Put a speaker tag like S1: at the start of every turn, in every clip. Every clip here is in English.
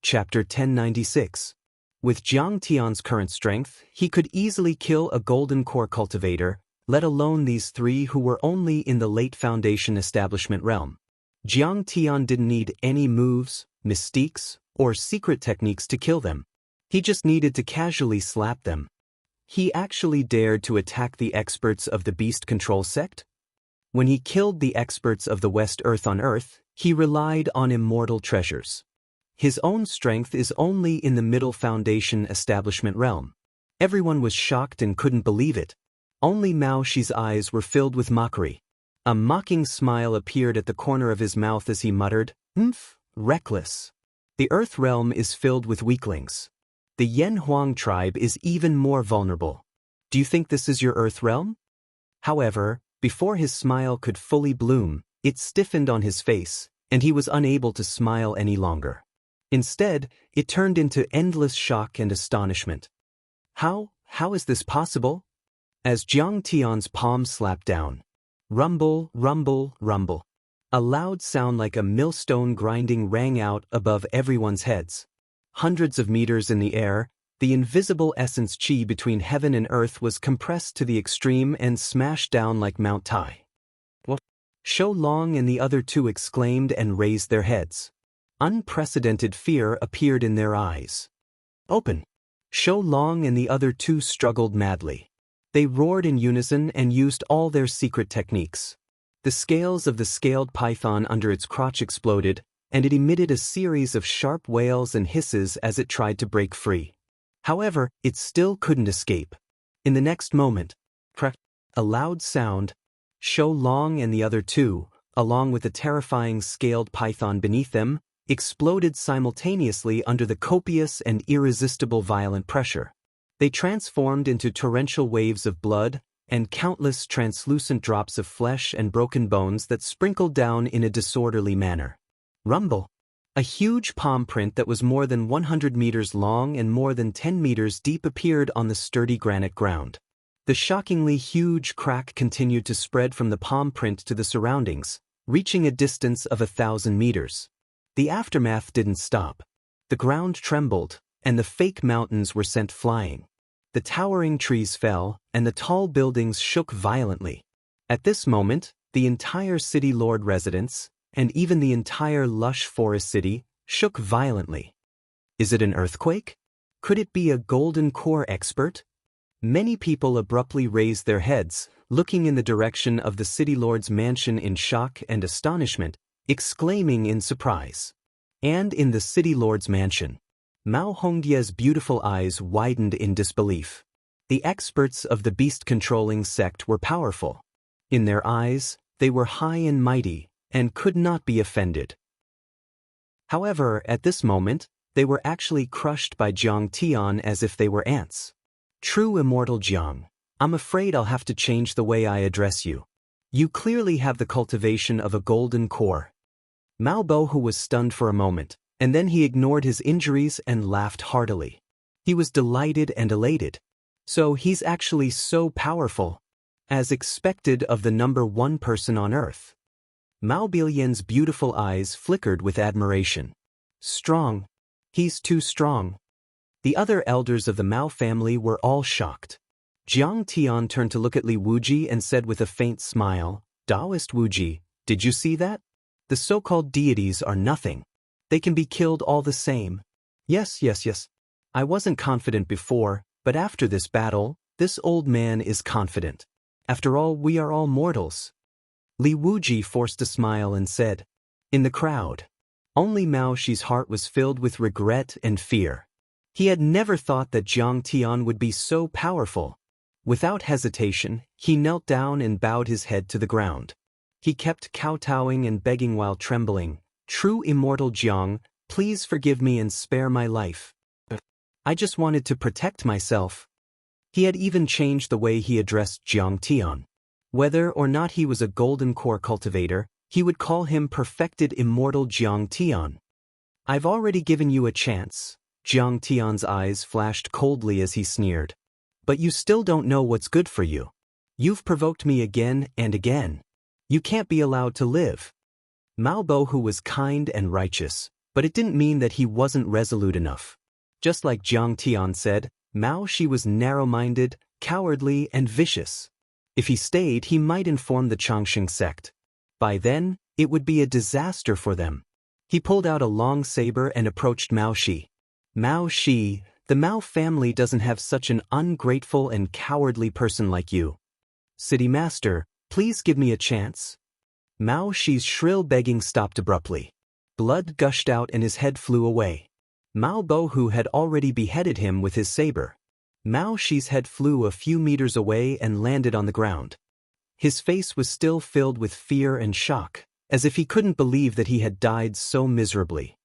S1: Chapter 1096. With Jiang Tian's current strength, he could easily kill a golden core cultivator, let alone these three who were only in the late Foundation establishment realm. Jiang Tian didn't need any moves, mystiques, or secret techniques to kill them. He just needed to casually slap them. He actually dared to attack the experts of the Beast Control sect? When he killed the experts of the West Earth on Earth, he relied on immortal treasures. His own strength is only in the Middle Foundation establishment realm. Everyone was shocked and couldn't believe it. Only Mao Shi's eyes were filled with mockery. A mocking smile appeared at the corner of his mouth as he muttered, reckless. The Earth realm is filled with weaklings. The Yen Huang tribe is even more vulnerable. Do you think this is your Earth realm? However, before his smile could fully bloom, it stiffened on his face, and he was unable to smile any longer. Instead, it turned into endless shock and astonishment. How is this possible? As Jiang Tian's palm slapped down, rumble, rumble, rumble. A loud sound like a millstone grinding rang out above everyone's heads. Hundreds of meters in the air, the invisible essence qi between heaven and earth was compressed to the extreme and smashed down like Mount Tai. What? Shou Long and the other two exclaimed and raised their heads. Unprecedented fear appeared in their eyes. Open! Shou Long and the other two struggled madly. They roared in unison and used all their secret techniques. The scales of the scaled python under its crotch exploded, and it emitted a series of sharp wails and hisses as it tried to break free. However, it still couldn't escape. In the next moment, a loud sound, Shou Long and the other two, along with the terrifying scaled python beneath them, exploded simultaneously under the copious and irresistible violent pressure. They transformed into torrential waves of blood and countless translucent drops of flesh and broken bones that sprinkled down in a disorderly manner. Rumble! A huge palm print that was more than 100 meters long and more than 10 meters deep appeared on the sturdy granite ground. The shockingly huge crack continued to spread from the palm print to the surroundings, reaching a distance of 1,000 meters. The aftermath didn't stop. The ground trembled, and the fake mountains were sent flying. The towering trees fell, and the tall buildings shook violently. At this moment, the entire city lord residence, and even the entire lush forest city, shook violently. Is it an earthquake? Could it be a golden core expert? Many people abruptly raised their heads, looking in the direction of the city lord's mansion in shock and astonishment, exclaiming in surprise. And in the city lord's mansion, Mao Hongdia's beautiful eyes widened in disbelief. The experts of the beast-controlling sect were powerful. In their eyes, they were high and mighty, and could not be offended. However, at this moment, they were actually crushed by Jiang Tian as if they were ants. True immortal Jiang, I'm afraid I'll have to change the way I address you. You clearly have the cultivation of a golden core. Mao Bohu was stunned for a moment, and then he ignored his injuries and laughed heartily. He was delighted and elated. So he's actually so powerful, as expected of the #1 person on Earth. Mao Bilian's beautiful eyes flickered with admiration. Strong. He's too strong. The other elders of the Mao family were all shocked. Jiang Tian turned to look at Li Wuji and said with a faint smile, Taoist Wuji, did you see that? The so-called deities are nothing. They can be killed all the same. Yes. I wasn't confident before, but after this battle, this old man is confident. After all, we are all mortals. Li Wuji forced a smile and said, in the crowd, only Mao Shi's heart was filled with regret and fear. He had never thought that Jiang Tian would be so powerful. Without hesitation, he knelt down and bowed his head to the ground. He kept kowtowing and begging while trembling, true immortal Jiang, please forgive me and spare my life. I just wanted to protect myself. He had even changed the way he addressed Jiang Tian. Whether or not he was a golden core cultivator, he would call him perfected immortal Jiang Tian. I've already given you a chance. Jiang Tian's eyes flashed coldly as he sneered. But you still don't know what's good for you. You've provoked me again and again. You can't be allowed to live. Mao Bohu was kind and righteous, But it didn't mean that he wasn't resolute enough. Just like Jiang Tian said, Mao Shi was narrow-minded, cowardly, and vicious. If he stayed, he might inform the Changsheng sect. By then, it would be a disaster for them. He pulled out a long saber and approached Mao Shi. Mao Shi, the Mao family doesn't have such an ungrateful and cowardly person like you. City Master, please give me a chance. Mao Shi's shrill begging stopped abruptly. Blood gushed out and his head flew away. Mao Bohu had already beheaded him with his saber. Mao Shi's head flew a few meters away and landed on the ground. His face was still filled with fear and shock, as if he couldn't believe that he had died so miserably.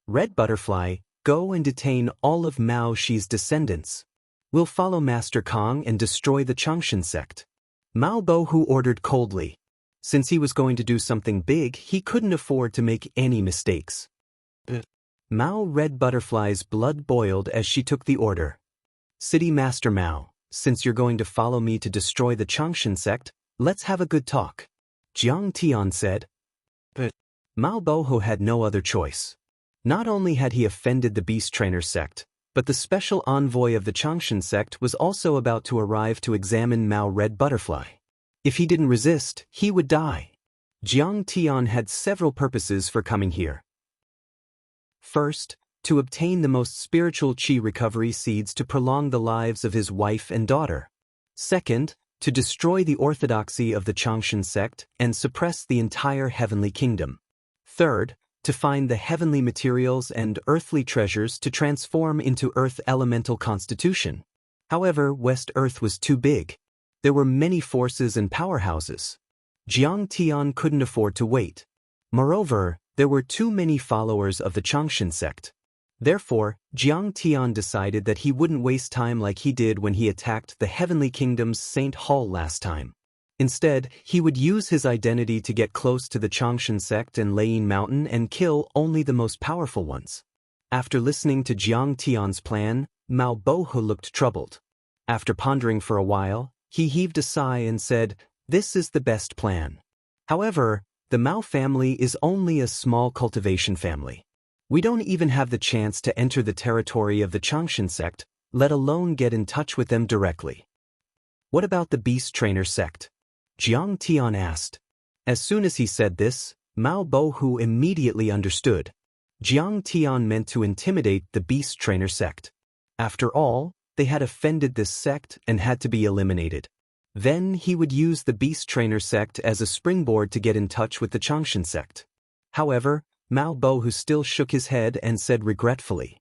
S1: Red Butterfly, go and detain all of Mao Shi's descendants. We'll follow Master Kong and destroy the Changsheng sect. Mao Bohu ordered coldly. Since he was going to do something big, he couldn't afford to make any mistakes. Mao Red Butterfly's blood boiled as she took the order. City Master Mao, since you're going to follow me to destroy the Changsheng sect, let's have a good talk. Jiang Tian said. But Mao Bohu had no other choice. Not only had he offended the Beast Trainer sect, but the special envoy of the Changsheng sect was also about to arrive to examine Mao Red Butterfly. If he didn't resist, he would die. Jiang Tian had several purposes for coming here. First, to obtain the most spiritual qi recovery seeds to prolong the lives of his wife and daughter. Second, to destroy the orthodoxy of the Changsheng sect and suppress the entire heavenly kingdom. Third, to find the heavenly materials and earthly treasures to transform into Earth elemental constitution. However, West Earth was too big. There were many forces and powerhouses. Jiang Tian couldn't afford to wait. Moreover, there were too many followers of the Changsheng sect. Therefore, Jiang Tian decided that he wouldn't waste time like he did when he attacked the Heavenly Kingdom's Saint Hall last time. Instead, he would use his identity to get close to the Changsheng sect and Leyin Mountain and kill only the most powerful ones. After listening to Jiang Tian's plan, Mao Bohu looked troubled. After pondering for a while, he heaved a sigh and said, "This is the best plan." However, the Mao family is only a small cultivation family. We don't even have the chance to enter the territory of the Changsheng sect, let alone get in touch with them directly. What about the Beast Trainer sect? Jiang Tian asked. As soon as he said this, Mao Bohu immediately understood. Jiang Tian meant to intimidate the Beast Trainer sect. After all, they had offended this sect and had to be eliminated. Then he would use the Beast Trainer sect as a springboard to get in touch with the Changsheng sect. However, Mao Bohu still shook his head and said regretfully,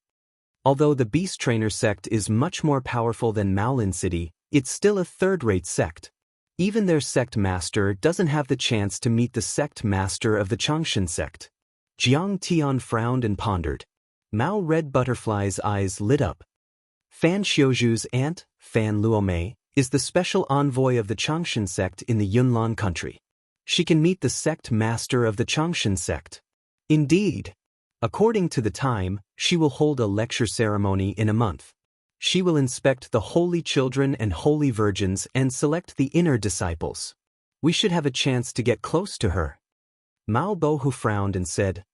S1: although the Beast Trainer sect is much more powerful than Maolin City, it's still a third-rate sect. Even their sect master doesn't have the chance to meet the sect master of the Changsheng sect. Jiang Tian frowned and pondered. Mao Red Butterfly's eyes lit up. Fan Xiuju's aunt, Fan Luomei, is the special envoy of the Changsheng sect in the Yunnan country. She can meet the sect master of the Changsheng sect. Indeed. According to the time, she will hold a lecture ceremony in a month. She will inspect the holy children and holy virgins and select the inner disciples. We should have a chance to get close to her. Mao Bohu frowned and said,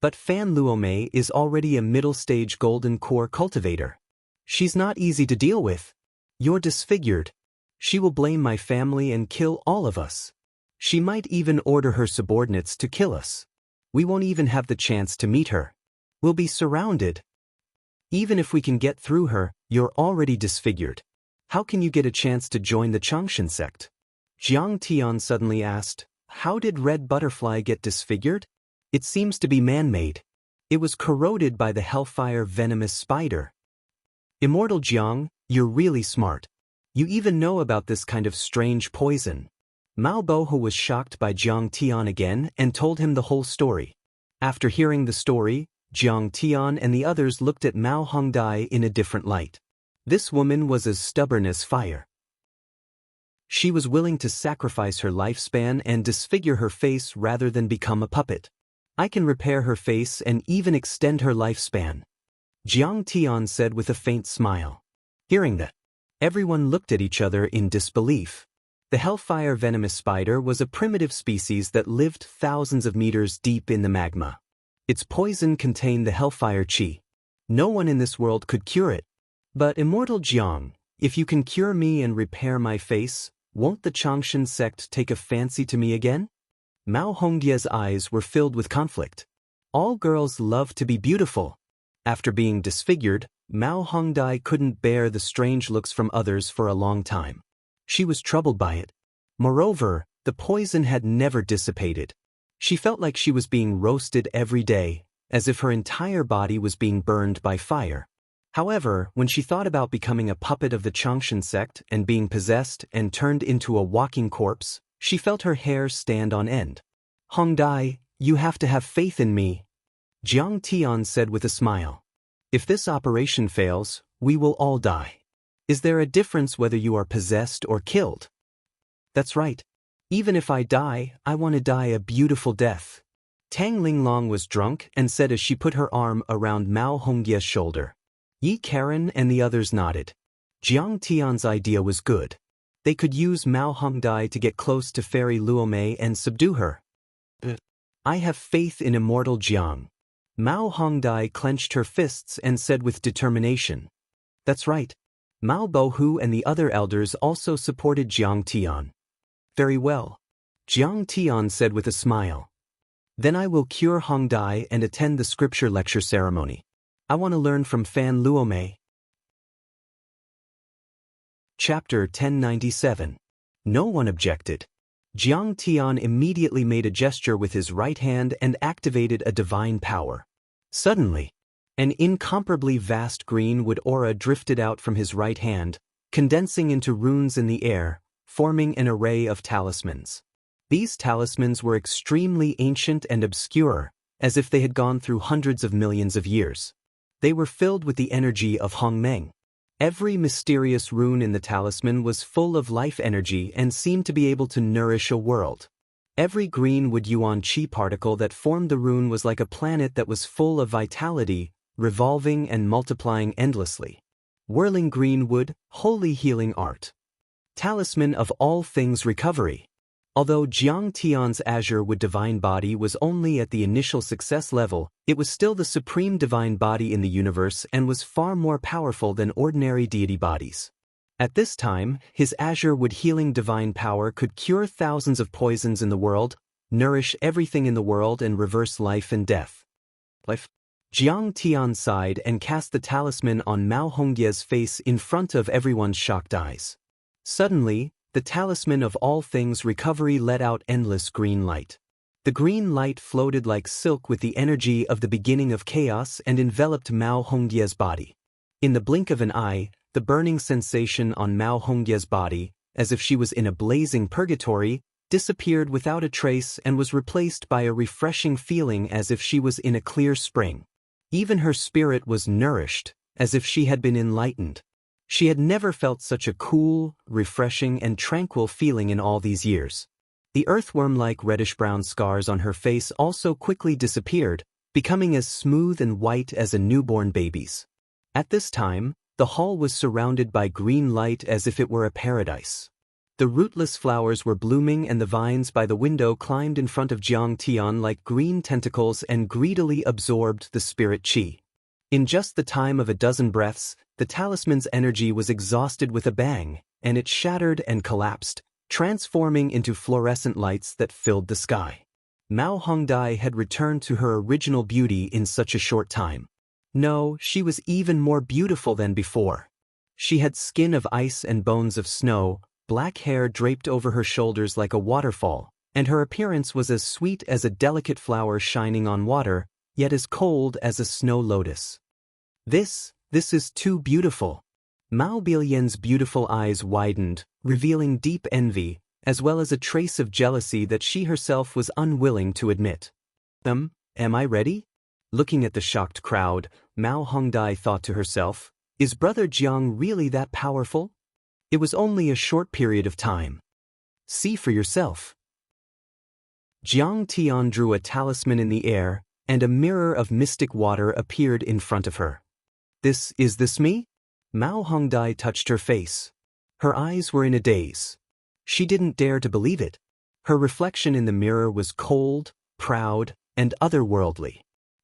S1: but Fan Luomei is already a middle-stage golden core cultivator. She's not easy to deal with. You're disfigured. She will blame my family and kill all of us. She might even order her subordinates to kill us. We won't even have the chance to meet her. We'll be surrounded. Even if we can get through her, you're already disfigured. How can you get a chance to join the Changsheng sect? Jiang Tian suddenly asked, how did Red Butterfly get disfigured? It seems to be man-made. It was corroded by the hellfire venomous spider. Immortal Jiang, you're really smart. You even know about this kind of strange poison. Mao Bohu was shocked by Jiang Tian again and told him the whole story. After hearing the story, Jiang Tian and the others looked at Mao Hongdai in a different light. This woman was as stubborn as fire. She was willing to sacrifice her lifespan and disfigure her face rather than become a puppet. I can repair her face and even extend her lifespan. Jiang Tian said with a faint smile. Hearing that, everyone looked at each other in disbelief. The hellfire venomous spider was a primitive species that lived thousands of meters deep in the magma. Its poison contained the hellfire chi. No one in this world could cure it. But immortal Jiang, if you can cure me and repair my face, won't the Changshan sect take a fancy to me again? Mao Hongdia's eyes were filled with conflict. All girls love to be beautiful. After being disfigured, Mao Hongdai couldn't bear the strange looks from others for a long time. She was troubled by it. Moreover, the poison had never dissipated. She felt like she was being roasted every day, as if her entire body was being burned by fire. However, when she thought about becoming a puppet of the Changshan sect and being possessed and turned into a walking corpse, she felt her hair stand on end. Hongdai, you have to have faith in me, Jiang Tian said with a smile. If this operation fails, we will all die. Is there a difference whether you are possessed or killed? That's right. Even if I die, I want to die a beautiful death. Tang Linglong was drunk and said as she put her arm around Mao Hongdia's shoulder. Yi Karen and the others nodded. Jiang Tian's idea was good. They could use Mao Hongdai to get close to Fairy Luomei and subdue her. I have faith in immortal Jiang. Mao Hongdai clenched her fists and said with determination. That's right. Mao Bohu and the other elders also supported Jiang Tian. Very well. Jiang Tian said with a smile. Then I will cure Hongdai and attend the scripture lecture ceremony. I want to learn from Fan Luomei. Chapter 1097. No one objected. Jiang Tian immediately made a gesture with his right hand and activated a divine power. Suddenly, an incomparably vast green wood aura drifted out from his right hand, condensing into runes in the air, forming an array of talismans. These talismans were extremely ancient and obscure, as if they had gone through hundreds of millions of years. They were filled with the energy of Hongmeng. Every mysterious rune in the talisman was full of life energy and seemed to be able to nourish a world. Every green wood yuan qi particle that formed the rune was like a planet that was full of vitality, revolving and multiplying endlessly. Whirling green wood, holy healing art. Talisman of all things recovery. Although Jiang Tian's azure wood divine body was only at the initial success level, it was still the supreme divine body in the universe and was far more powerful than ordinary deity bodies. At this time, his azure wood healing divine power could cure thousands of poisons in the world, nourish everything in the world and reverse life and death. Jiang Tian sighed and cast the talisman on Mao Hongdia's face in front of everyone's shocked eyes. Suddenly, the talisman of all things recovery let out endless green light. The green light floated like silk with the energy of the beginning of chaos and enveloped Mao Hongdia's body. In the blink of an eye, the burning sensation on Mao Hongdia's body, as if she was in a blazing purgatory, disappeared without a trace and was replaced by a refreshing feeling as if she was in a clear spring. Even her spirit was nourished, as if she had been enlightened. She had never felt such a cool, refreshing and tranquil feeling in all these years. The earthworm-like reddish-brown scars on her face also quickly disappeared, becoming as smooth and white as a newborn baby's. At this time, the hall was surrounded by green light as if it were a paradise. The rootless flowers were blooming and the vines by the window climbed in front of Jiang Tian like green tentacles and greedily absorbed the spirit qi. In just the time of a dozen breaths, the talisman's energy was exhausted with a bang, and it shattered and collapsed, transforming into fluorescent lights that filled the sky. Mao Hongdai had returned to her original beauty in such a short time. No, she was even more beautiful than before. She had skin of ice and bones of snow, black hair draped over her shoulders like a waterfall, and her appearance was as sweet as a delicate flower shining on water, yet as cold as a snow lotus. This is too beautiful. Mao Bilian's beautiful eyes widened, revealing deep envy, as well as a trace of jealousy that she herself was unwilling to admit. Am I ready? Looking at the shocked crowd, Mao Hongdai thought to herself, is Brother Jiang really that powerful? It was only a short period of time. See for yourself. Jiang Tian drew a talisman in the air, and a mirror of mystic water appeared in front of her. Is this me? Mao Hongdai touched her face. Her eyes were in a daze. She didn't dare to believe it. Her reflection in the mirror was cold, proud, and otherworldly.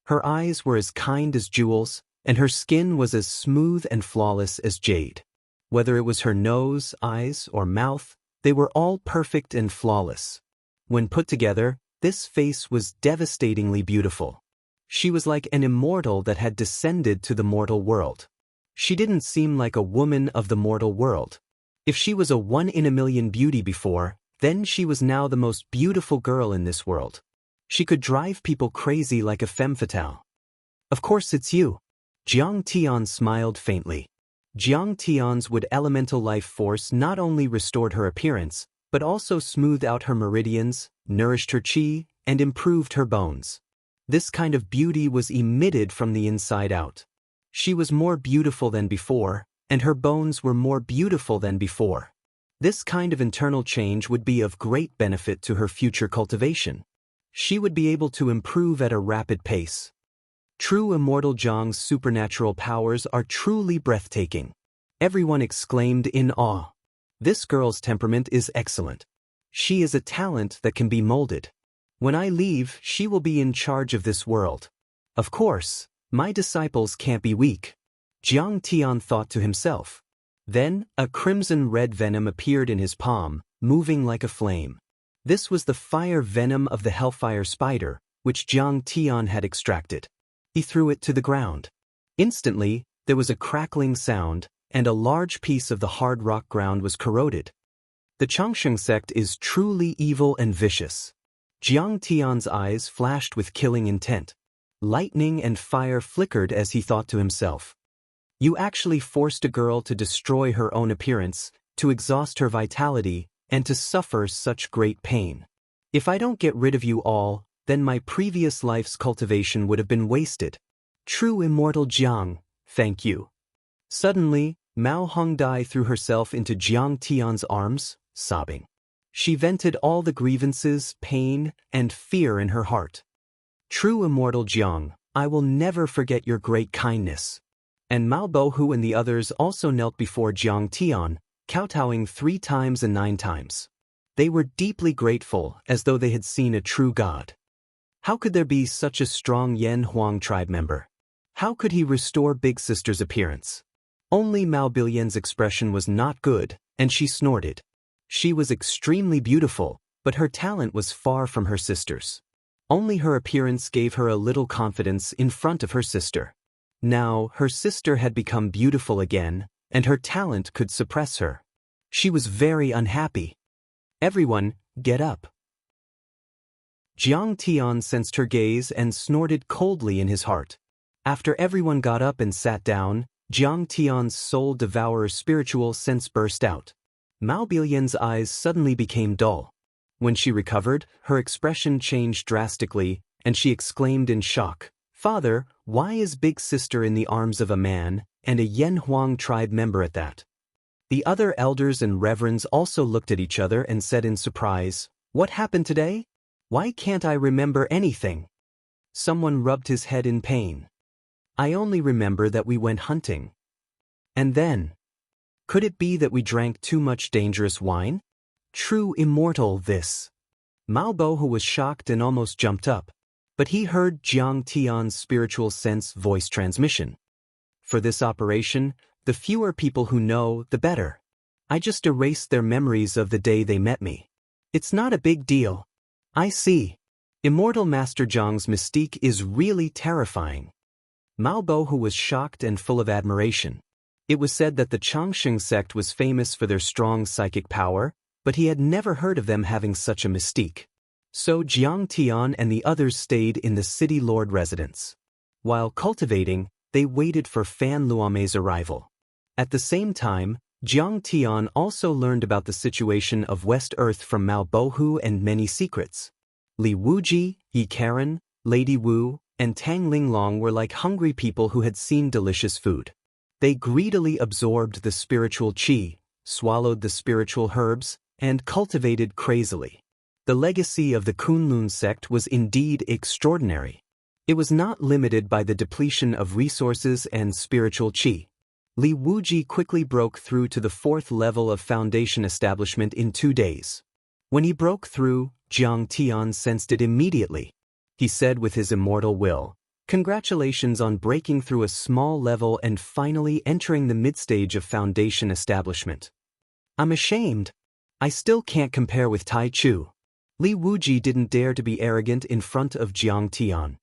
S1: Her eyes were as kind as jewels, and her skin was as smooth and flawless as jade. Whether it was her nose, eyes, or mouth, they were all perfect and flawless. When put together, this face was devastatingly beautiful. She was like an immortal that had descended to the mortal world. She didn't seem like a woman of the mortal world. If she was a one-in-a-million beauty before, then she was now the most beautiful girl in this world. She could drive people crazy like a femme fatale. Of course it's you. Jiang Tian smiled faintly. Jiang Tian's wood elemental life force not only restored her appearance, but also smoothed out her meridians, nourished her qi, and improved her bones. This kind of beauty was emitted from the inside out. She was more beautiful than before, and her bones were more beautiful than before. This kind of internal change would be of great benefit to her future cultivation. She would be able to improve at a rapid pace. True Immortal Jiang's supernatural powers are truly breathtaking. Everyone exclaimed in awe. This girl's temperament is excellent. She is a talent that can be molded. When I leave, she will be in charge of this world. Of course, my disciples can't be weak. Jiang Tian thought to himself. Then, a crimson-red venom appeared in his palm, moving like a flame. This was the fire venom of the hellfire spider, which Jiang Tian had extracted. He threw it to the ground. Instantly, there was a crackling sound, and a large piece of the hard rock ground was corroded. The Changsheng sect is truly evil and vicious. Jiang Tian's eyes flashed with killing intent. Lightning and fire flickered as he thought to himself. You actually forced a girl to destroy her own appearance, to exhaust her vitality, and to suffer such great pain. If I don't get rid of you all, then my previous life's cultivation would have been wasted. True Immortal Jiang, thank you. Suddenly, Mao Hongdai threw herself into Jiang Tian's arms, sobbing. She vented all the grievances, pain, and fear in her heart. True Immortal Jiang, I will never forget your great kindness. And Mao Bohu and the others also knelt before Jiang Tian, kowtowing 3 times and 9 times. They were deeply grateful, as though they had seen a true god. How could there be such a strong Yan Huang tribe member? How could he restore Big Sister's appearance? Only Mao Bilian's expression was not good, and she snorted. She was extremely beautiful, but her talent was far from her sister's. Only her appearance gave her a little confidence in front of her sister. Now, her sister had become beautiful again, and her talent could suppress her. She was very unhappy. Everyone, get up. Jiang Tian sensed her gaze and snorted coldly in his heart. After everyone got up and sat down, Jiang Tian's soul-devourer spiritual sense burst out. Mao Bilian's eyes suddenly became dull. When she recovered, her expression changed drastically, and she exclaimed in shock, "Father, why is Big Sister in the arms of a man, and a Yan Huang tribe member at that?" The other elders and reverends also looked at each other and said in surprise, "What happened today? Why can't I remember anything?" Someone rubbed his head in pain. "I only remember that we went hunting. And then, could it be that we drank too much dangerous wine? True Immortal this." Mao Bohu was shocked and almost jumped up, but he heard Jiang Tian's spiritual sense voice transmission. For this operation, the fewer people who know, the better. I just erased their memories of the day they met me. It's not a big deal. I see. Immortal Master Zhang's mystique is really terrifying. Mao Bohu was shocked and full of admiration. It was said that the Changsheng sect was famous for their strong psychic power, but he had never heard of them having such a mystique. So Jiang Tian and the others stayed in the city lord residence. While cultivating, they waited for Fan Luome's arrival. At the same time, Jiang Tian also learned about the situation of West Earth from Mao Bohu and many secrets. Li Wuji, Yi Karen, Lady Wu, and Tang Linglong were like hungry people who had seen delicious food. They greedily absorbed the spiritual qi, swallowed the spiritual herbs, and cultivated crazily. The legacy of the Kunlun sect was indeed extraordinary. It was not limited by the depletion of resources and spiritual qi. Li Wuji quickly broke through to the 4th level of foundation establishment in 2 days. When he broke through, Jiang Tian sensed it immediately. He said with his immortal will, Congratulations on breaking through a small level and finally entering the mid-stage of foundation establishment. I'm ashamed. I still can't compare with Tai Chu. Li Wuji didn't dare to be arrogant in front of Jiang Tian.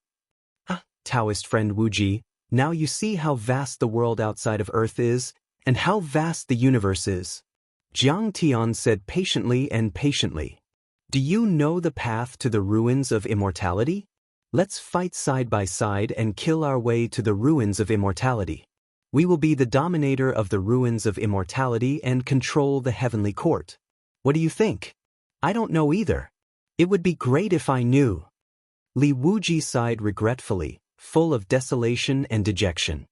S1: Ah, Taoist friend Wuji, now you see how vast the world outside of Earth is, and how vast the universe is. Jiang Tian said patiently and patiently. Do you know the path to the ruins of immortality? Let's fight side by side and kill our way to the ruins of immortality. We will be the dominator of the ruins of immortality and control the heavenly court. What do you think? I don't know either. It would be great if I knew. Li Wuji sighed regretfully, full of desolation and dejection.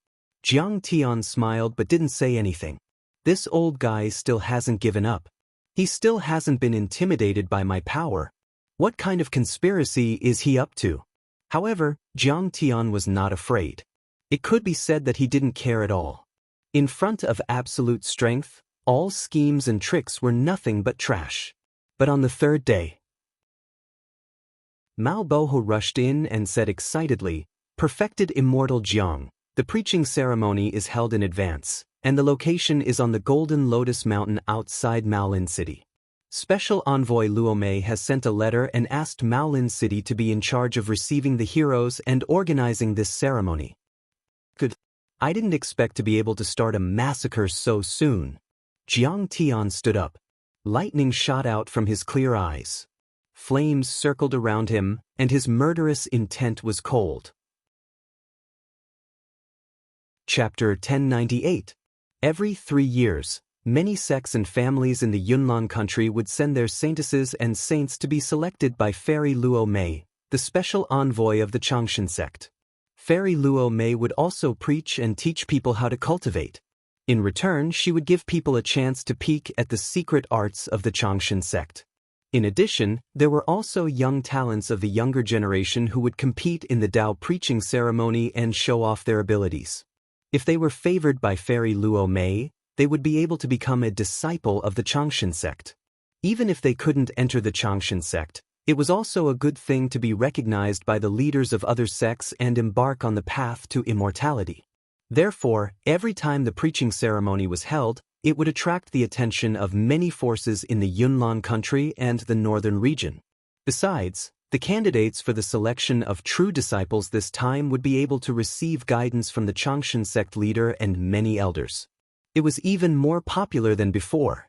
S1: Jiang Tian smiled but didn't say anything. This old guy still hasn't given up. He still hasn't been intimidated by my power. What kind of conspiracy is he up to? However, Jiang Tian was not afraid. It could be said that he didn't care at all. In front of absolute strength, all schemes and tricks were nothing but trash. But on the third day, Mao Boho rushed in and said excitedly, "Perfected Immortal Jiang, the preaching ceremony is held in advance, and the location is on the Golden Lotus Mountain outside Maolin City. Special Envoy Luo Mei has sent a letter and asked Maolin City to be in charge of receiving the heroes and organizing this ceremony." Good. I didn't expect to be able to start a massacre so soon. Jiang Tian stood up. Lightning shot out from his clear eyes. Flames circled around him, and his murderous intent was cold. Chapter 1098. Every 3 years, many sects and families in the Yunnan country would send their saintesses and saints to be selected by Fairy Luo Mei, the special envoy of the Changshan sect. Fairy Luo Mei would also preach and teach people how to cultivate. In return, she would give people a chance to peek at the secret arts of the Changshan sect. In addition, there were also young talents of the younger generation who would compete in the Tao preaching ceremony and show off their abilities. If they were favored by Fairy Luo Mei, they would be able to become a disciple of the Changshan sect. Even if they couldn't enter the Changshan sect, it was also a good thing to be recognized by the leaders of other sects and embark on the path to immortality. Therefore, every time the preaching ceremony was held, it would attract the attention of many forces in the Yunnan country and the northern region. Besides, the candidates for the selection of true disciples this time would be able to receive guidance from the Changshan sect leader and many elders. It was even more popular than before.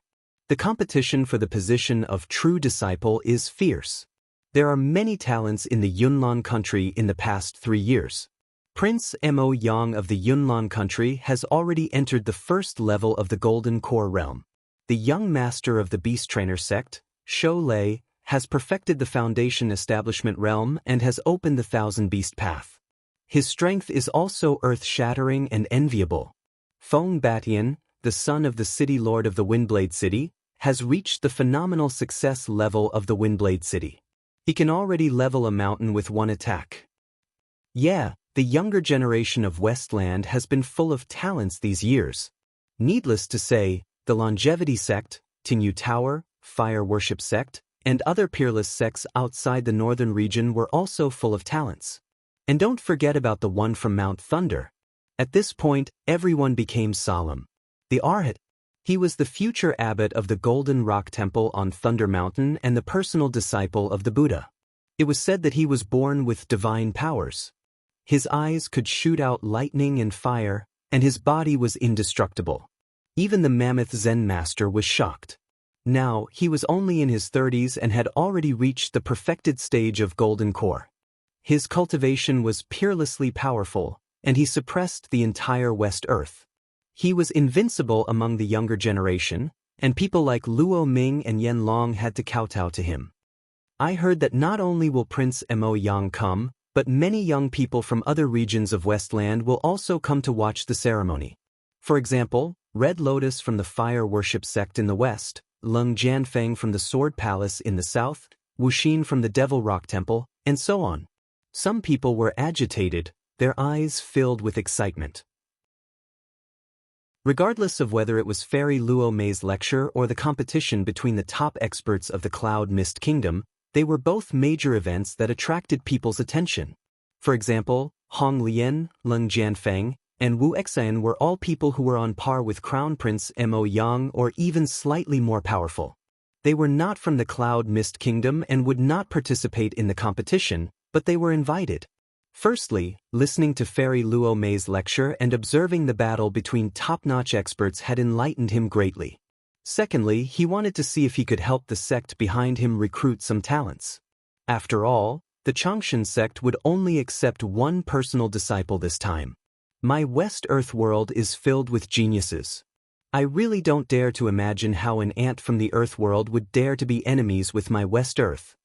S1: The competition for the position of true disciple is fierce. There are many talents in the Yunnan country in the past 3 years. Prince Mo Yang of the Yunnan country has already entered the first level of the Golden Core realm. The young master of the Beast Trainer sect, Shou Lei, has perfected the Foundation Establishment realm and has opened the Thousand Beast path. His strength is also earth-shattering and enviable. Feng Batian, the son of the city lord of the Windblade City, has reached the phenomenal success level of the Windblade City. He can already level a mountain with one attack. Yeah, the younger generation of Westland has been full of talents these years. Needless to say, the Longevity sect, Tingyu Tower, Fire Worship sect, and other peerless sects outside the northern region were also full of talents. And don't forget about the one from Mount Thunder. At this point, everyone became solemn. The Arhat. He was the future abbot of the Golden Rock Temple on Thunder Mountain and the personal disciple of the Buddha. It was said that he was born with divine powers. His eyes could shoot out lightning and fire, and his body was indestructible. Even the mammoth Zen master was shocked. Now, he was only in his 30s and had already reached the perfected stage of Golden Core. His cultivation was peerlessly powerful, and he suppressed the entire West Earth. He was invincible among the younger generation, and people like Luo Ming and Yen Long had to kowtow to him. I heard that not only will Prince Mo Yang come, but many young people from other regions of Westland will also come to watch the ceremony. For example, Red Lotus from the Fire Worship sect in the west, Lung Jianfeng from the Sword Palace in the south, Wuxin from the Devil Rock Temple, and so on. Some people were agitated, their eyes filled with excitement. Regardless of whether it was Fairy Luo Mei's lecture or the competition between the top experts of the Cloud Mist Kingdom, they were both major events that attracted people's attention. For example, Hong Lian, Leng Jianfeng, and Wu Exan were all people who were on par with Crown Prince Mo Yang or even slightly more powerful. They were not from the Cloud Mist Kingdom and would not participate in the competition, but they were invited. Firstly, listening to Fairy Luo Mei's lecture and observing the battle between top-notch experts had enlightened him greatly. Secondly, he wanted to see if he could help the sect behind him recruit some talents. After all, the Changshan sect would only accept one personal disciple this time. My West Earth world is filled with geniuses. I really don't dare to imagine how an ant from the Earth world would dare to be enemies with my West Earth.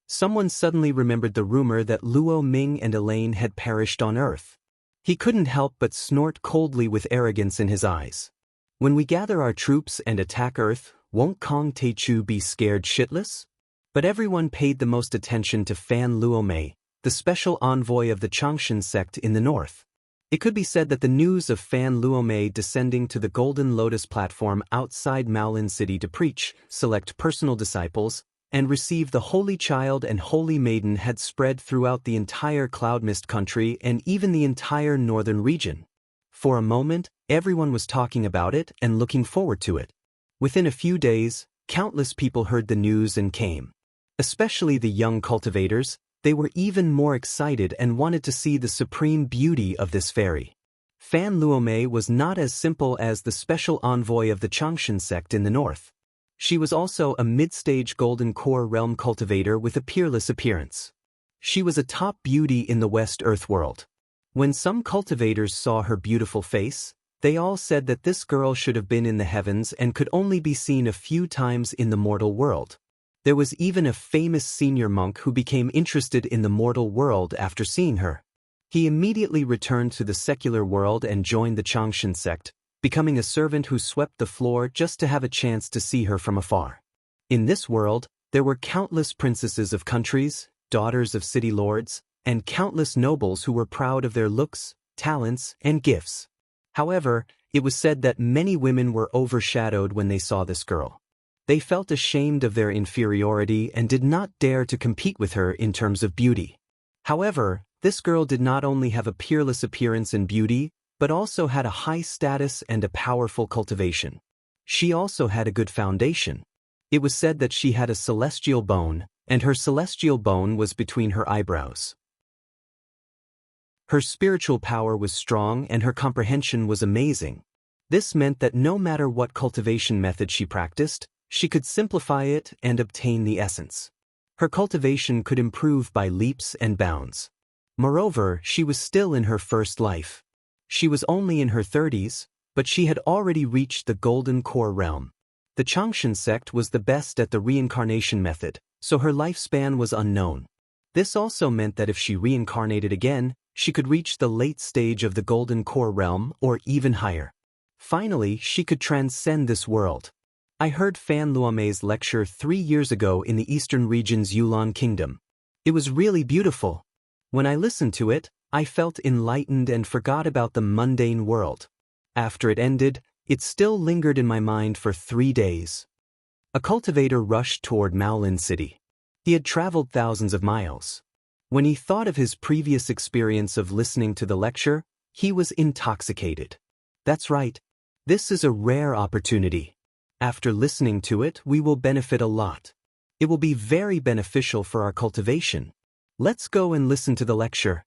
S1: Someone suddenly remembered the rumor that Luo Ming and Elaine had perished on Earth. He couldn't help but snort coldly with arrogance in his eyes. When we gather our troops and attack Earth, won't Kong Teichu be scared shitless? But everyone paid the most attention to Fan Luomei, the special envoy of the Changshan sect in the north. It could be said that the news of Fan Luomei descending to the Golden Lotus platform outside Maolin City to preach, select personal disciples, and receive the Holy Child and Holy Maiden had spread throughout the entire Cloud Mist country and even the entire northern region. For a moment, everyone was talking about it and looking forward to it. Within a few days, countless people heard the news and came. Especially the young cultivators, they were even more excited and wanted to see the supreme beauty of this fairy. Fan Luomei was not as simple as the special envoy of the Changshan sect in the north. She was also a mid-stage Golden Core realm cultivator with a peerless appearance. She was a top beauty in the West Earth world. When some cultivators saw her beautiful face, they all said that this girl should have been in the heavens and could only be seen a few times in the mortal world. There was even a famous senior monk who became interested in the mortal world after seeing her. He immediately returned to the secular world and joined the Changshan sect, becoming a servant who swept the floor just to have a chance to see her from afar. In this world, there were countless princesses of countries, daughters of city lords, and countless nobles who were proud of their looks, talents, and gifts. However, it was said that many women were overshadowed when they saw this girl. They felt ashamed of their inferiority and did not dare to compete with her in terms of beauty. However, this girl did not only have a peerless appearance and beauty, but also had a high status and a powerful cultivation. She also had a good foundation. It was said that she had a celestial bone, and her celestial bone was between her eyebrows. Her spiritual power was strong and her comprehension was amazing. This meant that no matter what cultivation method she practiced, she could simplify it and obtain the essence. Her cultivation could improve by leaps and bounds. Moreover, she was still in her first life. She was only in her 30s, but she had already reached the Golden Core realm. The Changshan sect was the best at the reincarnation method, so her lifespan was unknown. This also meant that if she reincarnated again, she could reach the late stage of the Golden Core realm or even higher. Finally, she could transcend this world. I heard Fan Luomei's lecture 3 years ago in the eastern region's Yulon Kingdom. It was really beautiful. When I listened to it, I felt enlightened and forgot about the mundane world. After it ended, it still lingered in my mind for 3 days. A cultivator rushed toward Maolin City. He had traveled thousands of miles. When he thought of his previous experience of listening to the lecture, he was intoxicated. That's right. This is a rare opportunity. After listening to it, we will benefit a lot. It will be very beneficial for our cultivation. Let's go and listen to the lecture.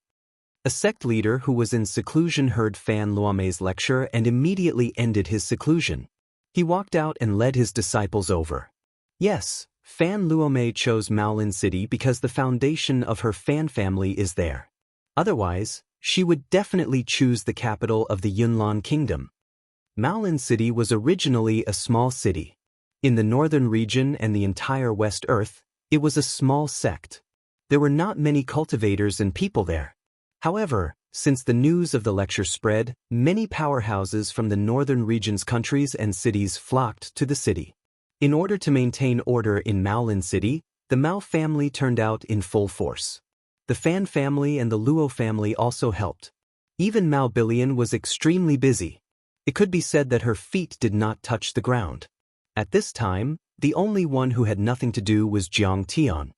S1: A sect leader who was in seclusion heard Fan Luomei's lecture and immediately ended his seclusion. He walked out and led his disciples over. Yes, Fan Luomei chose Maolin City because the foundation of her Fan family is there. Otherwise, she would definitely choose the capital of the Yunlin Kingdom. Maolin City was originally a small city. In the northern region and the entire West Earth, it was a small sect. There were not many cultivators and people there. However, since the news of the lecture spread, many powerhouses from the northern region's countries and cities flocked to the city. In order to maintain order in Maolin City, the Mao family turned out in full force. The Fan family and the Luo family also helped. Even Mao Billion was extremely busy. It could be said that her feet did not touch the ground. At this time, the only one who had nothing to do was Jiang Tian.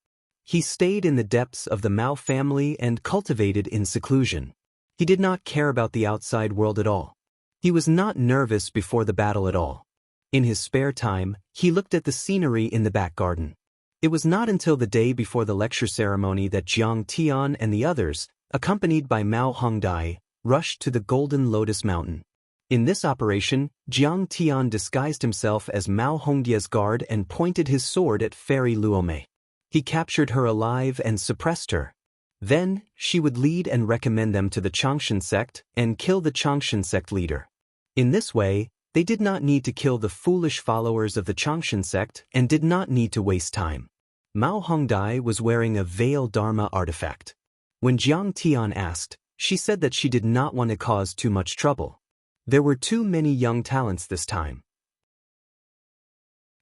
S1: He stayed in the depths of the Mao family and cultivated in seclusion. He did not care about the outside world at all. He was not nervous before the battle at all. In his spare time, he looked at the scenery in the back garden. It was not until the day before the lecture ceremony that Jiang Tian and the others, accompanied by Mao Hongdai, rushed to the Golden Lotus Mountain. In this operation, Jiang Tian disguised himself as Mao Hongdia's guard and pointed his sword at Fairy Luomei. He captured her alive and suppressed her. Then, she would lead and recommend them to the Changshan sect and kill the Changshan sect leader. In this way, they did not need to kill the foolish followers of the Changshan sect and did not need to waste time. Mao Hongdai was wearing a veil Dharma artifact. When Jiang Tian asked, she said that she did not want to cause too much trouble. There were too many young talents this time.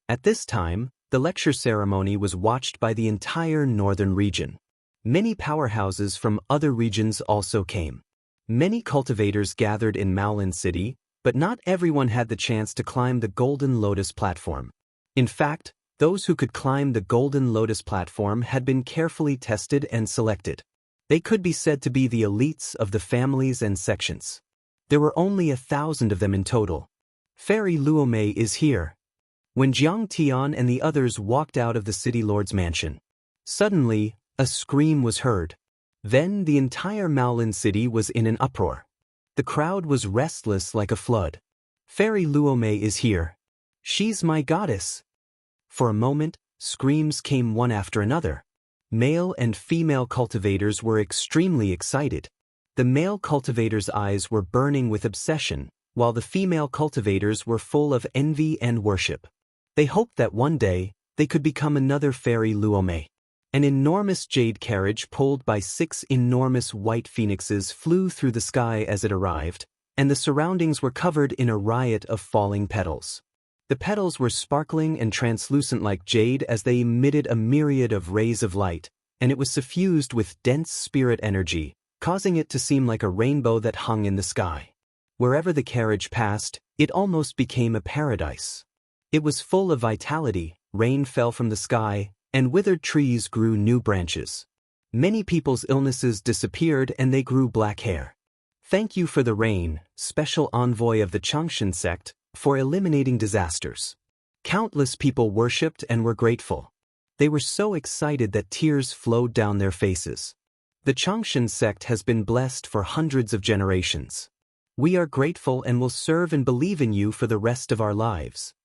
S1: At this time, the lecture ceremony was watched by the entire northern region. Many powerhouses from other regions also came. Many cultivators gathered in Maolin City, but not everyone had the chance to climb the Golden Lotus platform. In fact, those who could climb the Golden Lotus platform had been carefully tested and selected. They could be said to be the elites of the families and sections. There were only 1,000 of them in total. Fairy Luomei is here. When Jiang Tian and the others walked out of the city lord's mansion, suddenly, a scream was heard. Then the entire Maolin city was in an uproar. The crowd was restless like a flood. Fairy Luomei is here. She's my goddess. For a moment, screams came one after another. Male and female cultivators were extremely excited. The male cultivators' eyes were burning with obsession, while the female cultivators were full of envy and worship. They hoped that one day, they could become another Fairy Luomei. An enormous jade carriage pulled by 6 enormous white phoenixes flew through the sky as it arrived, and the surroundings were covered in a riot of falling petals. The petals were sparkling and translucent like jade as they emitted a myriad of rays of light, and it was suffused with dense spirit energy, causing it to seem like a rainbow that hung in the sky. Wherever the carriage passed, it almost became a paradise. It was full of vitality, rain fell from the sky, and withered trees grew new branches. Many people's illnesses disappeared and they grew black hair. Thank you for the rain, special envoy of the Changshan sect, for eliminating disasters. Countless people worshipped and were grateful. They were so excited that tears flowed down their faces. The Changshan sect has been blessed for hundreds of generations. We are grateful and will serve and believe in you for the rest of our lives.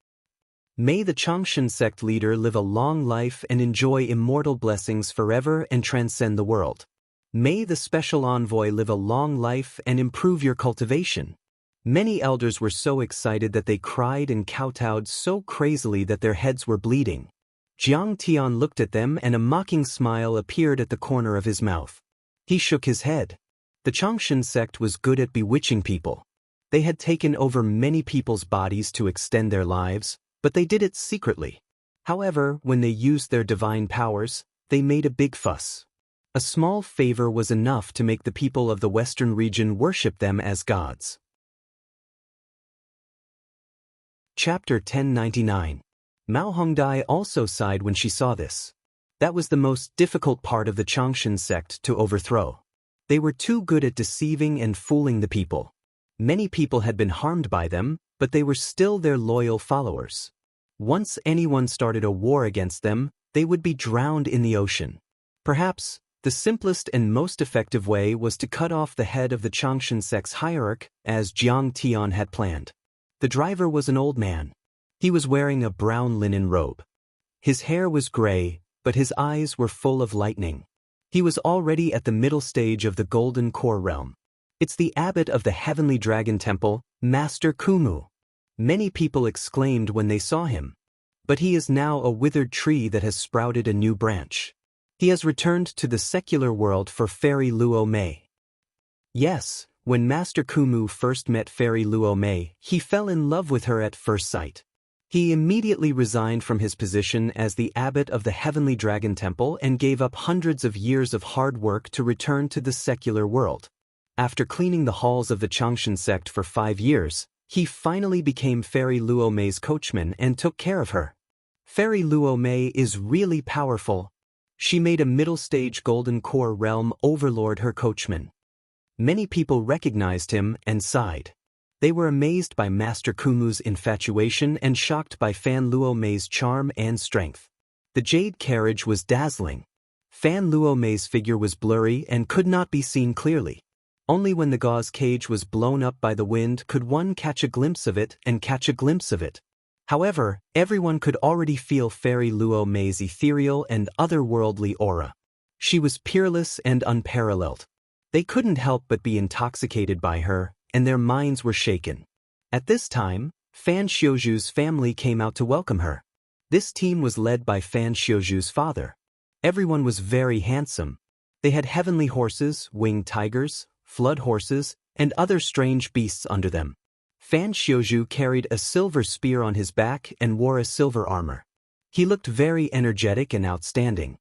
S1: May the Changshan sect leader live a long life and enjoy immortal blessings forever and transcend the world. May the special envoy live a long life and improve your cultivation. Many elders were so excited that they cried and kowtowed so crazily that their heads were bleeding. Jiang Tian looked at them and a mocking smile appeared at the corner of his mouth. He shook his head. The Changshan sect was good at bewitching people. They had taken over many people's bodies to extend their lives, but they did it secretly. However, when they used their divine powers, they made a big fuss. A small favor was enough to make the people of the western region worship them as gods. Chapter 1099. Mao Hongdai also sighed when she saw this. That was the most difficult part of the Changshan sect to overthrow. They were too good at deceiving and fooling the people. Many people had been harmed by them, but they were still their loyal followers. Once anyone started a war against them, they would be drowned in the ocean. Perhaps, the simplest and most effective way was to cut off the head of the Changshan sect's hierarch, as Jiang Tian had planned. The driver was an old man. He was wearing a brown linen robe. His hair was gray, but his eyes were full of lightning. He was already at the middle stage of the Golden Core realm. It's the abbot of the Heavenly Dragon Temple, Master Kumu. Many people exclaimed when they saw him. But he is now a withered tree that has sprouted a new branch. He has returned to the secular world for Fairy Luomei. Yes, when Master Kumu first met Fairy Luomei, he fell in love with her at first sight. He immediately resigned from his position as the abbot of the Heavenly Dragon Temple and gave up hundreds of years of hard work to return to the secular world. After cleaning the halls of the Changshan sect for 5 years, he finally became Fairy Luomei's coachman and took care of her. Fairy Luomei is really powerful. She made a middle-stage Golden Core realm overlord her coachman. Many people recognized him and sighed. They were amazed by Master Kumu's infatuation and shocked by Fan Luo Mei's charm and strength. The jade carriage was dazzling. Fan Luo Mei's figure was blurry and could not be seen clearly. Only when the gauze cage was blown up by the wind could one catch a glimpse of it and catch a glimpse of it. However, everyone could already feel Fairy Luo Mei's ethereal and otherworldly aura. She was peerless and unparalleled. They couldn't help but be intoxicated by her, and their minds were shaken. At this time, Fan Xiuju's family came out to welcome her. This team was led by Fan Xiuju's father. Everyone was very handsome. They had heavenly horses, winged tigers, flood horses, and other strange beasts under them. Fan Xiuju carried a silver spear on his back and wore a silver armor. He looked very energetic and outstanding.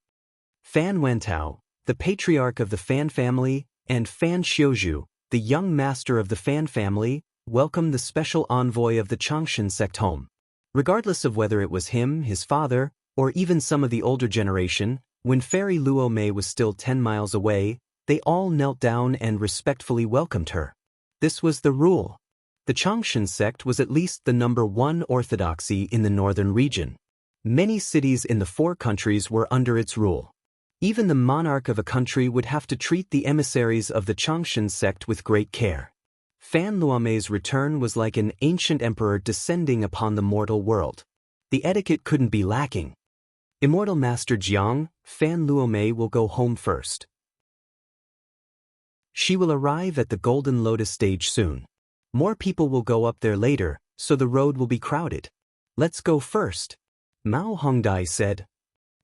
S1: Fan Wentao, the patriarch of the Fan family, and Fan Xiuju, the young master of the Fan family, welcomed the special envoy of the Changshan sect home. Regardless of whether it was him, his father, or even some of the older generation, when Fairy Luo Mei was still 10 miles away, they all knelt down and respectfully welcomed her. This was the rule. The Changshan sect was at least the #1 orthodoxy in the northern region. Many cities in the 4 countries were under its rule. Even the monarch of a country would have to treat the emissaries of the Changshan sect with great care. Fan Luomei's return was like an ancient emperor descending upon the mortal world. The etiquette couldn't be lacking. Immortal Master Jiang, Fan Luomei will go home first. She will arrive at the Golden Lotus stage soon. More people will go up there later, so the road will be crowded. Let's go first, Mao Hongdai said.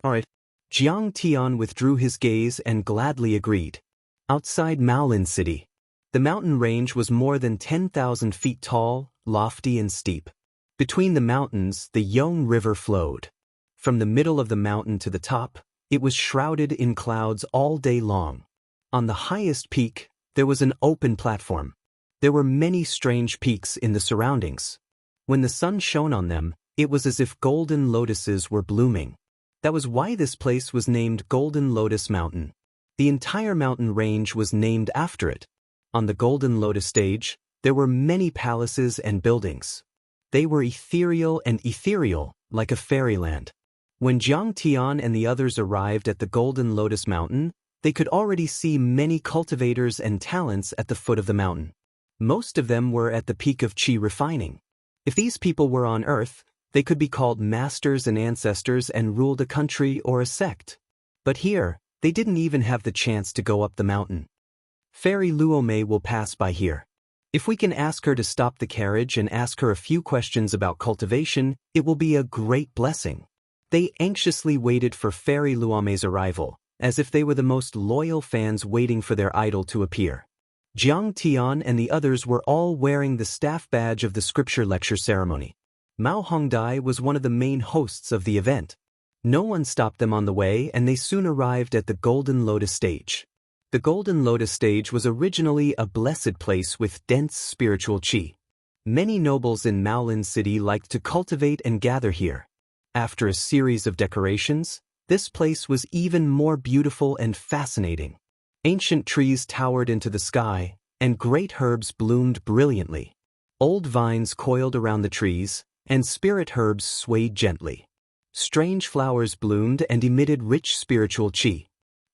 S1: Alright. Jiang Tian withdrew his gaze and gladly agreed. Outside Maolin City, the mountain range was more than 10,000 feet tall, lofty and steep. Between the mountains, the Yong River flowed. From the middle of the mountain to the top, it was shrouded in clouds all day long. On the highest peak, there was an open platform. There were many strange peaks in the surroundings. When the sun shone on them, it was as if golden lotuses were blooming. That was why this place was named Golden Lotus Mountain. The entire mountain range was named after it. On the Golden Lotus stage, there were many palaces and buildings. They were ethereal, like a fairyland. When Jiang Tian and the others arrived at the Golden Lotus Mountain, they could already see many cultivators and talents at the foot of the mountain. Most of them were at the peak of qi refining. If these people were on Earth, they could be called masters and ancestors and ruled a country or a sect. But here, they didn't even have the chance to go up the mountain. Fairy Luo Mei will pass by here. If we can ask her to stop the carriage and ask her a few questions about cultivation, it will be a great blessing. They anxiously waited for Fairy Luo Mei's arrival, as if they were the most loyal fans waiting for their idol to appear. Jiang Tian and the others were all wearing the staff badge of the scripture lecture ceremony. Mao Hongdai was one of the main hosts of the event. No one stopped them on the way and they soon arrived at the Golden Lotus stage. The Golden Lotus stage was originally a blessed place with dense spiritual qi. Many nobles in Maolin City liked to cultivate and gather here. After a series of decorations, this place was even more beautiful and fascinating. Ancient trees towered into the sky, and great herbs bloomed brilliantly. Old vines coiled around the trees, and spirit herbs swayed gently. Strange flowers bloomed and emitted rich spiritual qi.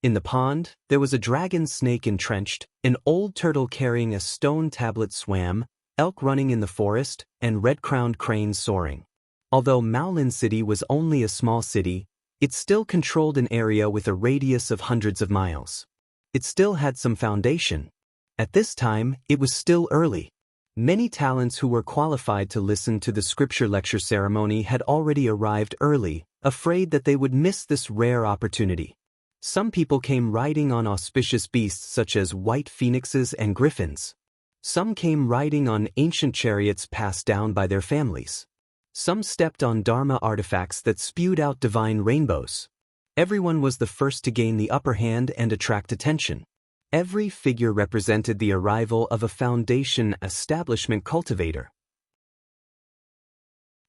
S1: In the pond, there was a dragon snake entrenched, an old turtle carrying a stone tablet swam, elk running in the forest, and red-crowned cranes soaring. Although Maolin City was only a small city, it still controlled an area with a radius of hundreds of miles. It still had some foundation. At this time, it was still early. Many talents who were qualified to listen to the scripture lecture ceremony had already arrived early, afraid that they would miss this rare opportunity. Some people came riding on auspicious beasts such as white phoenixes and griffins. Some came riding on ancient chariots passed down by their families. Some stepped on Dharma artifacts that spewed out divine rainbows. Everyone was the first to gain the upper hand and attract attention. Every figure represented the arrival of a foundation establishment cultivator.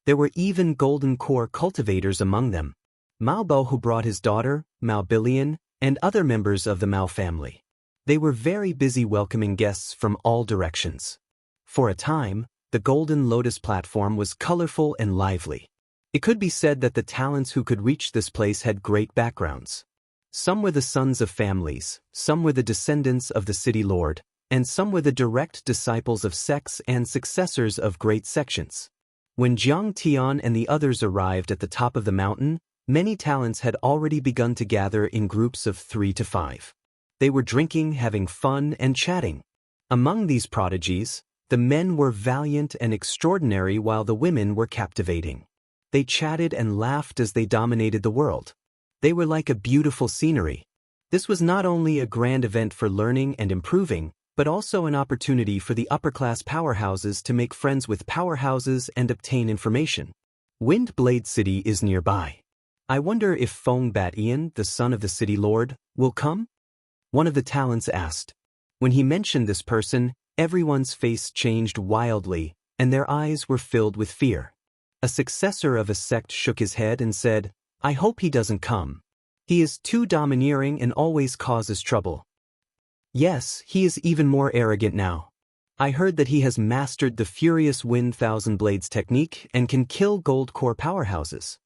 S1: There were even golden core cultivators among them. Mao Bo, who brought his daughter, Mao Billion, and other members of the Mao family. They were very busy welcoming guests from all directions. For a time, the Golden Lotus platform was colorful and lively. It could be said that the talents who could reach this place had great backgrounds. Some were the sons of families, some were the descendants of the city lord, and some were the direct disciples of sects and successors of great sections. When Jiang Tian and the others arrived at the top of the mountain, many talents had already begun to gather in groups of 3 to 5. They were drinking, having fun, and chatting. Among these prodigies, the men were valiant and extraordinary while the women were captivating. They chatted and laughed as they dominated the world. They were like a beautiful scenery. This was not only a grand event for learning and improving, but also an opportunity for the upper-class powerhouses to make friends with powerhouses and obtain information. Wind Blade City is nearby. I wonder if Feng Bat-Ian, the son of the city lord, will come? One of the talents asked. When he mentioned this person, everyone's face changed wildly, and their eyes were filled with fear. A successor of a sect shook his head and said, I hope he doesn't come. He is too domineering and always causes trouble. Yes, he is even more arrogant now. I heard that he has mastered the Furious Wind Thousand Blades technique and can kill gold core powerhouses.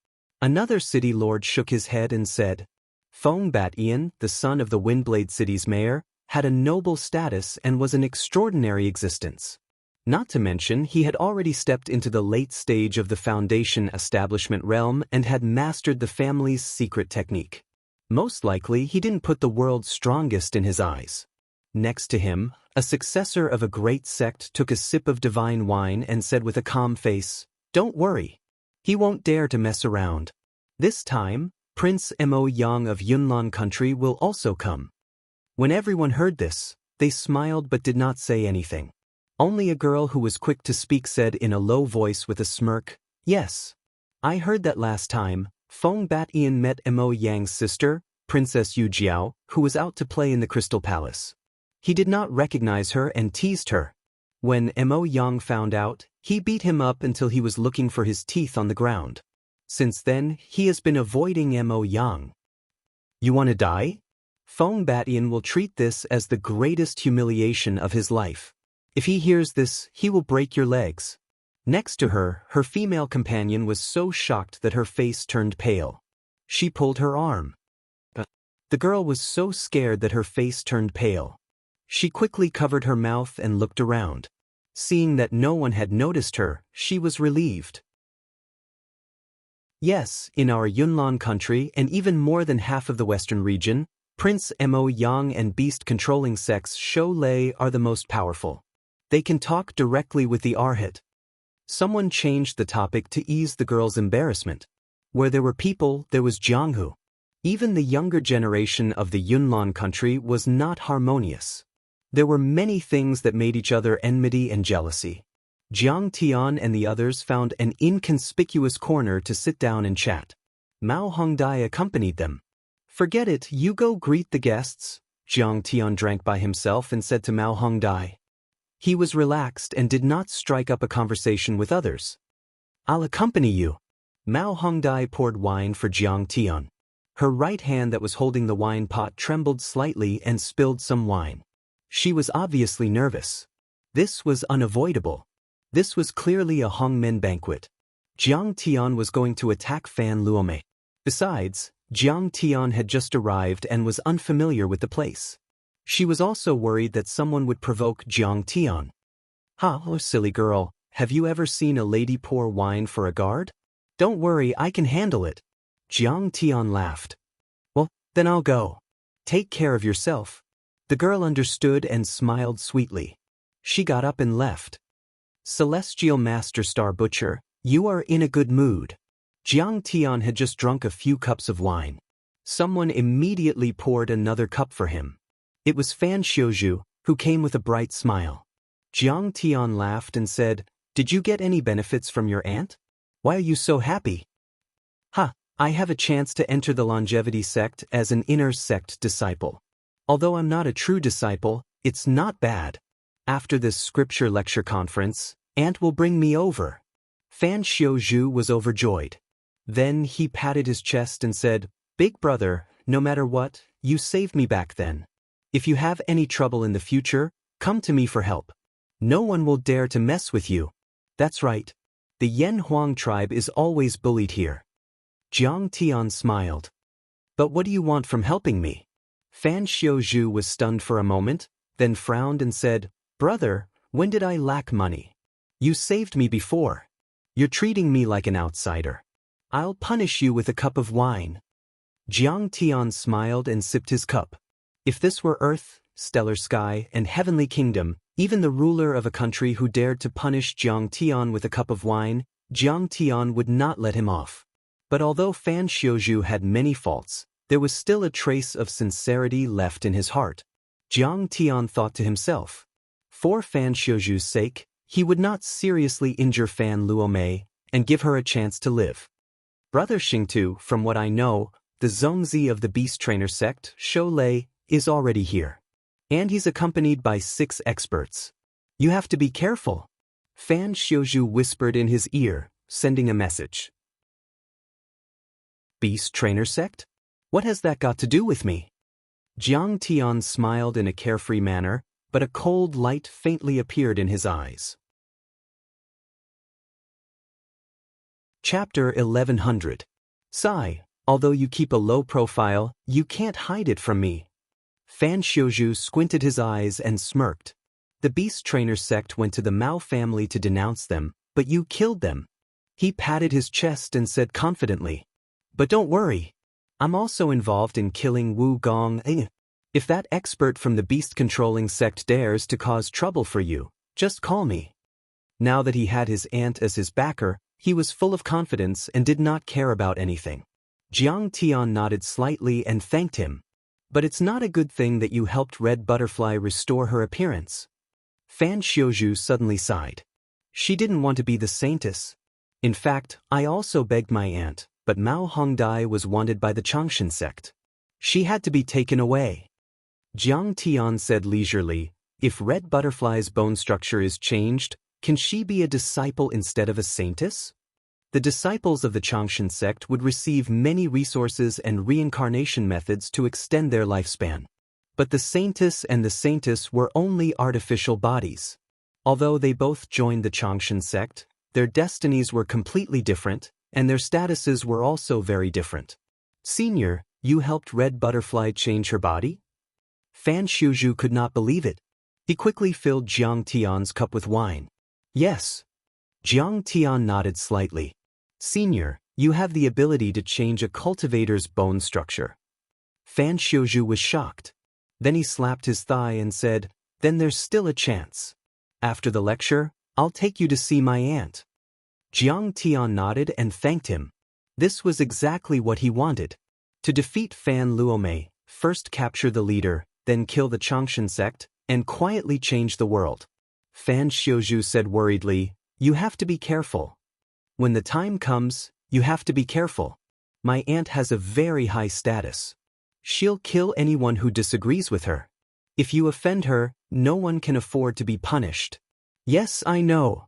S1: Another city lord shook his head and said, Feng Bat-Ian, the son of the Windblade City's mayor, had a noble status and was an extraordinary existence. Not to mention, he had already stepped into the late stage of the Foundation establishment realm and had mastered the family's secret technique. Most likely, he didn't put the world's strongest in his eyes. Next to him, a successor of a great sect took a sip of divine wine and said with a calm face, Don't worry. He won't dare to mess around. This time, Prince Mo Yang of Yunnan country will also come. When everyone heard this, they smiled but did not say anything. Only a girl who was quick to speak said in a low voice with a smirk, Yes. I heard that last time, Feng Bat-Ian met Mo Yang's sister, Princess Yu Jiao, who was out to play in the Crystal Palace. He did not recognize her and teased her. When Mo Yang found out, he beat him up until he was looking for his teeth on the ground. Since then, he has been avoiding Mo Yang. You want to die? Feng Bat-Ian will treat this as the greatest humiliation of his life. If he hears this, he will break your legs. Next to her, her female companion was so shocked that her face turned pale. She pulled her arm. The girl was so scared that her face turned pale. She quickly covered her mouth and looked around. Seeing that no one had noticed her, she was relieved. Yes, in our Yunnan country and even more than half of the western region, Prince Mo Yang and beast-controlling sects Shou Lei are the most powerful. They can talk directly with the Arhat. Someone changed the topic to ease the girl's embarrassment. Where there were people, there was Jianghu. Even the younger generation of the Yunnan country was not harmonious. There were many things that made each other enmity and jealousy. Jiang Tian and the others found an inconspicuous corner to sit down and chat. Mao Hongdai accompanied them. Forget it, you go greet the guests. Jiang Tian drank by himself and said to Mao Hongdai. He was relaxed and did not strike up a conversation with others. I'll accompany you. Mao Hongdai poured wine for Jiang Tian. Her right hand that was holding the wine pot trembled slightly and spilled some wine. She was obviously nervous. This was unavoidable. This was clearly a Hongmen banquet. Jiang Tian was going to attack Fan Luome. Besides, Jiang Tian had just arrived and was unfamiliar with the place. She was also worried that someone would provoke Jiang Tian. Oh, silly girl, have you ever seen a lady pour wine for a guard? Don't worry, I can handle it. Jiang Tian laughed. Well, then I'll go. Take care of yourself. The girl understood and smiled sweetly. She got up and left. Celestial Master Star Butcher, you are in a good mood. Jiang Tian had just drunk a few cups of wine. Someone immediately poured another cup for him. It was Fan Xiuzhu, who came with a bright smile. Jiang Tian laughed and said, Did you get any benefits from your aunt? Why are you so happy? I have a chance to enter the longevity sect as an inner sect disciple. Although I'm not a true disciple, it's not bad. After this scripture lecture conference, Aunt will bring me over. Fan Xiuzhu was overjoyed. Then he patted his chest and said, Big brother, no matter what, you saved me back then. If you have any trouble in the future, come to me for help. No one will dare to mess with you. That's right. The Yen Huang tribe is always bullied here. Jiang Tian smiled. But what do you want from helping me? Fan Xiuzhu was stunned for a moment, then frowned and said, Brother, when did I lack money? You saved me before. You're treating me like an outsider. I'll punish you with a cup of wine. Jiang Tian smiled and sipped his cup. If this were Earth, stellar sky, and heavenly kingdom, even the ruler of a country who dared to punish Jiang Tian with a cup of wine, Jiang Tian would not let him off. But although Fan Xiuzhu had many faults, there was still a trace of sincerity left in his heart. Jiang Tian thought to himself, for Fan Xiuzhu's sake, he would not seriously injure Fan Luomei and give her a chance to live. Brother Xingtu, from what I know, the Zongzi of the Beast Trainer sect, Shou Lei, is already here. And he's accompanied by 6 experts. You have to be careful. Fan Xiuzhu whispered in his ear, sending a message. Beast Trainer sect? What has that got to do with me? Jiang Tian smiled in a carefree manner, but a cold light faintly appeared in his eyes. Chapter 1100. Sigh, although you keep a low profile, you can't hide it from me. Fan Xiuzhu squinted his eyes and smirked. The Beast Trainer sect went to the Mao family to denounce them, but you killed them. He patted his chest and said confidently, But don't worry. I'm also involved in killing Wu Gong. If that expert from the beast-controlling sect dares to cause trouble for you, just call me. Now that he had his aunt as his backer, he was full of confidence and did not care about anything. Jiang Tian nodded slightly and thanked him. But it's not a good thing that you helped Red Butterfly restore her appearance. Fan Xiuzhu suddenly sighed. She didn't want to be the saintess. In fact, I also begged my aunt, but Mao Hongdai was wanted by the Changshan sect. She had to be taken away. Jiang Tian said leisurely, if Red Butterfly's bone structure is changed, can she be a disciple instead of a saintess? The disciples of the Changshan sect would receive many resources and reincarnation methods to extend their lifespan. But the saintess and the saintess were only artificial bodies. Although they both joined the Changshan sect, their destinies were completely different, and their statuses were also very different. Senior, you helped Red Butterfly change her body? Fan Xiuzhu could not believe it. He quickly filled Jiang Tian's cup with wine. Yes. Jiang Tian nodded slightly. Senior, you have the ability to change a cultivator's bone structure. Fan Xiuzhu was shocked. Then he slapped his thigh and said, Then there's still a chance. After the lecture, I'll take you to see my aunt. Jiang Tian nodded and thanked him. This was exactly what he wanted. To defeat Fan Luomei, first capture the leader, then kill the Changshan sect, and quietly change the world. Fan Xiuzhu said worriedly, You have to be careful. When the time comes, you have to be careful. My aunt has a very high status. She'll kill anyone who disagrees with her. If you offend her, no one can afford to be punished. Yes, I know.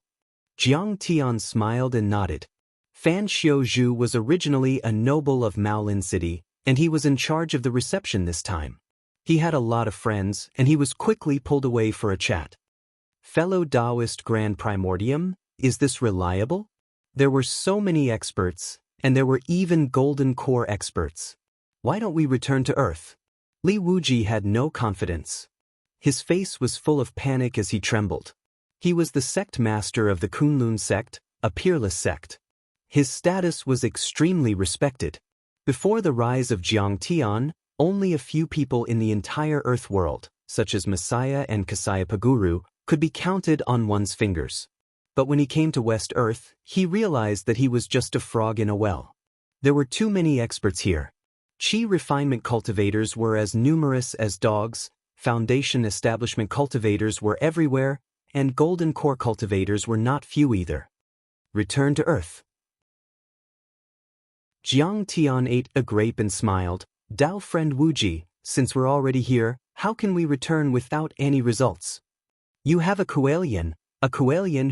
S1: Jiang Tian smiled and nodded. Fan Xiuzhu was originally a noble of Maolin City, and he was in charge of the reception this time. He had a lot of friends, and he was quickly pulled away for a chat. Fellow Taoist Grand Primordium, is this reliable? There were so many experts, and there were even Golden Core experts. Why don't we return to Earth? Li Wuji had no confidence. His face was full of panic as he trembled. He was the sect master of the Kunlun sect, a peerless sect. His status was extremely respected. Before the rise of Jiang Tian, only a few people in the entire Earth world, such as Messiah and Kasayapaguru, could be counted on one's fingers. But when he came to West Earth, he realized that he was just a frog in a well. There were too many experts here. Qi refinement cultivators were as numerous as dogs, Foundation establishment cultivators were everywhere, and Golden Core cultivators were not few either. Return to Earth. Jiang Tian ate a grape and smiled. Dao friend Wuji, since we're already here, how can we return without any results? You have a Kuelian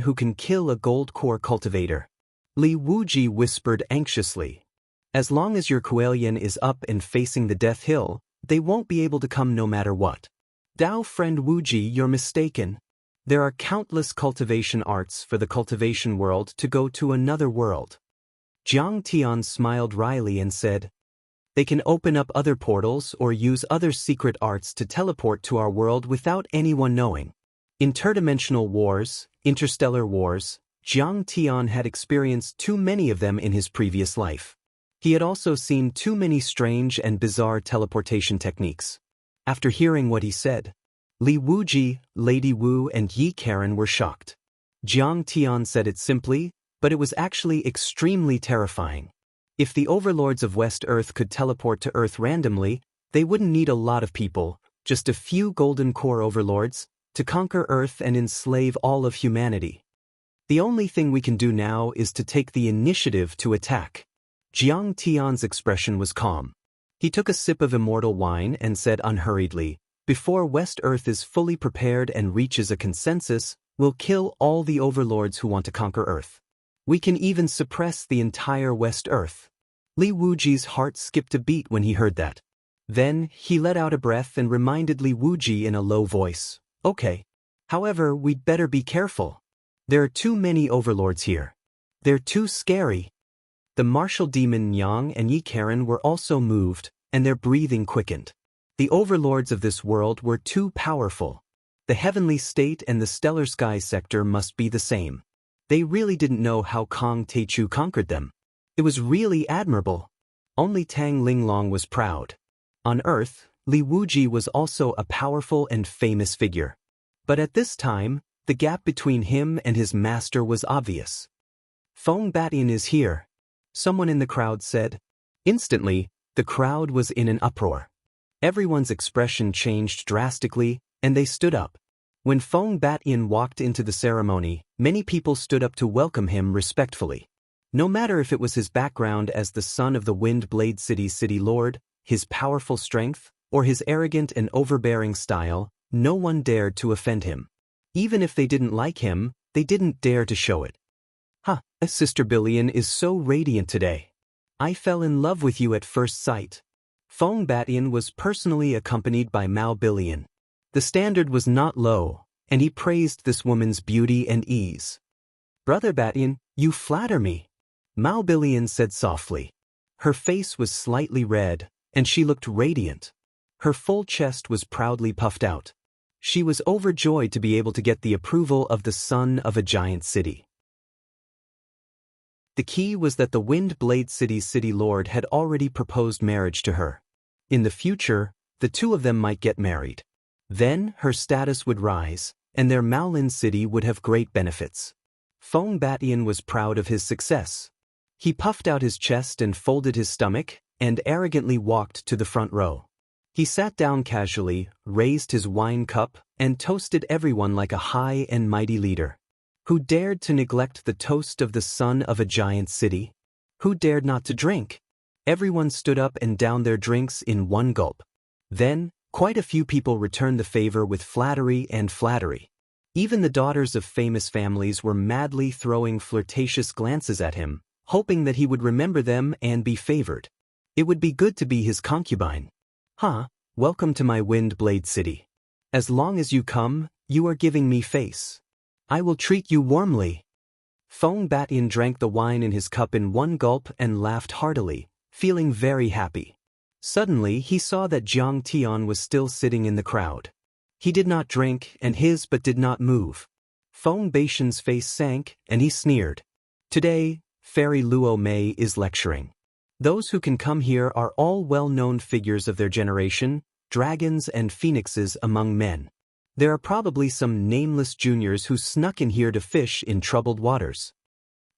S1: who can kill a Gold Core cultivator. Li Wuji whispered anxiously. As long as your Kuelian is up and facing the Death Hill, they won't be able to come no matter what. Dao friend Wuji, you're mistaken. There are countless cultivation arts for the cultivation world to go to another world. Jiang Tian smiled wryly and said, they can open up other portals or use other secret arts to teleport to our world without anyone knowing. Interdimensional wars, interstellar wars, Jiang Tian had experienced too many of them in his previous life. He had also seen too many strange and bizarre teleportation techniques. After hearing what he said, Li Wuji, Lady Wu and Yi Karen were shocked. Jiang Tian said it simply, but it was actually extremely terrifying. If the overlords of West Earth could teleport to Earth randomly, they wouldn't need a lot of people, just a few golden core overlords, to conquer Earth and enslave all of humanity. The only thing we can do now is to take the initiative to attack. Jiang Tian's expression was calm. He took a sip of immortal wine and said unhurriedly, before West Earth is fully prepared and reaches a consensus, we'll kill all the overlords who want to conquer Earth. We can even suppress the entire West Earth. Li Wuji's heart skipped a beat when he heard that. Then, he let out a breath and reminded Li Wuji in a low voice, okay. However, we'd better be careful. There are too many overlords here. They're too scary. The martial demon Yang and Yi Karen were also moved, and their breathing quickened. The overlords of this world were too powerful. The heavenly state and the stellar sky sector must be the same. They really didn't know how Kong Teichu conquered them. It was really admirable. Only Tang Linglong was proud. On Earth, Li Wuji was also a powerful and famous figure. But at this time, the gap between him and his master was obvious. Feng Batian is here, someone in the crowd said. Instantly, the crowd was in an uproar. Everyone's expression changed drastically, and they stood up. When Feng Batian walked into the ceremony, many people stood up to welcome him respectfully. No matter if it was his background as the son of the Wind Blade City's city lord, his powerful strength, or his arrogant and overbearing style, no one dared to offend him. Even if they didn't like him, they didn't dare to show it. Sister Billion is so radiant today. I fell in love with you at first sight. Feng Batian was personally accompanied by Mao Billion. The standard was not low, and he praised this woman's beauty and ease. Brother Batian, you flatter me. Mao Billion said softly. Her face was slightly red, and she looked radiant. Her full chest was proudly puffed out. She was overjoyed to be able to get the approval of the son of a giant city. The key was that the Wind Blade City's city lord had already proposed marriage to her. In the future, the two of them might get married. Then, her status would rise, and their Maolin city would have great benefits. Feng Batian was proud of his success. He puffed out his chest and folded his stomach, and arrogantly walked to the front row. He sat down casually, raised his wine cup, and toasted everyone like a high and mighty leader. Who dared to neglect the toast of the son of a giant city? Who dared not to drink? Everyone stood up and downed their drinks in one gulp. Then, quite a few people returned the favor with flattery and flattery. Even the daughters of famous families were madly throwing flirtatious glances at him, hoping that he would remember them and be favored. It would be good to be his concubine. Welcome to my Wind Blade City. As long as you come, you are giving me face. I will treat you warmly. Feng Batian drank the wine in his cup in one gulp and laughed heartily, feeling very happy. Suddenly he saw that Jiang Tian was still sitting in the crowd. He did not drink and his but did not move. Feng Batian's face sank and he sneered. Today, Fairy Luo Mei is lecturing. Those who can come here are all well-known figures of their generation, dragons and phoenixes among men. There are probably some nameless juniors who snuck in here to fish in troubled waters.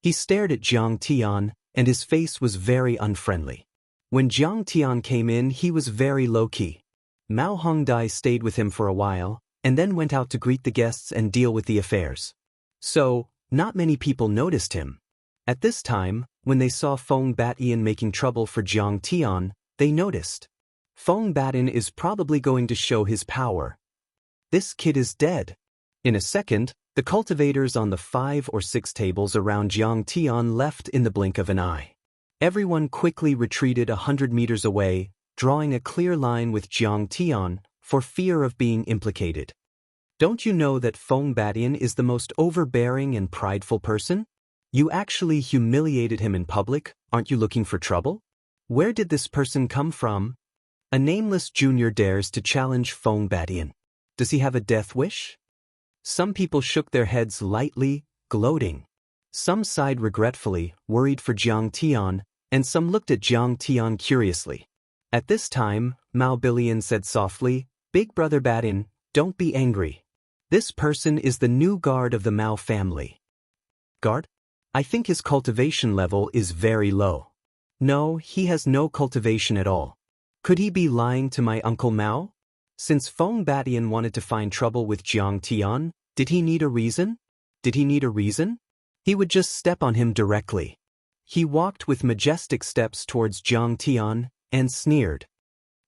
S1: He stared at Jiang Tian, and his face was very unfriendly. When Jiang Tian came in, he was very low-key. Mao Hongdai stayed with him for a while, and then went out to greet the guests and deal with the affairs. So, not many people noticed him. At this time, when they saw Feng Batian making trouble for Jiang Tian, they noticed. Feng Batian is probably going to show his power. This kid is dead. In a second, the cultivators on the 5 or 6 tables around Jiang Tian left in the blink of an eye. Everyone quickly retreated 100 meters away, drawing a clear line with Jiang Tian, for fear of being implicated. Don't you know that Feng Batian is the most overbearing and prideful person? You actually humiliated him in public, aren't you looking for trouble? Where did this person come from? A nameless junior dares to challenge Feng Batian. Does he have a death wish? Some people shook their heads lightly, gloating. Some sighed regretfully, worried for Jiang Tian, and some looked at Jiang Tian curiously. At this time, Mao Bilian said softly, "Big brother Batian, don't be angry. This person is the new guard of the Mao family." Guard? I think his cultivation level is very low. No, he has no cultivation at all. Could he be lying to my Uncle Mao? Since Feng Batian wanted to find trouble with Jiang Tian, did he need a reason? He would just step on him directly. He walked with majestic steps towards Jiang Tian and sneered.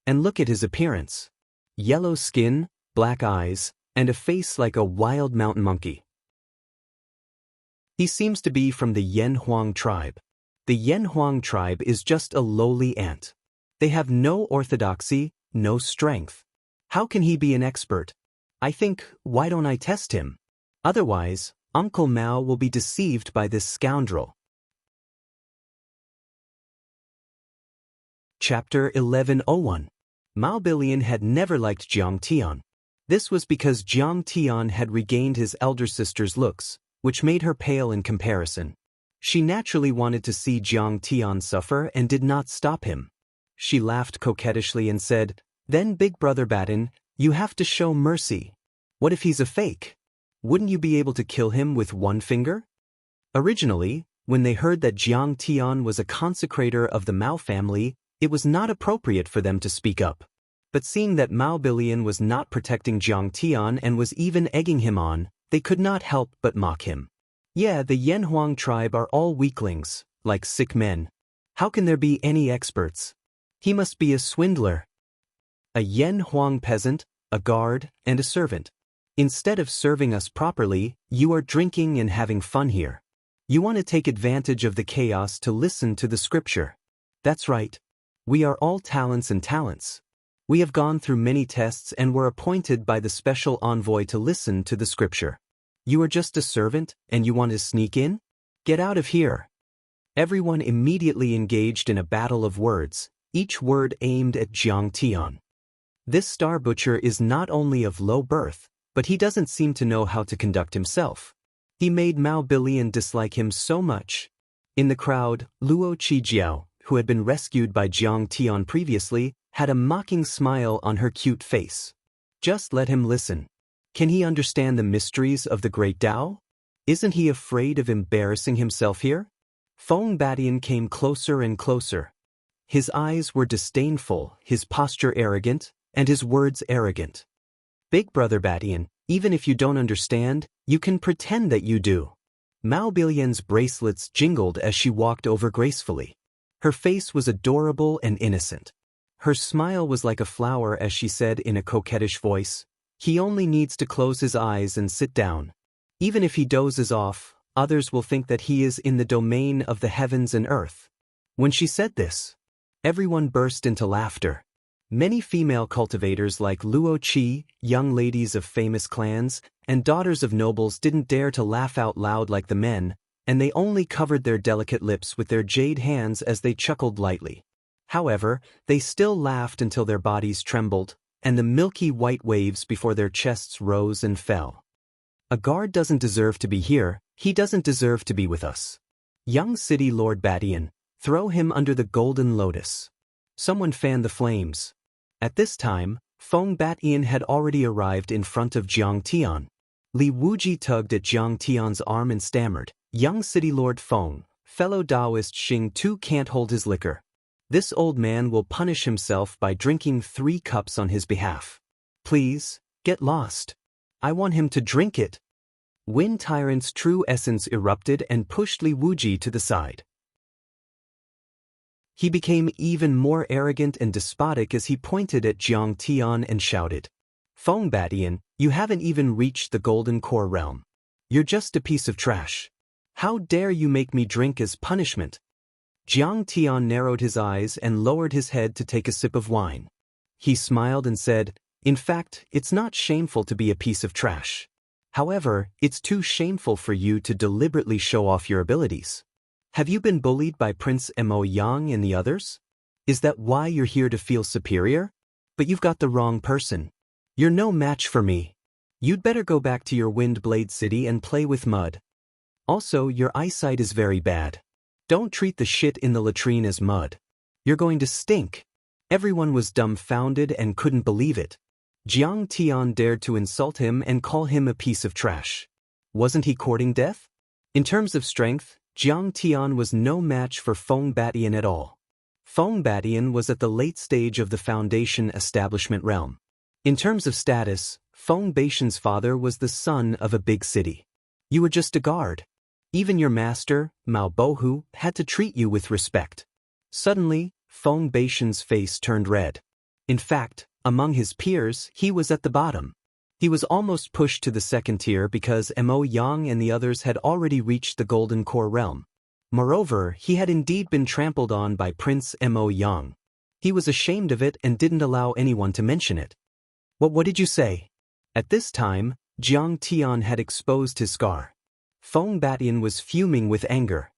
S1: And look at his appearance. Yellow skin, black eyes, and a face like a wild mountain monkey. He seems to be from the Yanhuang tribe. The Yanhuang tribe is just a lowly ant. They have no orthodoxy, no strength. How can he be an expert? I think, why don't I test him? Otherwise, Uncle Mao will be deceived by this scoundrel. Chapter 1101. Mao Bilian had never liked Jiang Tian. This was because Jiang Tian had regained his elder sister's looks, which made her pale in comparison. She naturally wanted to see Jiang Tian suffer and did not stop him. She laughed coquettishly and said, "Then Big Brother Batian, you have to show mercy. What if he's a fake? Wouldn't you be able to kill him with one finger?" Originally, when they heard that Jiang Tian was a consecrator of the Mao family, it was not appropriate for them to speak up. But seeing that Mao Bilian was not protecting Jiang Tian and was even egging him on, they could not help but mock him. Yeah, the Yanhuang tribe are all weaklings, like sick men. How can there be any experts? He must be a swindler. A Yanhuang peasant, a guard, and a servant. Instead of serving us properly, you are drinking and having fun here. You want to take advantage of the chaos to listen to the scripture. That's right. We are all talents and talents. We have gone through many tests and were appointed by the special envoy to listen to the scripture. You are just a servant, and you want to sneak in? Get out of here. Everyone immediately engaged in a battle of words, each word aimed at Jiang Tian. This star butcher is not only of low birth, but he doesn't seem to know how to conduct himself. He made Mao Bilian dislike him so much. In the crowd, Luo Qijiao, who had been rescued by Jiang Tian previously, had a mocking smile on her cute face. Just let him listen. Can he understand the mysteries of the great Tao? Isn't he afraid of embarrassing himself here? Feng Batian came closer and closer. His eyes were disdainful, his posture arrogant, and his words arrogant. Big Brother Batian, even if you don't understand, you can pretend that you do. Mao Bilian's bracelets jingled as she walked over gracefully. Her face was adorable and innocent. Her smile was like a flower as she said in a coquettish voice, "He only needs to close his eyes and sit down. Even if he dozes off, others will think that he is in the domain of the heavens and earth." When she said this, everyone burst into laughter. Many female cultivators like Luo Qi, young ladies of famous clans, and daughters of nobles didn't dare to laugh out loud like the men, and they only covered their delicate lips with their jade hands as they chuckled lightly. However, they still laughed until their bodies trembled, and the milky white waves before their chests rose and fell. A guard doesn't deserve to be here, he doesn't deserve to be with us. Young City Lord Batian, throw him under the golden lotus. Someone fan the flames. At this time, Feng Batian had already arrived in front of Jiang Tian. Li Wuji tugged at Jiang Tian's arm and stammered, "Young City Lord Feng, fellow Taoist Xing Tu can't hold his liquor. This old man will punish himself by drinking 3 cups on his behalf. Please, get lost. I want him to drink it." Wind Tyrant's true essence erupted and pushed Li Wuji to the side. He became even more arrogant and despotic as he pointed at Jiang Tian and shouted, "Feng Batian, you haven't even reached the Golden Core realm. You're just a piece of trash. How dare you make me drink as punishment?" Jiang Tian narrowed his eyes and lowered his head to take a sip of wine. He smiled and said, In fact, it's not shameful to be a piece of trash. However, it's too shameful for you to deliberately show off your abilities. Have you been bullied by Prince Mo Yang and the others? Is that why you're here to feel superior? But you've got the wrong person. You're no match for me. You'd better go back to your Windblade City and play with mud. Also, your eyesight is very bad. Don't treat the shit in the latrine as mud. You're going to stink. Everyone was dumbfounded and couldn't believe it. Jiang Tian dared to insult him and call him a piece of trash. Wasn't he courting death? In terms of strength, Jiang Tian was no match for Feng Batian at all. Feng Batian was at the late stage of the Foundation establishment realm. In terms of status, Feng Batian's father was the son of a big city. You were just a guard. Even your master, Mao Bohu, had to treat you with respect. Suddenly, Feng Batian's face turned red. In fact, among his peers, he was at the bottom. He was almost pushed to the second tier because Mo Yang and the others had already reached the Golden Core realm. Moreover, he had indeed been trampled on by Prince Mo Yang. He was ashamed of it and didn't allow anyone to mention it. What did you say? At this time, Jiang Tian had exposed his scar. Feng Batian was fuming with anger.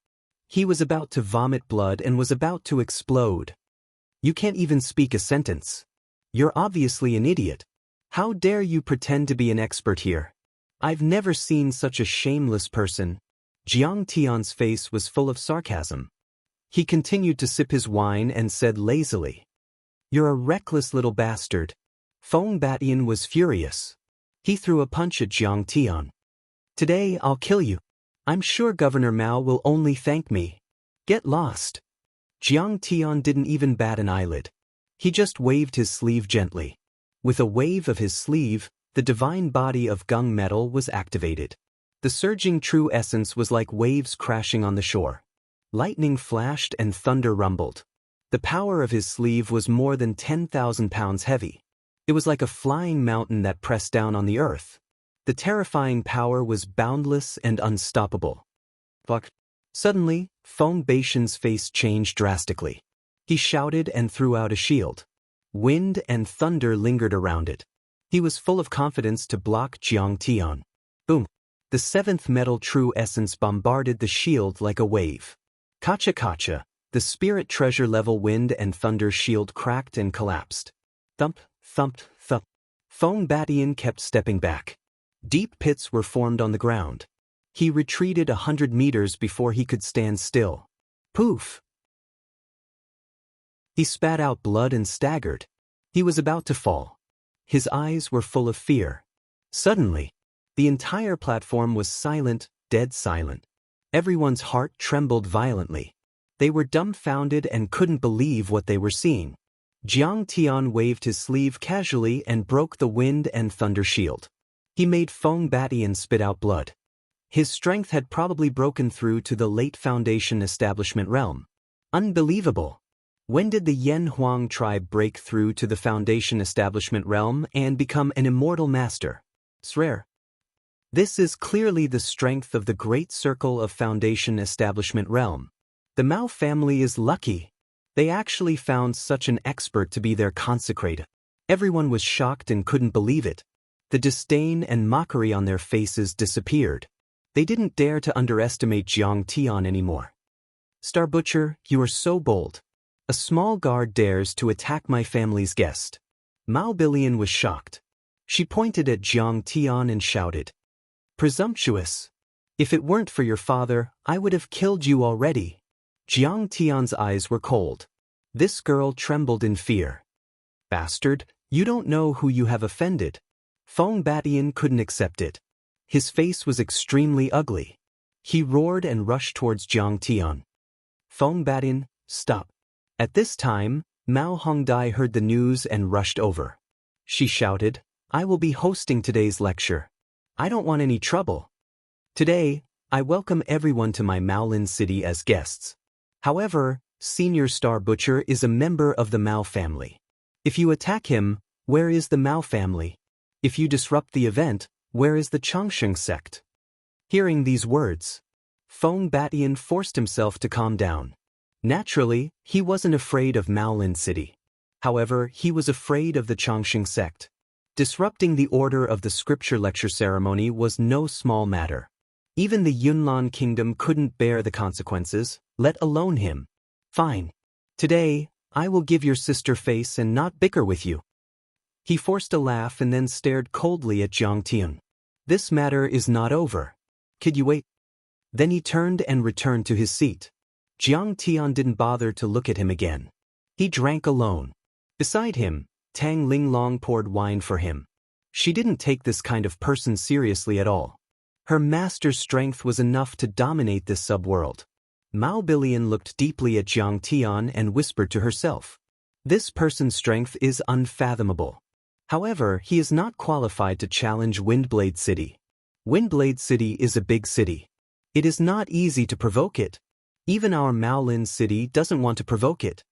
S1: He was about to vomit blood and was about to explode. You can't even speak a sentence. You're obviously an idiot. How dare you pretend to be an expert here? I've never seen such a shameless person. Jiang Tian's face was full of sarcasm. He continued to sip his wine and said lazily, "You're a reckless little bastard." Feng Batian was furious. He threw a punch at Jiang Tian. "Today I'll kill you. I'm sure Governor Mao will only thank me. Get lost." Jiang Tian didn't even bat an eyelid. He just waved his sleeve gently. With a wave of his sleeve, the divine body of Gung metal was activated. The surging true essence was like waves crashing on the shore. Lightning flashed and thunder rumbled. The power of his sleeve was more than 10,000 pounds heavy. It was like a flying mountain that pressed down on the earth. The terrifying power was boundless and unstoppable. Fuck. Suddenly, Feng Batian's face changed drastically. He shouted and threw out a shield. Wind and thunder lingered around it. He was full of confidence to block Jiang Tian. Boom. The seventh metal true essence bombarded the shield like a wave. Kacha, the spirit treasure level wind and thunder shield cracked and collapsed. Thump, thump, thump. Feng Batian kept stepping back. Deep pits were formed on the ground. He retreated 100 meters before he could stand still. Poof! He spat out blood and staggered. He was about to fall. His eyes were full of fear. Suddenly, the entire platform was silent, dead silent. Everyone's heart trembled violently. They were dumbfounded and couldn't believe what they were seeing. Jiang Tian waved his sleeve casually and broke the wind and thunder shield. He made Feng Batian spit out blood. His strength had probably broken through to the late Foundation establishment realm. Unbelievable! When did the Yen Huang tribe break through to the Foundation establishment realm and become an immortal master? It's rare. This is clearly the strength of the great circle of Foundation establishment realm. The Mao family is lucky. They actually found such an expert to be their consecrator. Everyone was shocked and couldn't believe it. The disdain and mockery on their faces disappeared. They didn't dare to underestimate Jiang Tian anymore. Star Butcher, you are so bold. A small guard dares to attack my family's guest. Mao Bilian was shocked. She pointed at Jiang Tian and shouted, "Presumptuous! If it weren't for your father, I would have killed you already." Jiang Tian's eyes were cold. This girl trembled in fear. "Bastard, you don't know who you have offended." Feng Batian couldn't accept it. His face was extremely ugly. He roared and rushed towards Jiang Tian. "Feng Batian, stop." At this time, Mao Hongdai heard the news and rushed over. She shouted, "I will be hosting today's lecture. I don't want any trouble. Today, I welcome everyone to my Maolin city as guests. However, Senior Star Butcher is a member of the Mao family. If you attack him, where is the Mao family? If you disrupt the event, where is the Changsheng sect?" Hearing these words, Feng Batian forced himself to calm down. Naturally, he wasn't afraid of Maolin City. However, he was afraid of the Changsheng sect. Disrupting the order of the scripture lecture ceremony was no small matter. Even the Yunnan kingdom couldn't bear the consequences, let alone him. Fine. Today, I will give your sister face and not bicker with you. He forced a laugh and then stared coldly at Jiang Tian. This matter is not over. Could you wait? Then he turned and returned to his seat. Jiang Tian didn't bother to look at him again. He drank alone. Beside him, Tang Linglong poured wine for him. She didn't take this kind of person seriously at all. Her master's strength was enough to dominate this subworld. Mao Bilian looked deeply at Jiang Tian and whispered to herself. This person's strength is unfathomable. However, he is not qualified to challenge Windblade City. Windblade City is a big city. It is not easy to provoke it. Even our Maolin City doesn't want to provoke it.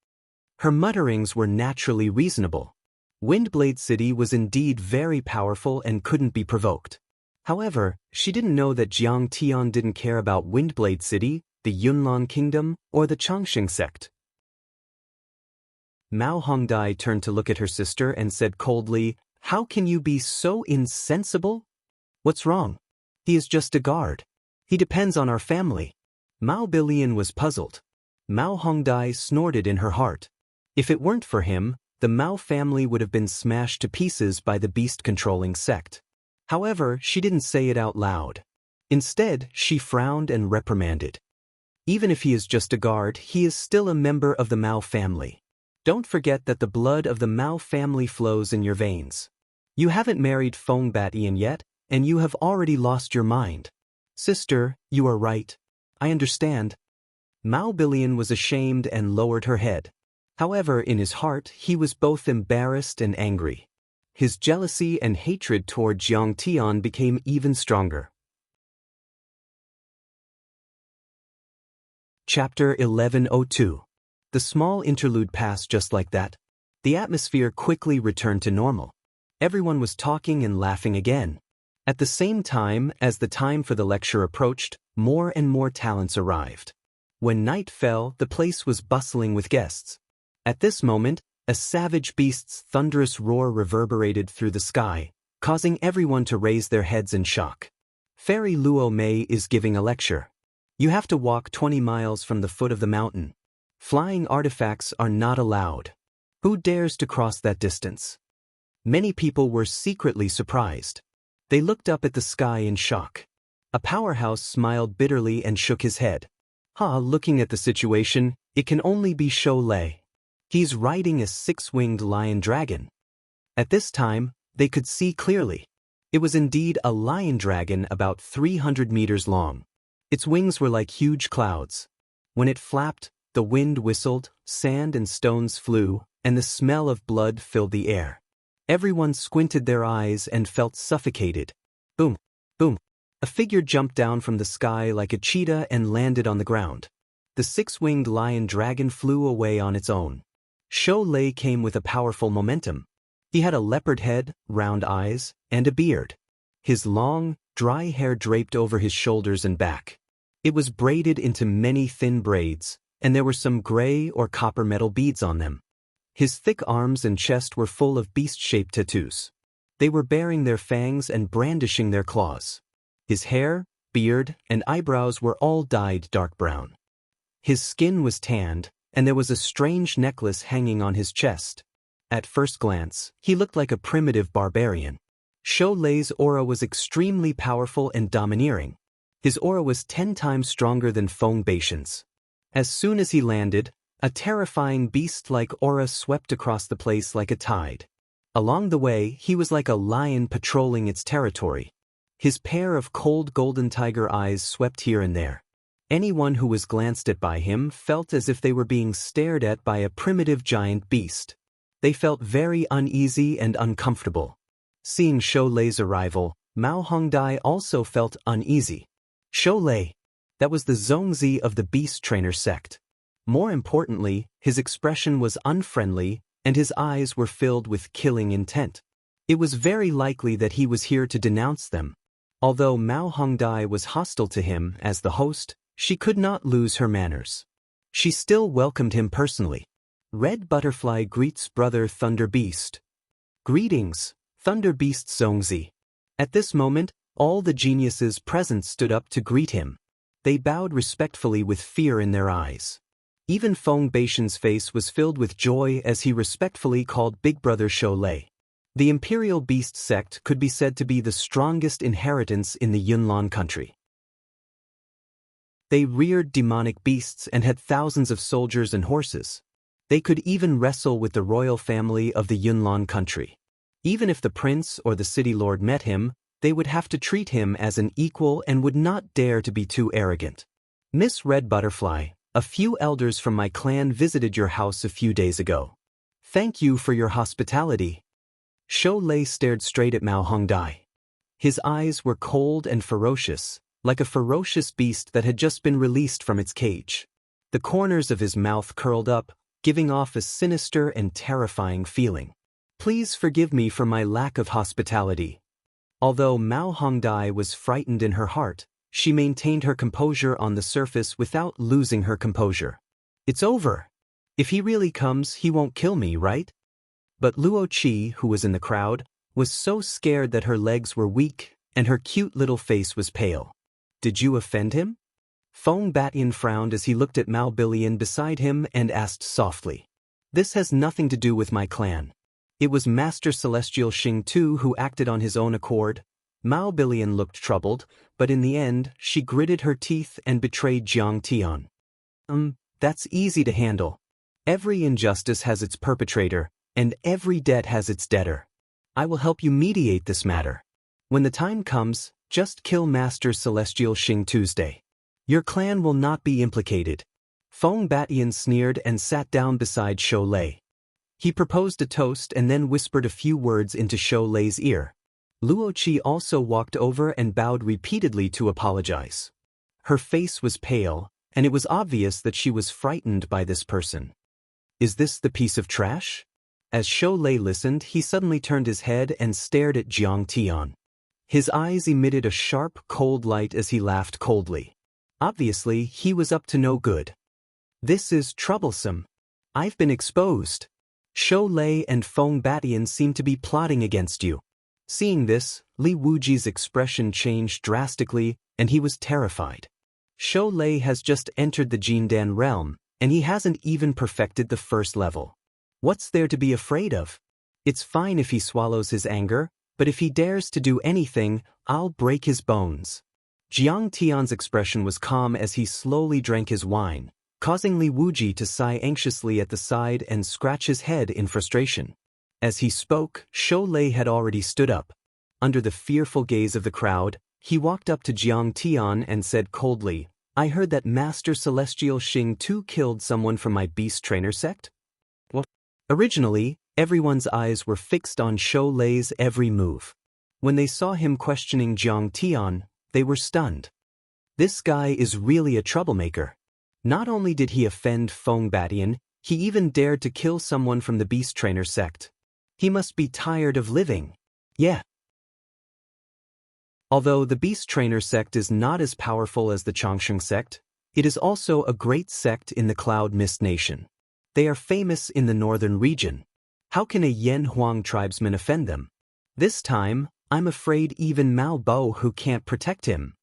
S1: Her mutterings were naturally reasonable. Windblade City was indeed very powerful and couldn't be provoked. However, she didn't know that Jiang Tian didn't care about Windblade City, the Yunnan Kingdom, or the Changxing sect. Mao Hongdai turned to look at her sister and said coldly, "How can you be so insensible? What's wrong? He is just a guard. He depends on our family." Mao Bilian was puzzled. Mao Hongdai snorted in her heart. If it weren't for him, the Mao family would have been smashed to pieces by the beast-controlling sect. However, she didn't say it out loud. Instead, she frowned and reprimanded. Even if he is just a guard, he is still a member of the Mao family. Don't forget that the blood of the Mao family flows in your veins. You haven't married Feng Batian yet, and you have already lost your mind. Sister, you are right. I understand. Mao Bilian was ashamed and lowered her head. However, in his heart, he was both embarrassed and angry. His jealousy and hatred toward Jiang Tian became even stronger. Chapter 1102. The small interlude passed just like that. The atmosphere quickly returned to normal. Everyone was talking and laughing again. At the same time, as the time for the lecture approached, more and more talents arrived. When night fell, the place was bustling with guests. At this moment, a savage beast's thunderous roar reverberated through the sky, causing everyone to raise their heads in shock. Fairy Luo Mei is giving a lecture. You have to walk 20 miles from the foot of the mountain. Flying artifacts are not allowed. Who dares to cross that distance? Many people were secretly surprised. They looked up at the sky in shock. A powerhouse smiled bitterly and shook his head. Looking at the situation, it can only be Shou Lei. He's riding a 6-winged lion dragon. At this time, they could see clearly. It was indeed a lion dragon about 300 meters long. Its wings were like huge clouds. When it flapped, the wind whistled, sand and stones flew, and the smell of blood filled the air. Everyone squinted their eyes and felt suffocated. Boom, boom. A figure jumped down from the sky like a cheetah and landed on the ground. The 6-winged lion dragon flew away on its own. Shou Lei came with a powerful momentum. He had a leopard head, round eyes, and a beard. His long, dry hair draped over his shoulders and back. It was braided into many thin braids, and there were some gray or copper metal beads on them. His thick arms and chest were full of beast-shaped tattoos. They were baring their fangs and brandishing their claws. His hair, beard, and eyebrows were all dyed dark brown. His skin was tanned, and there was a strange necklace hanging on his chest. At first glance, he looked like a primitive barbarian. Shou Lei's aura was extremely powerful and domineering. His aura was 10 times stronger than Feng Batian's. As soon as he landed, a terrifying beast-like aura swept across the place like a tide. Along the way, he was like a lion patrolling its territory. His pair of cold golden tiger eyes swept here and there. Anyone who was glanced at by him felt as if they were being stared at by a primitive giant beast. They felt very uneasy and uncomfortable. Seeing Shou Lei's arrival, Mao Hongdai also felt uneasy. Shou Lei. That was the Zongzi of the beast trainer sect. More importantly, his expression was unfriendly, and his eyes were filled with killing intent. It was very likely that he was here to denounce them. Although Mao Hongdai was hostile to him as the host, she could not lose her manners. She still welcomed him personally. Red Butterfly greets Brother Thunder Beast. Greetings, Thunder Beast Zongzi. At this moment, all the geniuses present stood up to greet him. They bowed respectfully with fear in their eyes. Even Feng Baishan's face was filled with joy as he respectfully called Big Brother Shou Lei. The Imperial Beast sect could be said to be the strongest inheritance in the Yunnan country. They reared demonic beasts and had thousands of soldiers and horses. They could even wrestle with the royal family of the Yunnan country. Even if the prince or the city lord met him, they would have to treat him as an equal and would not dare to be too arrogant. Miss Red Butterfly, a few elders from my clan visited your house a few days ago. Thank you for your hospitality. Shou Lei stared straight at Mao Hongdai. His eyes were cold and ferocious, like a ferocious beast that had just been released from its cage. The corners of his mouth curled up, giving off a sinister and terrifying feeling. Please forgive me for my lack of hospitality. Although Mao Hongdai was frightened in her heart, she maintained her composure on the surface without losing her composure. It's over. If he really comes, he won't kill me, right? But Luo Qi, who was in the crowd, was so scared that her legs were weak and her cute little face was pale. Did you offend him? Feng Batian frowned as he looked at Mao Bilian beside him and asked softly. This has nothing to do with my clan. It was Master Celestial Xing Tu who acted on his own accord. Mao Bilian looked troubled, but in the end, she gritted her teeth and betrayed Jiang Tian. That's easy to handle. Every injustice has its perpetrator, and every debt has its debtor. I will help you mediate this matter. When the time comes, just kill Master Celestial Xing Tuesday. Your clan will not be implicated. Feng Batian sneered and sat down beside Shou Lei. He proposed a toast and then whispered a few words into Shou Lei's ear. Luo Qi also walked over and bowed repeatedly to apologize. Her face was pale, and it was obvious that she was frightened by this person. Is this the piece of trash? As Shou Lei listened, he suddenly turned his head and stared at Jiang Tian. His eyes emitted a sharp, cold light as he laughed coldly. Obviously, he was up to no good. This is troublesome. I've been exposed. Shou Lei and Feng Batian seem to be plotting against you. Seeing this, Li Wuji's expression changed drastically, and he was terrified. Shou Lei has just entered the Jindan realm, and he hasn't even perfected the first level. What's there to be afraid of? It's fine if he swallows his anger, but if he dares to do anything, I'll break his bones. Jiang Tian's expression was calm as he slowly drank his wine, causing Li Wuji to sigh anxiously at the side and scratch his head in frustration. As he spoke, Shou Lei had already stood up. Under the fearful gaze of the crowd, he walked up to Jiang Tian and said coldly, I heard that Master Celestial Xing Tu killed someone from my beast trainer sect? Well, originally, everyone's eyes were fixed on Shou Lei's every move. When they saw him questioning Jiang Tian, they were stunned. This guy is really a troublemaker. Not only did he offend Feng Batian, he even dared to kill someone from the beast trainer sect. He must be tired of living. Yeah. Although the beast trainer sect is not as powerful as the Changsheng sect, it is also a great sect in the Cloud Mist Nation. They are famous in the northern region. How can a Yan Huang tribesman offend them? This time, I'm afraid even Mao Bohu can't protect him.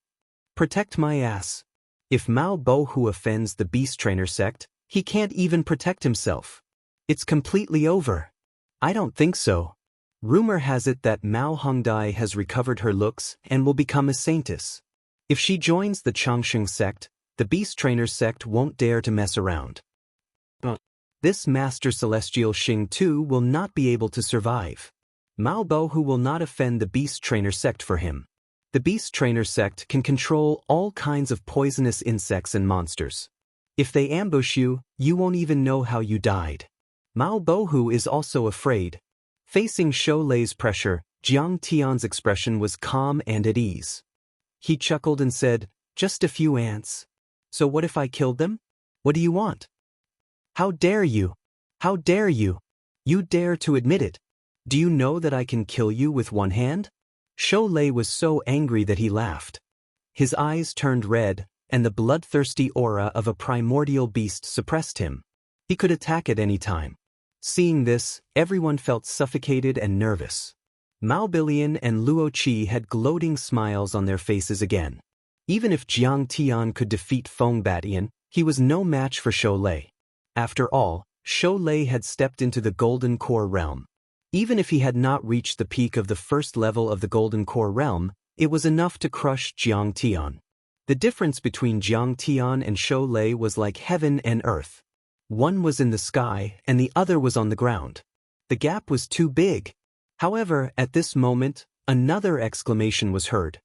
S1: Protect my ass. If Mao Bohu offends the beast trainer sect, he can't even protect himself. It's completely over. I don't think so. Rumor has it that Mao Hongdai has recovered her looks and will become a saintess. If she joins the Changsheng sect, the beast trainer sect won't dare to mess around. But this Master Celestial Xing Tu will not be able to survive. Mao Bohu will not offend the beast trainer sect for him. The beast trainer sect can control all kinds of poisonous insects and monsters. If they ambush you, you won't even know how you died. Mao Bohu is also afraid. Facing Shou Lei's pressure, Jiang Tian's expression was calm and at ease. He chuckled and said, just a few ants. So what if I killed them? What do you want? How dare you? How dare you? You dare to admit it. Do you know that I can kill you with one hand? Shou Lei was so angry that he laughed. His eyes turned red, and the bloodthirsty aura of a primordial beast suppressed him. He could attack at any time. Seeing this, everyone felt suffocated and nervous. Mao Bilian and Luo Qi had gloating smiles on their faces again. Even if Jiang Tian could defeat Feng Batian, he was no match for Shou Lei. After all, Shou Lei had stepped into the Golden Core realm. Even if he had not reached the peak of the first level of the Golden Core realm, it was enough to crush Jiang Tian. The difference between Jiang Tian and Shou Lei was like heaven and earth. One was in the sky and the other was on the ground. The gap was too big. However, at this moment, another exclamation was heard.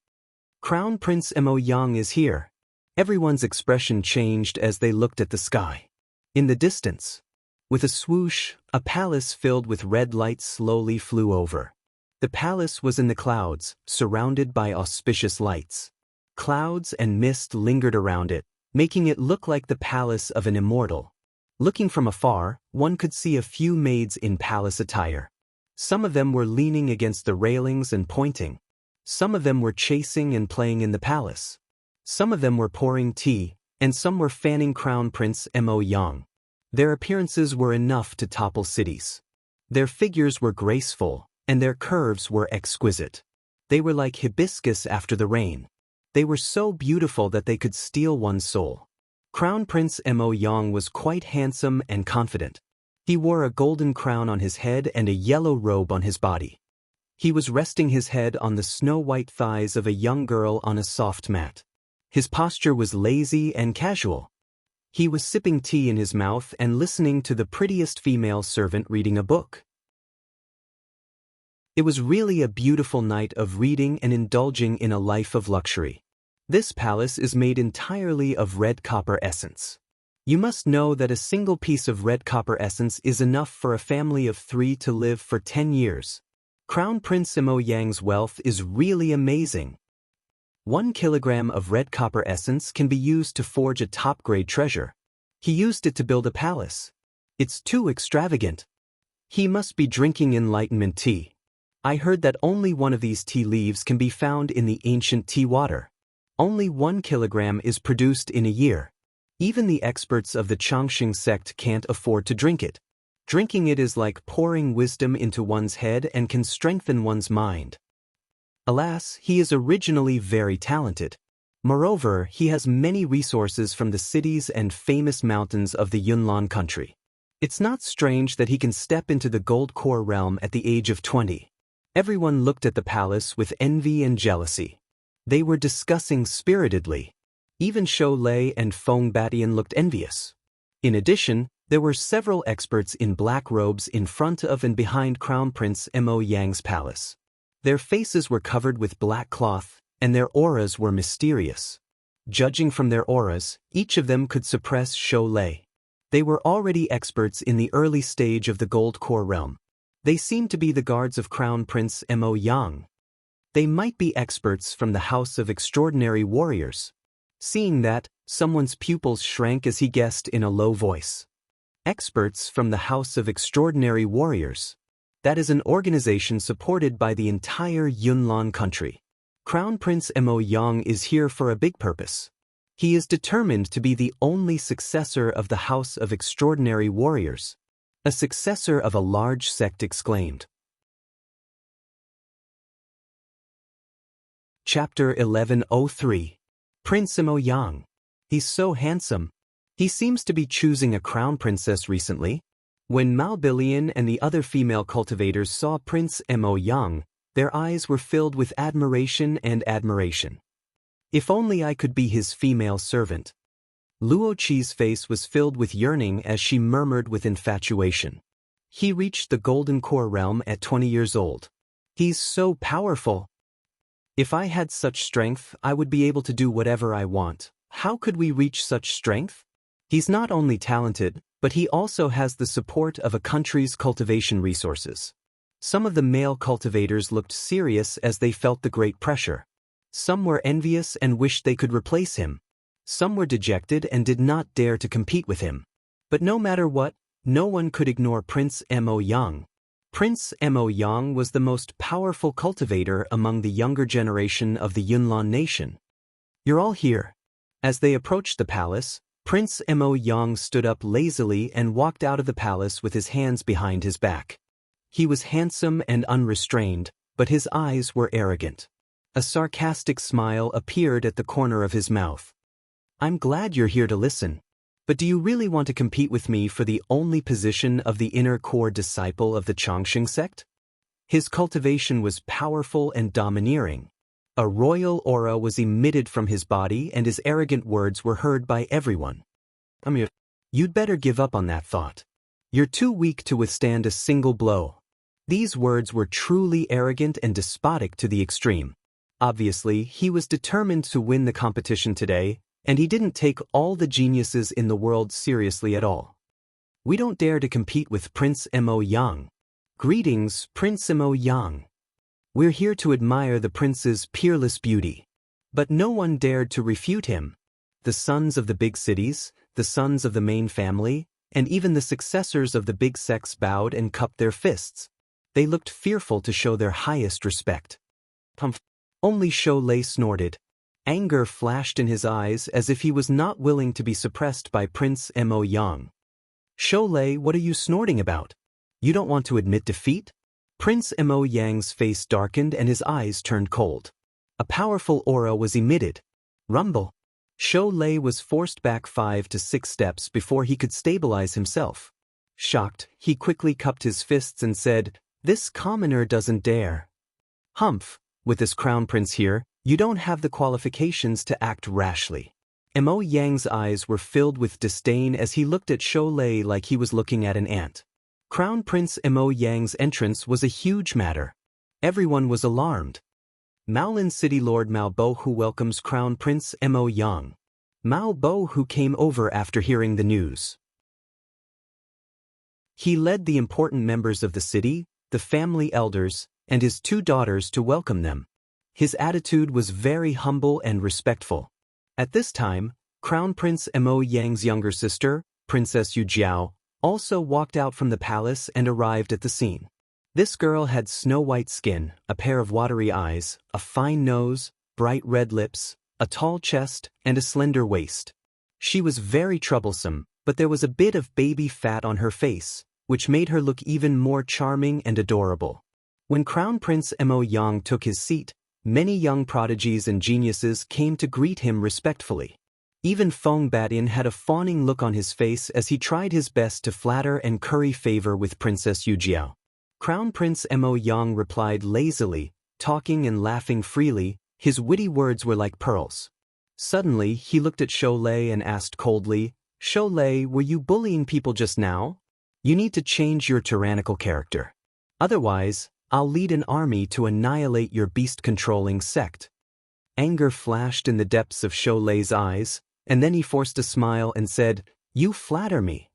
S1: Crown Prince Mo Yang is here. Everyone's expression changed as they looked at the sky. In the distance, with a swoosh, a palace filled with red lights slowly flew over. The palace was in the clouds, surrounded by auspicious lights. Clouds and mist lingered around it, making it look like the palace of an immortal. Looking from afar, one could see a few maids in palace attire. Some of them were leaning against the railings and pointing. Some of them were chasing and playing in the palace. Some of them were pouring tea, and some were fanning Crown Prince Mo Yang. Their appearances were enough to topple cities. Their figures were graceful, and their curves were exquisite. They were like hibiscus after the rain. They were so beautiful that they could steal one's soul. Crown Prince Mo Yang was quite handsome and confident. He wore a golden crown on his head and a yellow robe on his body. He was resting his head on the snow-white thighs of a young girl on a soft mat. His posture was lazy and casual. He was sipping tea in his mouth and listening to the prettiest female servant reading a book. It was really a beautiful night of reading and indulging in a life of luxury. This palace is made entirely of red copper essence. You must know that a single piece of red copper essence is enough for a family of 3 to live for 10 years. Crown Prince Mo Yang's wealth is really amazing. 1 kilogram of red copper essence can be used to forge a top-grade treasure. He used it to build a palace. It's too extravagant. He must be drinking enlightenment tea. I heard that only one of these tea leaves can be found in the ancient tea water. Only 1 kilogram is produced in a year. Even the experts of the Changxing sect can't afford to drink it. Drinking it is like pouring wisdom into one's head and can strengthen one's mind. Alas, he is originally very talented. Moreover, he has many resources from the cities and famous mountains of the Yunnan country. It's not strange that he can step into the Gold Core realm at the age of 20. Everyone looked at the palace with envy and jealousy. They were discussing spiritedly. Even Shou Lei and Feng Batian looked envious. In addition, there were several experts in black robes in front of and behind Crown Prince Mo Yang's palace. Their faces were covered with black cloth, and their auras were mysterious. Judging from their auras, each of them could suppress Shou Lei. They were already experts in the early stage of the Gold Core realm. They seemed to be the guards of Crown Prince Mo Yang. They might be experts from the House of Extraordinary Warriors. Seeing that, someone's pupils shrank as he guessed in a low voice. Experts from the House of Extraordinary Warriors. That is an organization supported by the entire Yunnan country. Crown Prince Mo Yang is here for a big purpose. He is determined to be the only successor of the House of Extraordinary Warriors. A successor of a large sect exclaimed. Chapter 1103. Prince Mo Yang. He's so handsome. He seems to be choosing a crown princess recently. When Mao Bilian and the other female cultivators saw Prince Mo Yang, their eyes were filled with admiration and admiration. If only I could be his female servant. Luo Qi's face was filled with yearning as she murmured with infatuation. He reached the Golden Core realm at 20 years old. He's so powerful. If I had such strength, I would be able to do whatever I want. How could we reach such strength? He's not only talented, but he also has the support of a country's cultivation resources. Some of the male cultivators looked serious as they felt the great pressure. Some were envious and wished they could replace him. Some were dejected and did not dare to compete with him. But no matter what, no one could ignore Prince Mo Yang. Prince Mo Yang was the most powerful cultivator among the younger generation of the Yunnan nation. You're all here. As they approached the palace, Prince Mo Yang stood up lazily and walked out of the palace with his hands behind his back. He was handsome and unrestrained, but his eyes were arrogant. A sarcastic smile appeared at the corner of his mouth. I'm glad you're here to listen. But do you really want to compete with me for the only position of the inner core disciple of the Chongqing sect? His cultivation was powerful and domineering. A royal aura was emitted from his body and his arrogant words were heard by everyone. You'd better give up on that thought. You're too weak to withstand a single blow. These words were truly arrogant and despotic to the extreme. Obviously, he was determined to win the competition today, and he didn't take all the geniuses in the world seriously at all. We don't dare to compete with Prince Mo Yang. Greetings, Prince Mo Yang. We're here to admire the prince's peerless beauty. But no one dared to refute him. The sons of the big cities, the sons of the main family, and even the successors of the big sects bowed and cupped their fists. They looked fearful to show their highest respect. Only Shou Lei snorted. Anger flashed in his eyes as if he was not willing to be suppressed by Prince Mo Yang. Shou Lei, what are you snorting about? You don't want to admit defeat? Prince Mo Yang's face darkened and his eyes turned cold. A powerful aura was emitted. Rumble. Shou Lei was forced back 5 to 6 steps before he could stabilize himself. Shocked, he quickly cupped his fists and said, "This commoner doesn't dare." Humph, with this crown prince here, you don't have the qualifications to act rashly. Mo Yang's eyes were filled with disdain as he looked at Shou Lei like he was looking at an ant. Crown Prince Mo Yang's entrance was a huge matter. Everyone was alarmed. Maolin City Lord Mao Bo who welcomes Crown Prince Mo Yang. Mao Bo who came over after hearing the news. He led the important members of the city, the family elders, and his 2 daughters to welcome them. His attitude was very humble and respectful. At this time, Crown Prince Mo Yang's younger sister, Princess Yu Jiao, also walked out from the palace and arrived at the scene. This girl had snow-white skin, a pair of watery eyes, a fine nose, bright red lips, a tall chest, and a slender waist. She was very troublesome, but there was a bit of baby fat on her face, which made her look even more charming and adorable. When Crown Prince Mo Yang took his seat, many young prodigies and geniuses came to greet him respectfully. Even Feng Batin had a fawning look on his face as he tried his best to flatter and curry favor with Princess Yu Jiao. Crown Prince Mo Yang replied lazily, talking and laughing freely. His witty words were like pearls. Suddenly, he looked at Shou Lei and asked coldly, "Shou Lei, were you bullying people just now? You need to change your tyrannical character. Otherwise, I'll lead an army to annihilate your beast-controlling sect." Anger flashed in the depths of Shou Lei's eyes, and then he forced a smile and said, "You flatter me."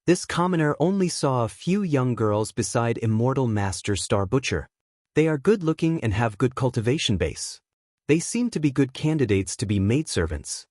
S1: This commoner only saw a few young girls beside immortal Master Star Butcher. They are good-looking and have good cultivation base. They seem to be good candidates to be maidservants.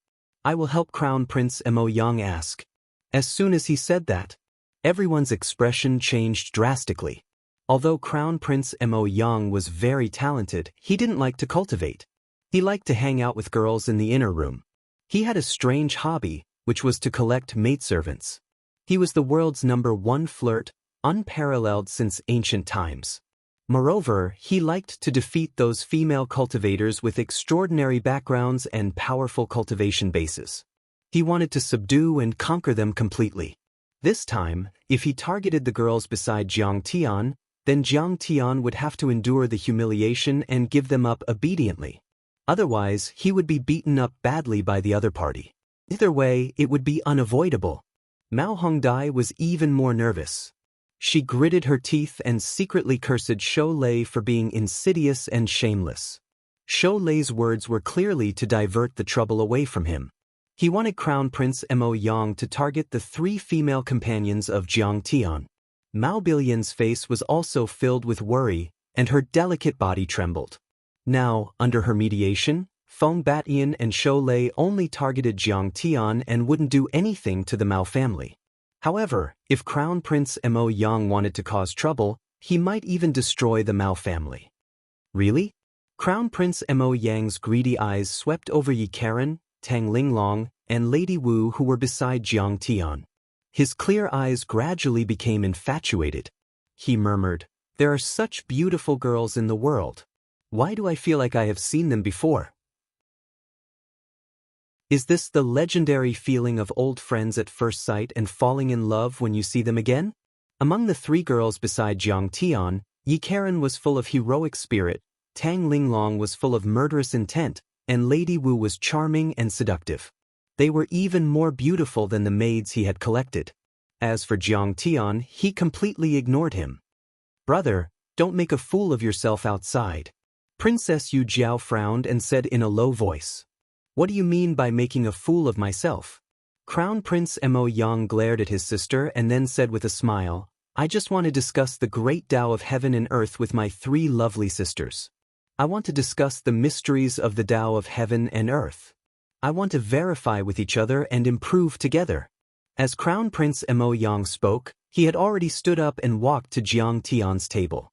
S1: I will help Crown Prince Mo Yang ask. As soon as he said that, everyone's expression changed drastically. Although Crown Prince Mo Yang was very talented, he didn't like to cultivate. He liked to hang out with girls in the inner room. He had a strange hobby, which was to collect maidservants. He was the world's #1 flirt, unparalleled since ancient times. Moreover, he liked to defeat those female cultivators with extraordinary backgrounds and powerful cultivation bases. He wanted to subdue and conquer them completely. This time, if he targeted the girls beside Jiang Tian, then Jiang Tian would have to endure the humiliation and give them up obediently. Otherwise, he would be beaten up badly by the other party. Either way, it would be unavoidable. Mao Hongdai was even more nervous. She gritted her teeth and secretly cursed Shou Lei for being insidious and shameless. Shou Lei's words were clearly to divert the trouble away from him. He wanted Crown Prince Mo Yang to target the 3 female companions of Jiang Tian. Mao Billian's face was also filled with worry, and her delicate body trembled. Now, under her mediation, Feng Batian and Shou Lei only targeted Jiang Tian and wouldn't do anything to the Mao family. However, if Crown Prince Mo Yang wanted to cause trouble, he might even destroy the Mao family. Really? Crown Prince Mo Yang's greedy eyes swept over Yi Karen, Tang Linglong, and Lady Wu who were beside Jiang Tian. His clear eyes gradually became infatuated. He murmured, There are such beautiful girls in the world. Why do I feel like I have seen them before? Is this the legendary feeling of old friends at first sight and falling in love when you see them again? Among the three girls beside Jiang Tian, Yi Karen was full of heroic spirit, Tang Linglong was full of murderous intent, and Lady Wu was charming and seductive. They were even more beautiful than the maids he had collected. As for Jiang Tian, he completely ignored him. Brother, don't make a fool of yourself outside. Princess Yu Jiao frowned and said in a low voice. What do you mean by making a fool of myself? Crown Prince Mo Yang glared at his sister and then said with a smile, I just want to discuss the great Tao of heaven and earth with my three lovely sisters. I want to discuss the mysteries of the Tao of heaven and earth. I want to verify with each other and improve together. As Crown Prince Mo Yang spoke, he had already stood up and walked to Jiang Tian's table.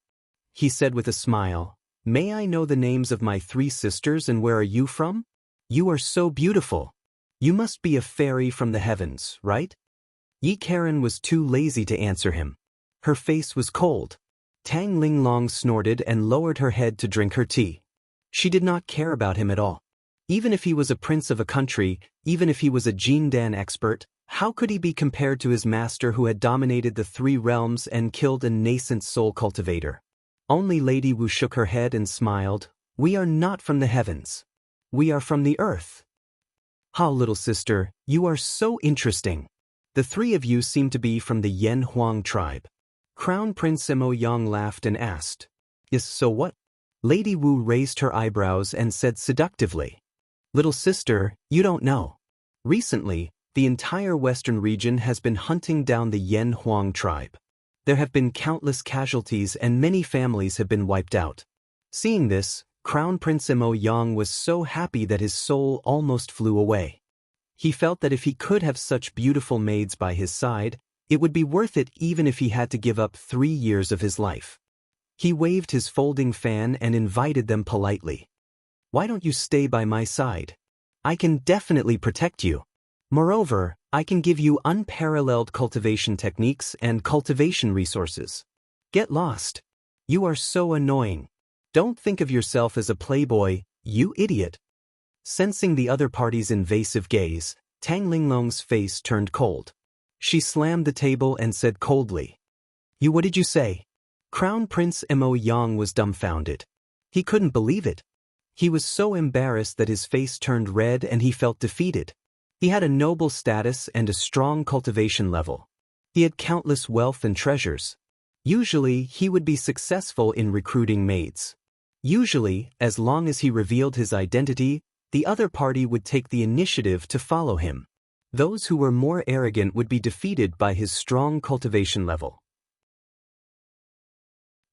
S1: He said with a smile, May I know the names of my three sisters and where are you from? You are so beautiful. You must be a fairy from the heavens, right? Yi Karen was too lazy to answer him. Her face was cold. Tang Linglong snorted and lowered her head to drink her tea. She did not care about him at all. Even if he was a prince of a country, even if he was a Jindan expert, how could he be compared to his master who had dominated the three realms and killed a nascent soul cultivator? Only Lady Wu shook her head and smiled. We are not from the heavens. We are from the earth. Ha, little sister, you are so interesting. The three of you seem to be from the Yen Huang tribe. Crown Prince Mo Yang laughed and asked, Yes, so what? Lady Wu raised her eyebrows and said seductively, Little sister, you don't know. Recently, the entire western region has been hunting down the Yen Huang tribe. There have been countless casualties and many families have been wiped out. Seeing this, Crown Prince Mo Yang was so happy that his soul almost flew away. He felt that if he could have such beautiful maids by his side, it would be worth it even if he had to give up 3 years of his life. He waved his folding fan and invited them politely. Why don't you stay by my side? I can definitely protect you. Moreover, I can give you unparalleled cultivation techniques and cultivation resources. Get lost. You are so annoying. Don't think of yourself as a playboy, you idiot. Sensing the other party's invasive gaze, Tang Linglong's face turned cold. She slammed the table and said coldly, What did you say? Crown Prince Mo Yang was dumbfounded. He couldn't believe it. He was so embarrassed that his face turned red and he felt defeated. He had a noble status and a strong cultivation level. He had countless wealth and treasures. Usually, he would be successful in recruiting maids. Usually, as long as he revealed his identity, the other party would take the initiative to follow him. Those who were more arrogant would be defeated by his strong cultivation level.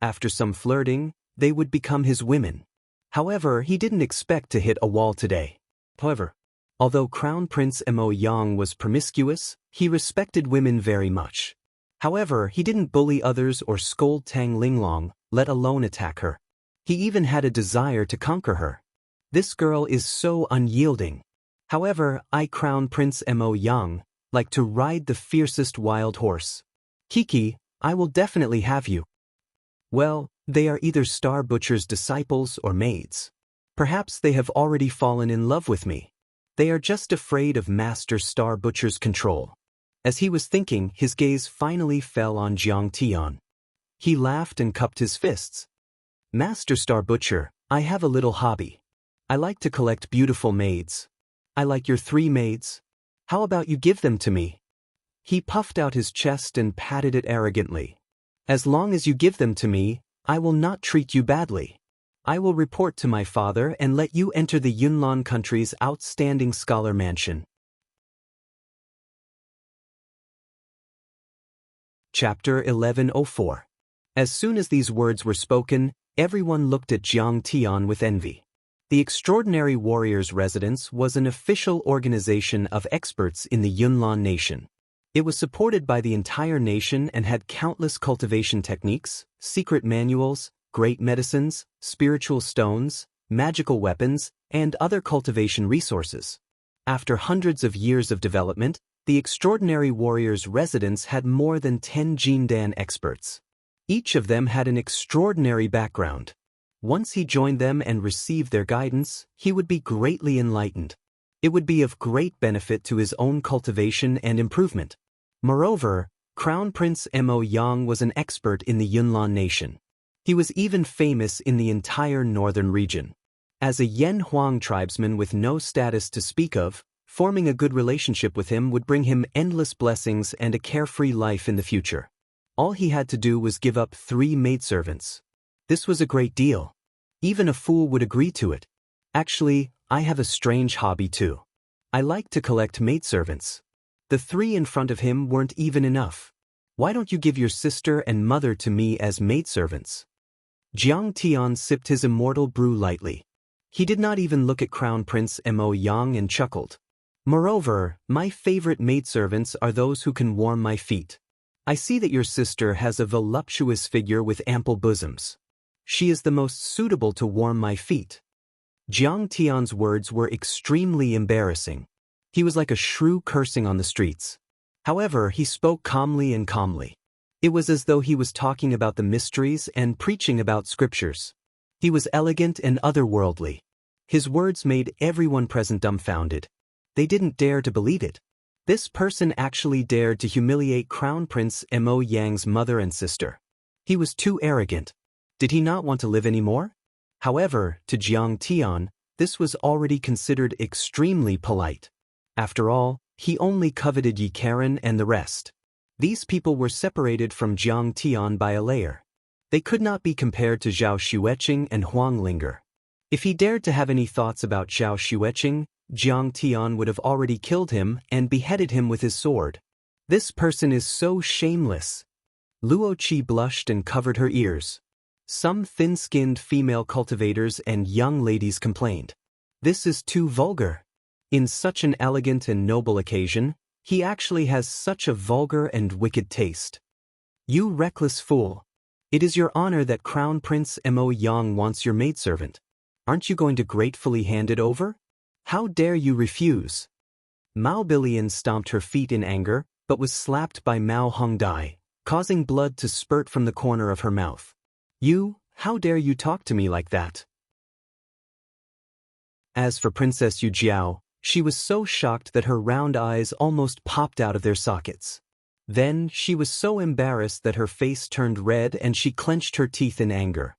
S1: After some flirting, they would become his women. However, he didn't expect to hit a wall today. However, although Crown Prince Mo Yang was promiscuous, he respected women very much. However, he didn't bully others or scold Tang Linglong, let alone attack her. He even had a desire to conquer her. This girl is so unyielding. However, I, Crown Prince Mo Yang, like to ride the fiercest wild horse. Kiki, I will definitely have you. Well, they are either Star Butcher's disciples or maids. Perhaps they have already fallen in love with me. They are just afraid of Master Star Butcher's control. As he was thinking, his gaze finally fell on Jiang Tian. He laughed and cupped his fists. Master Star Butcher, I have a little hobby. I like to collect beautiful maids. I like your 3 maids. How about you give them to me? He puffed out his chest and patted it arrogantly. As long as you give them to me, I will not treat you badly. I will report to my father and let you enter the Yunnan country's outstanding scholar mansion. Chapter 1104. As soon as these words were spoken, everyone looked at Jiang Tian with envy. The Extraordinary Warriors Residence was an official organization of experts in the Yunnan nation. It was supported by the entire nation and had countless cultivation techniques, secret manuals, great medicines, spiritual stones, magical weapons, and other cultivation resources. After hundreds of years of development, the Extraordinary Warriors Residence had more than 10 Jindan experts. Each of them had an extraordinary background. Once he joined them and received their guidance, he would be greatly enlightened. It would be of great benefit to his own cultivation and improvement. Moreover, Crown Prince Mo Yang was an expert in the Yunnan nation. He was even famous in the entire northern region. As a Yen Huang tribesman with no status to speak of, forming a good relationship with him would bring him endless blessings and a carefree life in the future. All he had to do was give up 3 maidservants. This was a great deal. Even a fool would agree to it. Actually, I have a strange hobby too. I like to collect maidservants. The 3 in front of him weren't even enough. Why don't you give your sister and mother to me as maidservants? Jiang Tian sipped his immortal brew lightly. He did not even look at Crown Prince Mo Yang and chuckled. Moreover, my favorite maidservants are those who can warm my feet. I see that your sister has a voluptuous figure with ample bosoms. She is the most suitable to warm my feet. Jiang Tian's words were extremely embarrassing. He was like a shrew cursing on the streets. However, he spoke calmly and calmly. It was as though he was talking about the mysteries and preaching about scriptures. He was elegant and otherworldly. His words made everyone present dumbfounded. They didn't dare to believe it. This person actually dared to humiliate Crown Prince Mo Yang's mother and sister. He was too arrogant. Did he not want to live anymore? However, to Jiang Tian, this was already considered extremely polite. After all, he only coveted Yi Karen and the rest. These people were separated from Jiang Tian by a layer. They could not be compared to Zhao Xueqing and Huang Linger. If he dared to have any thoughts about Zhao Xueqing, Jiang Tian would have already killed him and beheaded him with his sword. This person is so shameless. Luo Qi blushed and covered her ears. Some thin-skinned female cultivators and young ladies complained. This is too vulgar. In such an elegant and noble occasion, he actually has such a vulgar and wicked taste. You reckless fool. It is your honor that Crown Prince Mo Yang wants your maidservant. Aren't you going to gratefully hand it over? How dare you refuse? Mao Bilian stomped her feet in anger, but was slapped by Mao Hongdai, causing blood to spurt from the corner of her mouth. How dare you talk to me like that? As for Princess Yu Jiao, she was so shocked that her round eyes almost popped out of their sockets. Then, she was so embarrassed that her face turned red and she clenched her teeth in anger.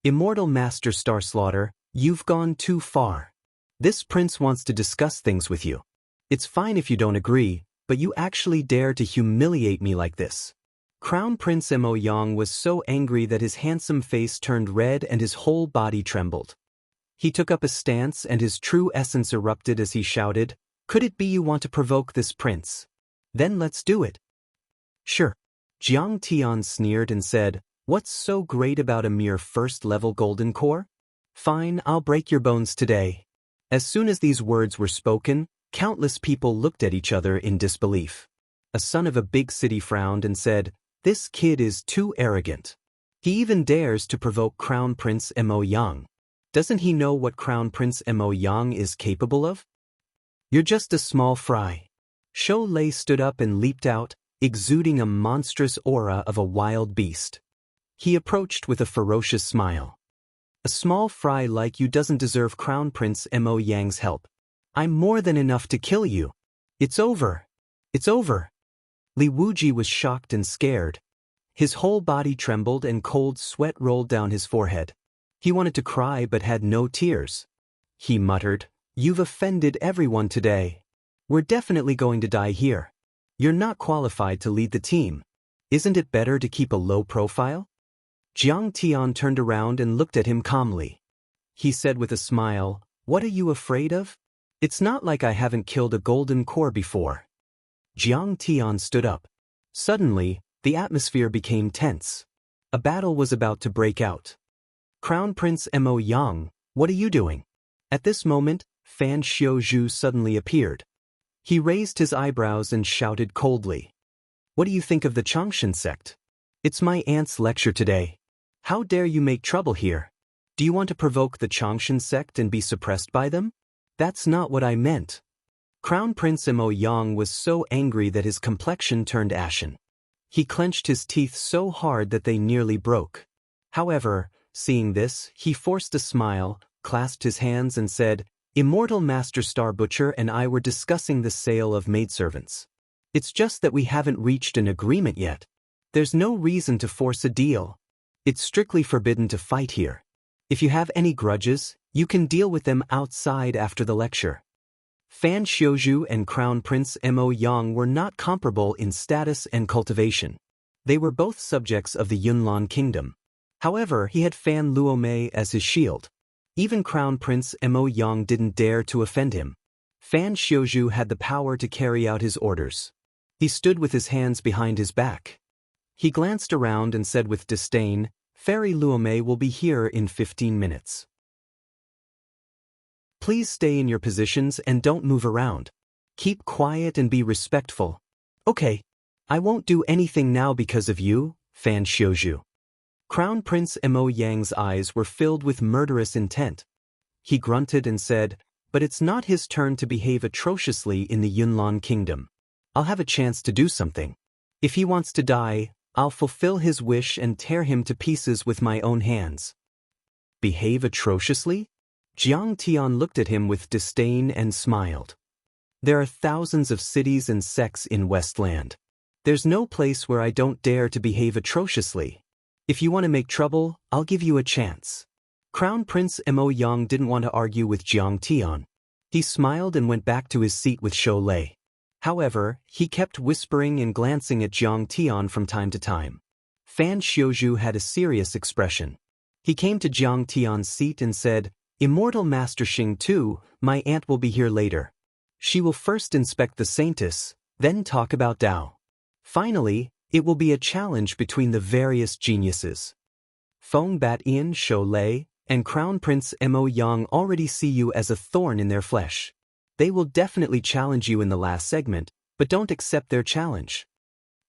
S1: Immortal Master Starslaughter, you've gone too far. This prince wants to discuss things with you. It's fine if you don't agree, but you actually dare to humiliate me like this. Crown Prince Mo Yang was so angry that his handsome face turned red and his whole body trembled. He took up a stance and his true essence erupted as he shouted, "Could it be you want to provoke this prince? Then let's do it." Sure. Jiang Tian sneered and said, "What's so great about a mere first-level golden core? Fine, I'll break your bones today." As soon as these words were spoken, countless people looked at each other in disbelief. A son of a big city frowned and said, "This kid is too arrogant. He even dares to provoke Crown Prince Mo Yang. Doesn't he know what Crown Prince Mo Yang is capable of? You're just a small fry." Shou Lei stood up and leaped out, exuding a monstrous aura of a wild beast. He approached with a ferocious smile. "A small fry like you doesn't deserve Crown Prince Mo Yang's help. I'm more than enough to kill you. It's over. It's over." Li Wuji was shocked and scared. His whole body trembled and cold sweat rolled down his forehead. He wanted to cry but had no tears. He muttered, "You've offended everyone today. We're definitely going to die here. You're not qualified to lead the team. Isn't it better to keep a low profile?" Jiang Tian turned around and looked at him calmly. He said with a smile, "What are you afraid of? It's not like I haven't killed a golden core before." Jiang Tian stood up. Suddenly, the atmosphere became tense. A battle was about to break out. "Crown Prince Mo Yang, what are you doing?" At this moment, Fan Xiuzhu suddenly appeared. He raised his eyebrows and shouted coldly, "What do you think of the Changshan sect? It's my aunt's lecture today. How dare you make trouble here? Do you want to provoke the Changshan sect and be suppressed by them? That's not what I meant." Crown Prince Mo Yang was so angry that his complexion turned ashen. He clenched his teeth so hard that they nearly broke. However, seeing this, he forced a smile, clasped his hands and said, "Immortal Master Star Butcher and I were discussing the sale of maidservants. It's just that we haven't reached an agreement yet. There's no reason to force a deal. It's strictly forbidden to fight here. If you have any grudges, you can deal with them outside after the lecture." Fan Xiuzhu and Crown Prince Mo Yang were not comparable in status and cultivation. They were both subjects of the Yunlan kingdom. However, he had Fan Luomei as his shield. Even Crown Prince Mo Yang didn't dare to offend him. Fan Xiuzhu had the power to carry out his orders. He stood with his hands behind his back. He glanced around and said with disdain, "Fairy Luomei will be here in 15 minutes. Please stay in your positions and don't move around. Keep quiet and be respectful." "Okay. I won't do anything now because of you, Fan Xiuzhu." Crown Prince Mo Yang's eyes were filled with murderous intent. He grunted and said, "But it's not his turn to behave atrociously in the Yunlan kingdom. I'll have a chance to do something. If he wants to die, I'll fulfill his wish and tear him to pieces with my own hands." "Behave atrociously?" Jiang Tian looked at him with disdain and smiled. "There are thousands of cities and sects in Westland. There's no place where I don't dare to behave atrociously. If you want to make trouble, I'll give you a chance." Crown Prince Mo Yang didn't want to argue with Jiang Tian. He smiled and went back to his seat with Shou Lei. However, he kept whispering and glancing at Jiang Tian from time to time. Fan Xiuzhu had a serious expression. He came to Jiang Tian's seat and said, "Immortal Master Xing Tu, my aunt will be here later. She will first inspect the Saintess, then talk about Dao. Finally, it will be a challenge between the various geniuses. Feng Bat-Ian, Shou Lei, and Crown Prince Mo Yang already see you as a thorn in their flesh. They will definitely challenge you in the last segment, but don't accept their challenge.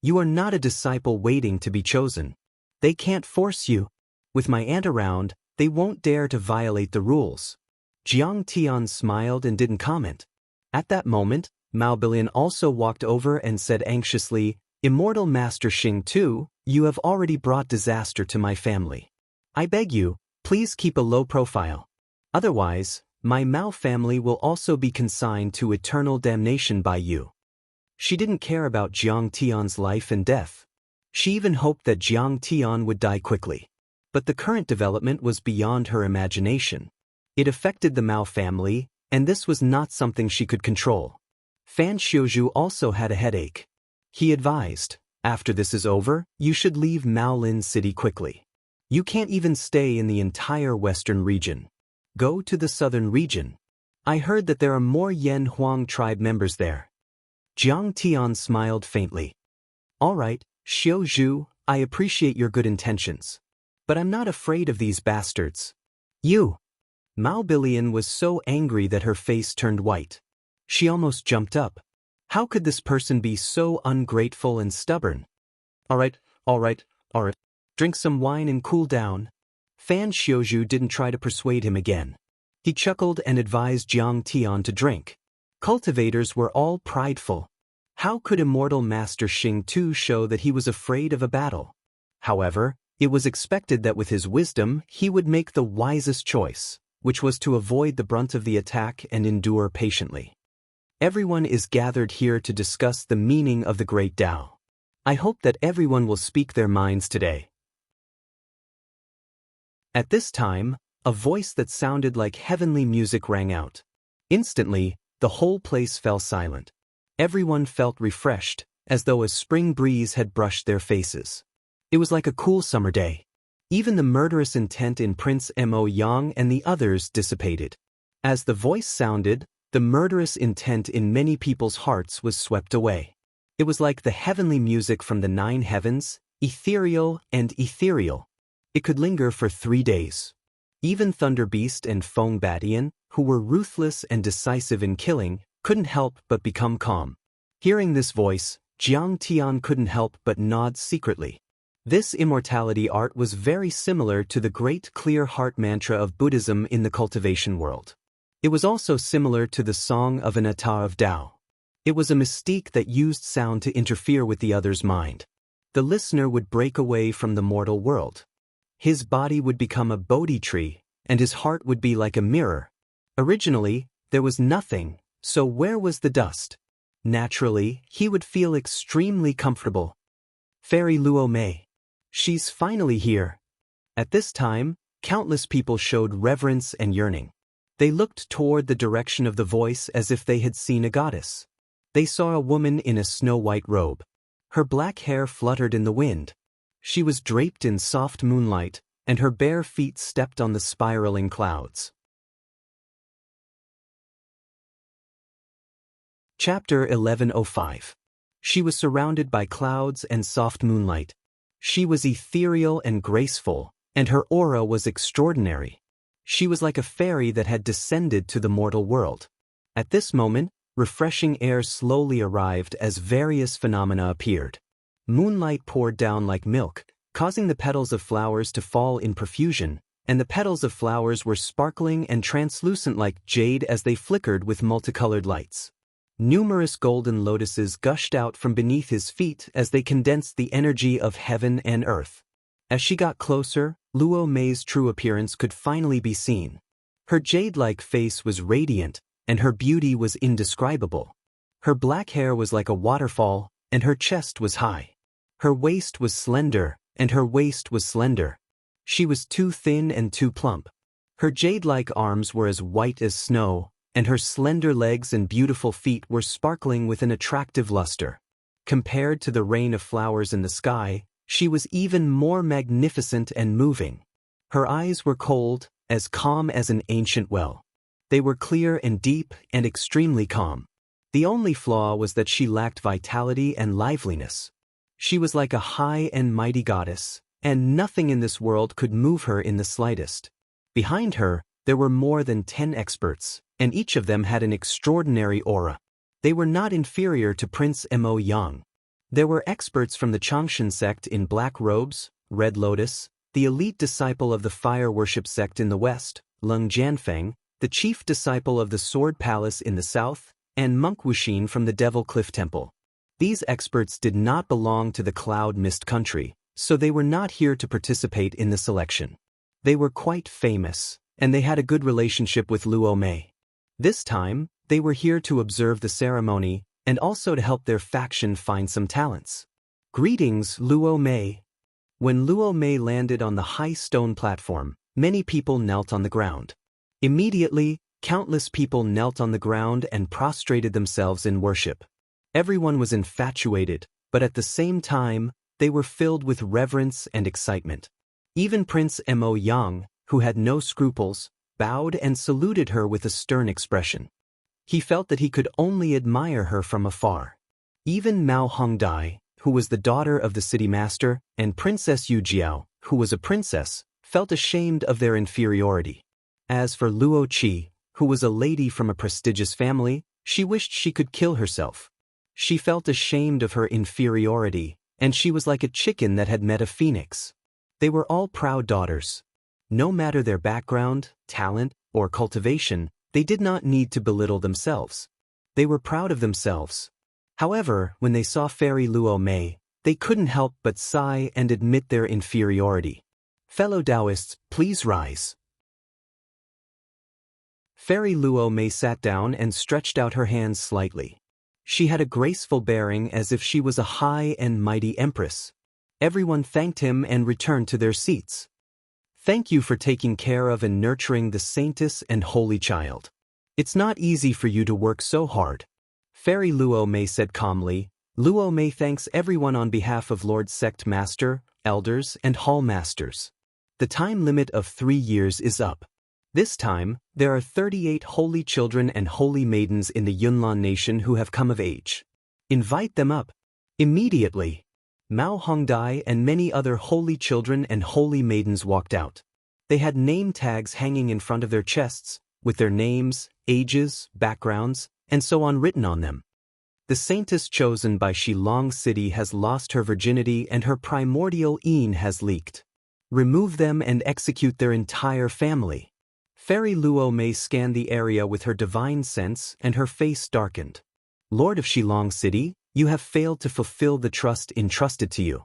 S1: You are not a disciple waiting to be chosen. They can't force you. With my aunt around, they won't dare to violate the rules." Jiang Tian smiled and didn't comment. At that moment, Mao Bilian also walked over and said anxiously, "Immortal Master Xing Tu, you have already brought disaster to my family. I beg you, please keep a low profile. Otherwise, my Mao family will also be consigned to eternal damnation by you." She didn't care about Jiang Tian's life and death. She even hoped that Jiang Tian would die quickly. But the current development was beyond her imagination. It affected the Mao family, and this was not something she could control. Fan Xiuzhu also had a headache. He advised, "After this is over, you should leave Maolin City quickly. You can't even stay in the entire western region. Go to the southern region. I heard that there are more Yan Huang tribe members there." Jiang Tian smiled faintly. "All right, Xiuzhu, I appreciate your good intentions. But I'm not afraid of these bastards." "You!" Mao Bilian was so angry that her face turned white. She almost jumped up. How could this person be so ungrateful and stubborn? All right. Drink some wine and cool down." Fan Xiuzhu didn't try to persuade him again. He chuckled and advised Jiang Tian to drink. Cultivators were all prideful. How could Immortal Master Xing Tu show that he was afraid of a battle? However, it was expected that with his wisdom he would make the wisest choice, which was to avoid the brunt of the attack and endure patiently. Everyone is gathered here to discuss the meaning of the Great Tao. I hope that everyone will speak their minds today. At this time, a voice that sounded like heavenly music rang out. Instantly, the whole place fell silent. Everyone felt refreshed, as though a spring breeze had brushed their faces. It was like a cool summer day. Even the murderous intent in Prince Mo Yang and the others dissipated. As the voice sounded, the murderous intent in many people's hearts was swept away. It was like the heavenly music from the 9 heavens, ethereal and ethereal. It could linger for 3 days. Even Thunder Beast and Feng Batian, who were ruthless and decisive in killing, couldn't help but become calm. Hearing this voice, Jiang Tian couldn't help but nod secretly. This immortality art was very similar to the great clear heart mantra of Buddhism in the cultivation world. It was also similar to the song of an Ata of Tao. It was a mystique that used sound to interfere with the other's mind. the listener would break away from the mortal world. His body would become a Bodhi tree, and his heart would be like a mirror. Originally, there was nothing, so where was the dust? Naturally, he would feel extremely comfortable. Fairy Luo Mei. She's finally here. At this time, countless people showed reverence and yearning. They looked toward the direction of the voice as if they had seen a goddess. They saw a woman in a snow-white robe. Her black hair fluttered in the wind. She was draped in soft moonlight, and her bare feet stepped on the spiraling clouds. Chapter 1105. She was surrounded by clouds and soft moonlight. She was ethereal and graceful, and her aura was extraordinary. She was like a fairy that had descended to the mortal world. At this moment, refreshing air slowly arrived as various phenomena appeared. Moonlight poured down like milk, causing the petals of flowers to fall in profusion, and the petals of flowers were sparkling and translucent like jade as they flickered with multicolored lights. Numerous golden lotuses gushed out from beneath his feet as they condensed the energy of heaven and earth. As she got closer, Luo Mei's true appearance could finally be seen. Her jade-like face was radiant, and her beauty was indescribable. Her black hair was like a waterfall, and her chest was high. Her waist was slender, and her waist was slender. She was too thin and too plump. Her jade-like arms were as white as snow, and her slender legs and beautiful feet were sparkling with an attractive luster. Compared to the rain of flowers in the sky, she was even more magnificent and moving. Her eyes were cold, as calm as an ancient well. They were clear and deep and extremely calm. The only flaw was that she lacked vitality and liveliness. She was like a high and mighty goddess, and nothing in this world could move her in the slightest. Behind her, there were more than 10 experts, and each of them had an extraordinary aura. They were not inferior to Prince Mo Yang. There were experts from the Changshan sect in black robes, Red Lotus, the elite disciple of the fire worship sect in the west, Lung Jianfeng, the chief disciple of the Sword Palace in the south, and Monk Wuxin from the Devil Cliff Temple. These experts did not belong to the Cloud Mist country, so they were not here to participate in the selection. They were quite famous, and they had a good relationship with Luo Mei. This time, they were here to observe the ceremony and also to help their faction find some talents. Greetings, Luo Mei. When Luo Mei landed on the high stone platform, many people knelt on the ground. Immediately, countless people knelt on the ground and prostrated themselves in worship. Everyone was infatuated, but at the same time, they were filled with reverence and excitement. Even Prince Mo Yang, who had no scruples, bowed and saluted her with a stern expression. He felt that he could only admire her from afar. Even Mao Hongdai, who was the daughter of the city master, and Princess Yu Jiao, who was a princess, felt ashamed of their inferiority. As for Luo Qi, who was a lady from a prestigious family, she wished she could kill herself. She felt ashamed of her inferiority, and she was like a chicken that had met a phoenix. They were all proud daughters. No matter their background, talent, or cultivation, they did not need to belittle themselves. They were proud of themselves. However, when they saw Fairy Luo Mei, they couldn't help but sigh and admit their inferiority. Fellow Taoists, please rise. Fairy Luo Mei sat down and stretched out her hands slightly. She had a graceful bearing as if she was a high and mighty empress. Everyone thanked him and returned to their seats. Thank you for taking care of and nurturing the saintess and holy child. It's not easy for you to work so hard. Fairy Luo Mei said calmly. Luo Mei thanks everyone on behalf of Lord Sect Master, Elders, and Hall Masters. The time limit of 3 years is up. This time, there are 38 holy children and holy maidens in the Yunnan nation who have come of age. Invite them up. Immediately. Mao Hongdai and many other holy children and holy maidens walked out. They had name tags hanging in front of their chests, with their names, ages, backgrounds, and so on written on them. The saintess chosen by Shilong City has lost her virginity and her primordial Yin has leaked. Remove them and execute their entire family. Fairy Luo Mei scanned the area with her divine sense and her face darkened. Lord of Shilong City, you have failed to fulfill the trust entrusted to you.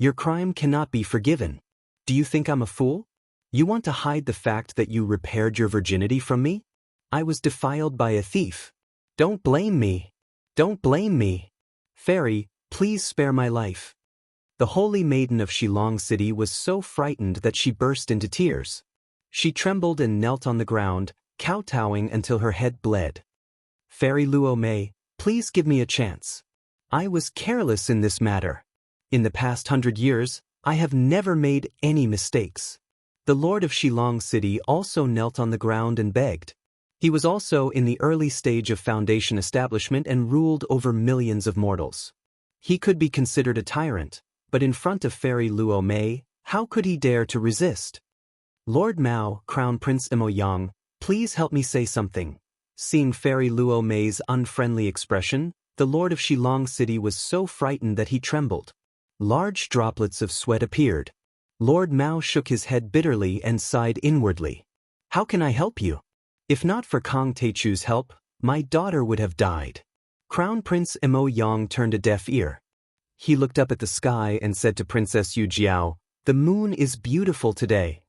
S1: Your crime cannot be forgiven. Do you think I'm a fool? You want to hide the fact that you repaired your virginity from me? I was defiled by a thief. Don't blame me. Don't blame me. Fairy, please spare my life. The holy maiden of Shillong City was so frightened that she burst into tears. She trembled and knelt on the ground, kowtowing until her head bled. Fairy Luo Mei, please give me a chance. I was careless in this matter. In the past 100 years, I have never made any mistakes. The Lord of Shillong City also knelt on the ground and begged. He was also in the early stage of foundation establishment and ruled over millions of mortals. He could be considered a tyrant, but in front of Fairy Luo Mei, how could he dare to resist? Lord Mao, Crown Prince Imo Yang, please help me say something. Seeing Fairy Luo Mei's unfriendly expression, the Lord of Shillong City was so frightened that he trembled. Large droplets of sweat appeared. Lord Mao shook his head bitterly and sighed inwardly. How can I help you? If not for Kong Teichu's help, my daughter would have died. Crown Prince Imo Yang turned a deaf ear. He looked up at the sky and said to Princess Yu Jiao, "The moon is beautiful today.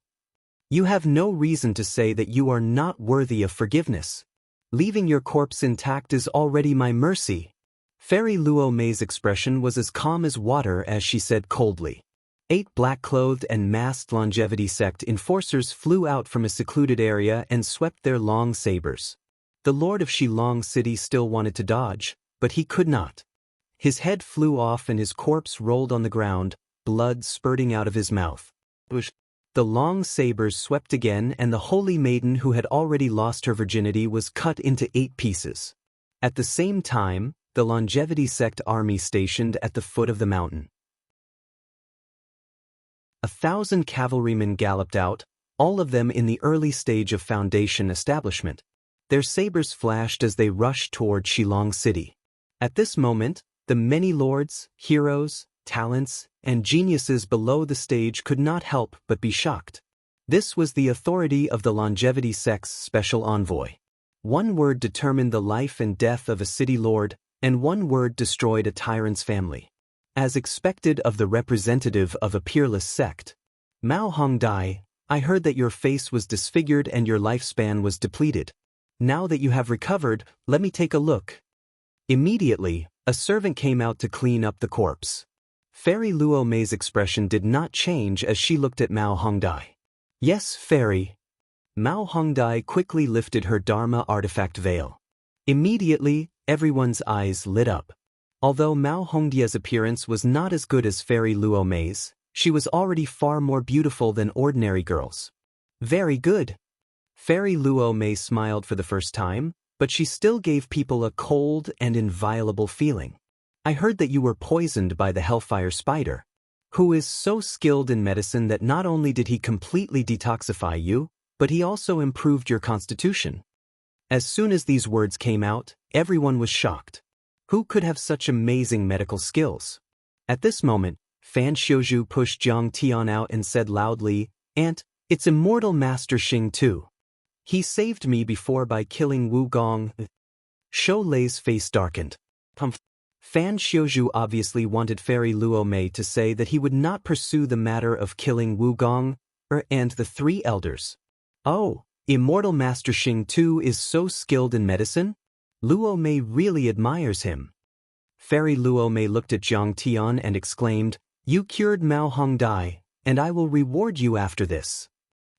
S1: You have no reason to say that you are not worthy of forgiveness. Leaving your corpse intact is already my mercy." Fairy Luo Mei's expression was as calm as water as she said coldly. 8 black-clothed and masked longevity sect enforcers flew out from a secluded area and swept their long sabers. The Lord of Shillong City still wanted to dodge, but he could not. His head flew off and his corpse rolled on the ground, blood spurting out of his mouth. The long sabers swept again and the holy maiden who had already lost her virginity was cut into 8 pieces. At the same time, the longevity sect army stationed at the foot of the mountain. 1,000 cavalrymen galloped out, all of them in the early stage of foundation establishment. Their sabers flashed as they rushed toward Shillong City. At this moment, the many lords, heroes, talents, and geniuses below the stage could not help but be shocked. This was the authority of the longevity sect's special envoy. One word determined the life and death of a city lord, and one word destroyed a tyrant's family. As expected of the representative of a peerless sect. Mao Hongdai, I heard that your face was disfigured and your lifespan was depleted. Now that you have recovered, let me take a look. Immediately, a servant came out to clean up the corpse. Fairy Luo Mei's expression did not change as she looked at Mao Hongdai. Yes, Fairy. Mao Hongdai quickly lifted her Dharma artifact veil. Immediately, everyone's eyes lit up. Although Mao Hongdia's appearance was not as good as Fairy Luo Mei's, she was already far more beautiful than ordinary girls. Very good. Fairy Luo Mei smiled for the first time, but she still gave people a cold and inviolable feeling. I heard that you were poisoned by the Hellfire Spider, who is so skilled in medicine that not only did he completely detoxify you, but he also improved your constitution. As soon as these words came out, everyone was shocked. Who could have such amazing medical skills? At this moment, Fan Xiuzhu pushed Jiang Tian out and said loudly, Aunt, it's Immortal Master Xing too. He saved me before by killing Wu Gong. Shou Lei's face darkened. Fan Xiuzhu obviously wanted Fairy Luo Mei to say that he would not pursue the matter of killing Wu Gong and the 3 elders. Oh, Immortal Master Xing too is so skilled in medicine? Luo Mei really admires him. Fairy Luo Mei looked at Jiang Tian and exclaimed, You cured Mao Hongdai, and I will reward you after this.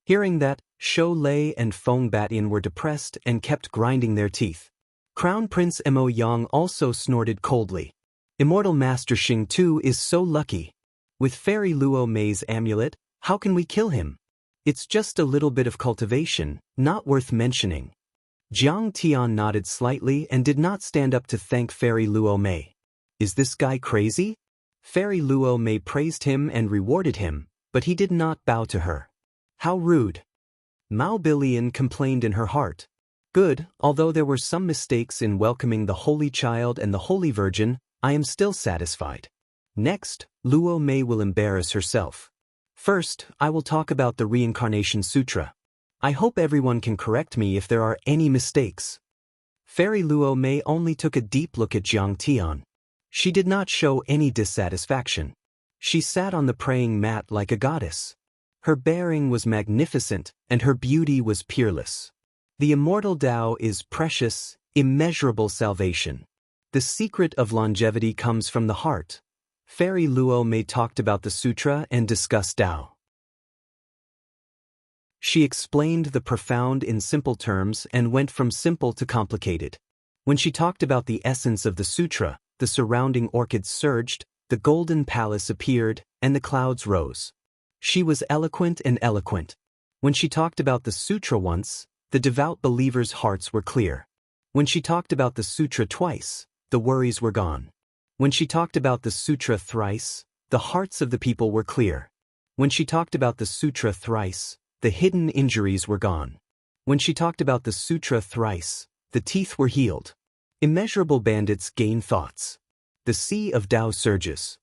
S1: Hearing that, Shou Lei and Feng Batian were depressed and kept grinding their teeth. Crown Prince Imo Yang also snorted coldly. Immortal Master Xing too is so lucky. With Fairy Luo Mei's amulet, how can we kill him? It's just a little bit of cultivation, not worth mentioning. Jiang Tian nodded slightly and did not stand up to thank Fairy Luo Mei. Is this guy crazy? Fairy Luo Mei praised him and rewarded him, but he did not bow to her. How rude. Mao Bilian complained in her heart. Good, although there were some mistakes in welcoming the Holy Child and the Holy Virgin, I am still satisfied. Next, Luo Mei will embarrass herself. First, I will talk about the Reincarnation Sutra. I hope everyone can correct me if there are any mistakes. Fairy Luo Mei only took a deep look at Jiang Tian. She did not show any dissatisfaction. She sat on the praying mat like a goddess. Her bearing was magnificent, and her beauty was peerless. The immortal Tao is precious, immeasurable salvation. The secret of longevity comes from the heart. Fairy Luo Mei talked about the sutra and discussed Tao. She explained the profound in simple terms and went from simple to complicated. When she talked about the essence of the sutra, the surrounding orchids surged, the golden palace appeared, and the clouds rose. She was eloquent and eloquent. When she talked about the sutra once, the devout believers' hearts were clear. When she talked about the sutra twice, the worries were gone. When she talked about the sutra thrice, the hearts of the people were clear. When she talked about the sutra thrice, the hidden injuries were gone. When she talked about the sutra thrice, the teeth were healed. Immeasurable bandits gain thoughts. The sea of Tao surges.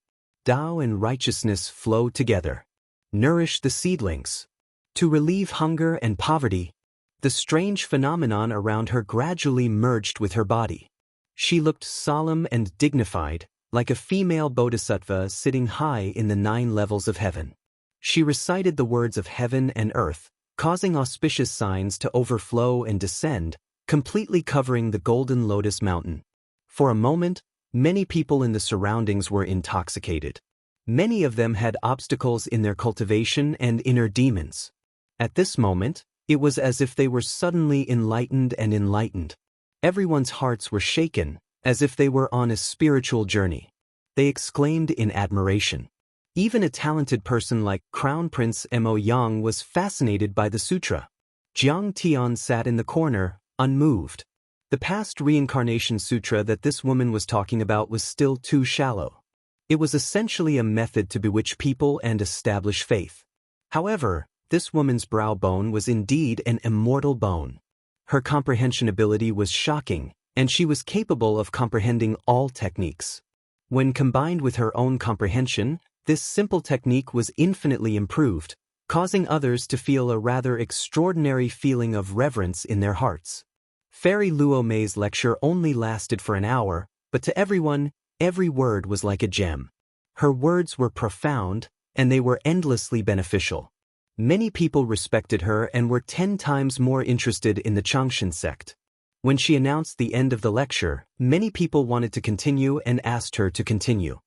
S1: Tao and righteousness flow together. Nourish the seedlings. To relieve hunger and poverty, the strange phenomenon around her gradually merged with her body. She looked solemn and dignified, like a female bodhisattva sitting high in the 9 levels of heaven. She recited the words of heaven and earth, causing auspicious signs to overflow and descend, completely covering the golden lotus mountain. For a moment, many people in the surroundings were intoxicated. Many of them had obstacles in their cultivation and inner demons. At this moment, it was as if they were suddenly enlightened and enlightened. Everyone's hearts were shaken, as if they were on a spiritual journey. They exclaimed in admiration. Even a talented person like Crown Prince Mo Yang was fascinated by the sutra. Jiang Tian sat in the corner, unmoved. The past reincarnation sutra that this woman was talking about was still too shallow. It was essentially a method to bewitch people and establish faith. However, this woman's brow bone was indeed an immortal bone. Her comprehension ability was shocking, and she was capable of comprehending all techniques. When combined with her own comprehension, this simple technique was infinitely improved, causing others to feel a rather extraordinary feeling of reverence in their hearts. Fairy Luo Mei's lecture only lasted for an hour, but to everyone, every word was like a gem. Her words were profound, and they were endlessly beneficial. Many people respected her and were 10 times more interested in the Changshan sect. When she announced the end of the lecture, many people wanted to continue and asked her to continue.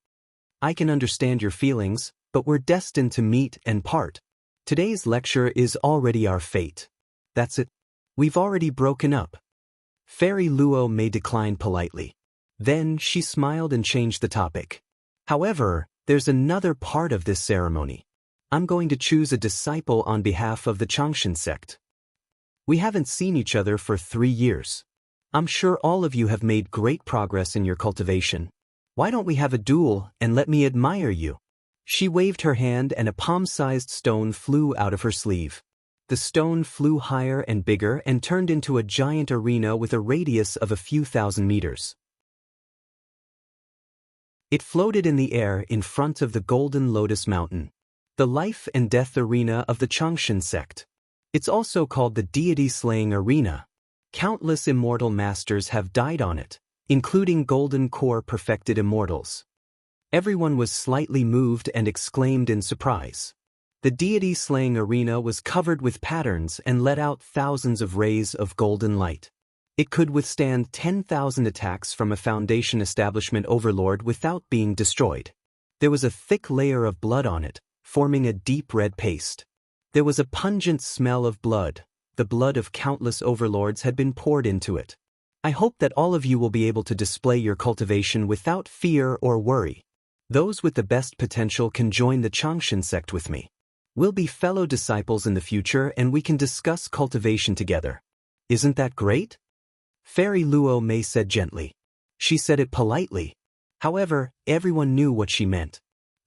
S1: I can understand your feelings, but we're destined to meet and part. Today's lecture is already our fate. That's it. We've already broken up. Fairy Luo Mei declined politely. Then she smiled and changed the topic. However, there's another part of this ceremony. I'm going to choose a disciple on behalf of the Changshan sect. We haven't seen each other for 3 years. I'm sure all of you have made great progress in your cultivation. Why don't we have a duel and let me admire you? She waved her hand and a palm-sized stone flew out of her sleeve. The stone flew higher and bigger and turned into a giant arena with a radius of a few thousand meters. It floated in the air in front of the Golden Lotus Mountain, the life and death arena of the Changshan sect. It's also called the deity-slaying arena. Countless immortal masters have died on it, including Golden Core perfected immortals. Everyone was slightly moved and exclaimed in surprise. The deity-slaying arena was covered with patterns and let out thousands of rays of golden light. It could withstand 10,000 attacks from a Foundation establishment overlord without being destroyed. There was a thick layer of blood on it, forming a deep red paste. There was a pungent smell of blood. The blood of countless overlords had been poured into it. I hope that all of you will be able to display your cultivation without fear or worry. Those with the best potential can join the Changshan sect with me. We'll be fellow disciples in the future and we can discuss cultivation together. Isn't that great? Fairy Luo Mei said gently. She said it politely. However, everyone knew what she meant.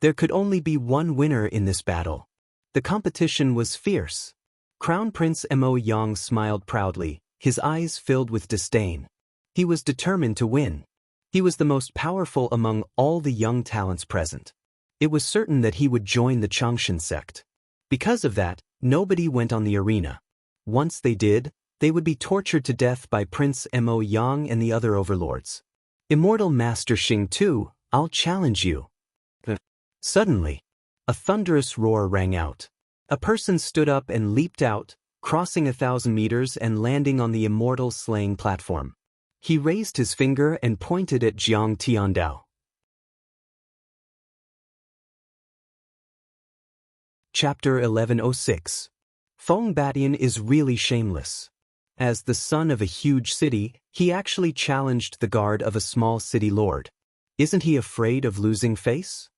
S1: There could only be one winner in this battle. The competition was fierce. Crown Prince Mo Yang smiled proudly, his eyes filled with disdain. He was determined to win. He was the most powerful among all the young talents present. It was certain that he would join the Changshan sect. Because of that, nobody went on the arena. Once they did, they would be tortured to death by Prince Mo Yang and the other overlords. Immortal Master Xing too, I'll challenge you. Suddenly, a thunderous roar rang out. A person stood up and leaped out, crossing 1,000 meters and landing on the immortal slaying platform. He raised his finger and pointed at Jiang Tiandao. Chapter 1106. Feng Batian is really shameless. As the son of a huge city, he actually challenged the guard of a small city lord. Isn't he afraid of losing face?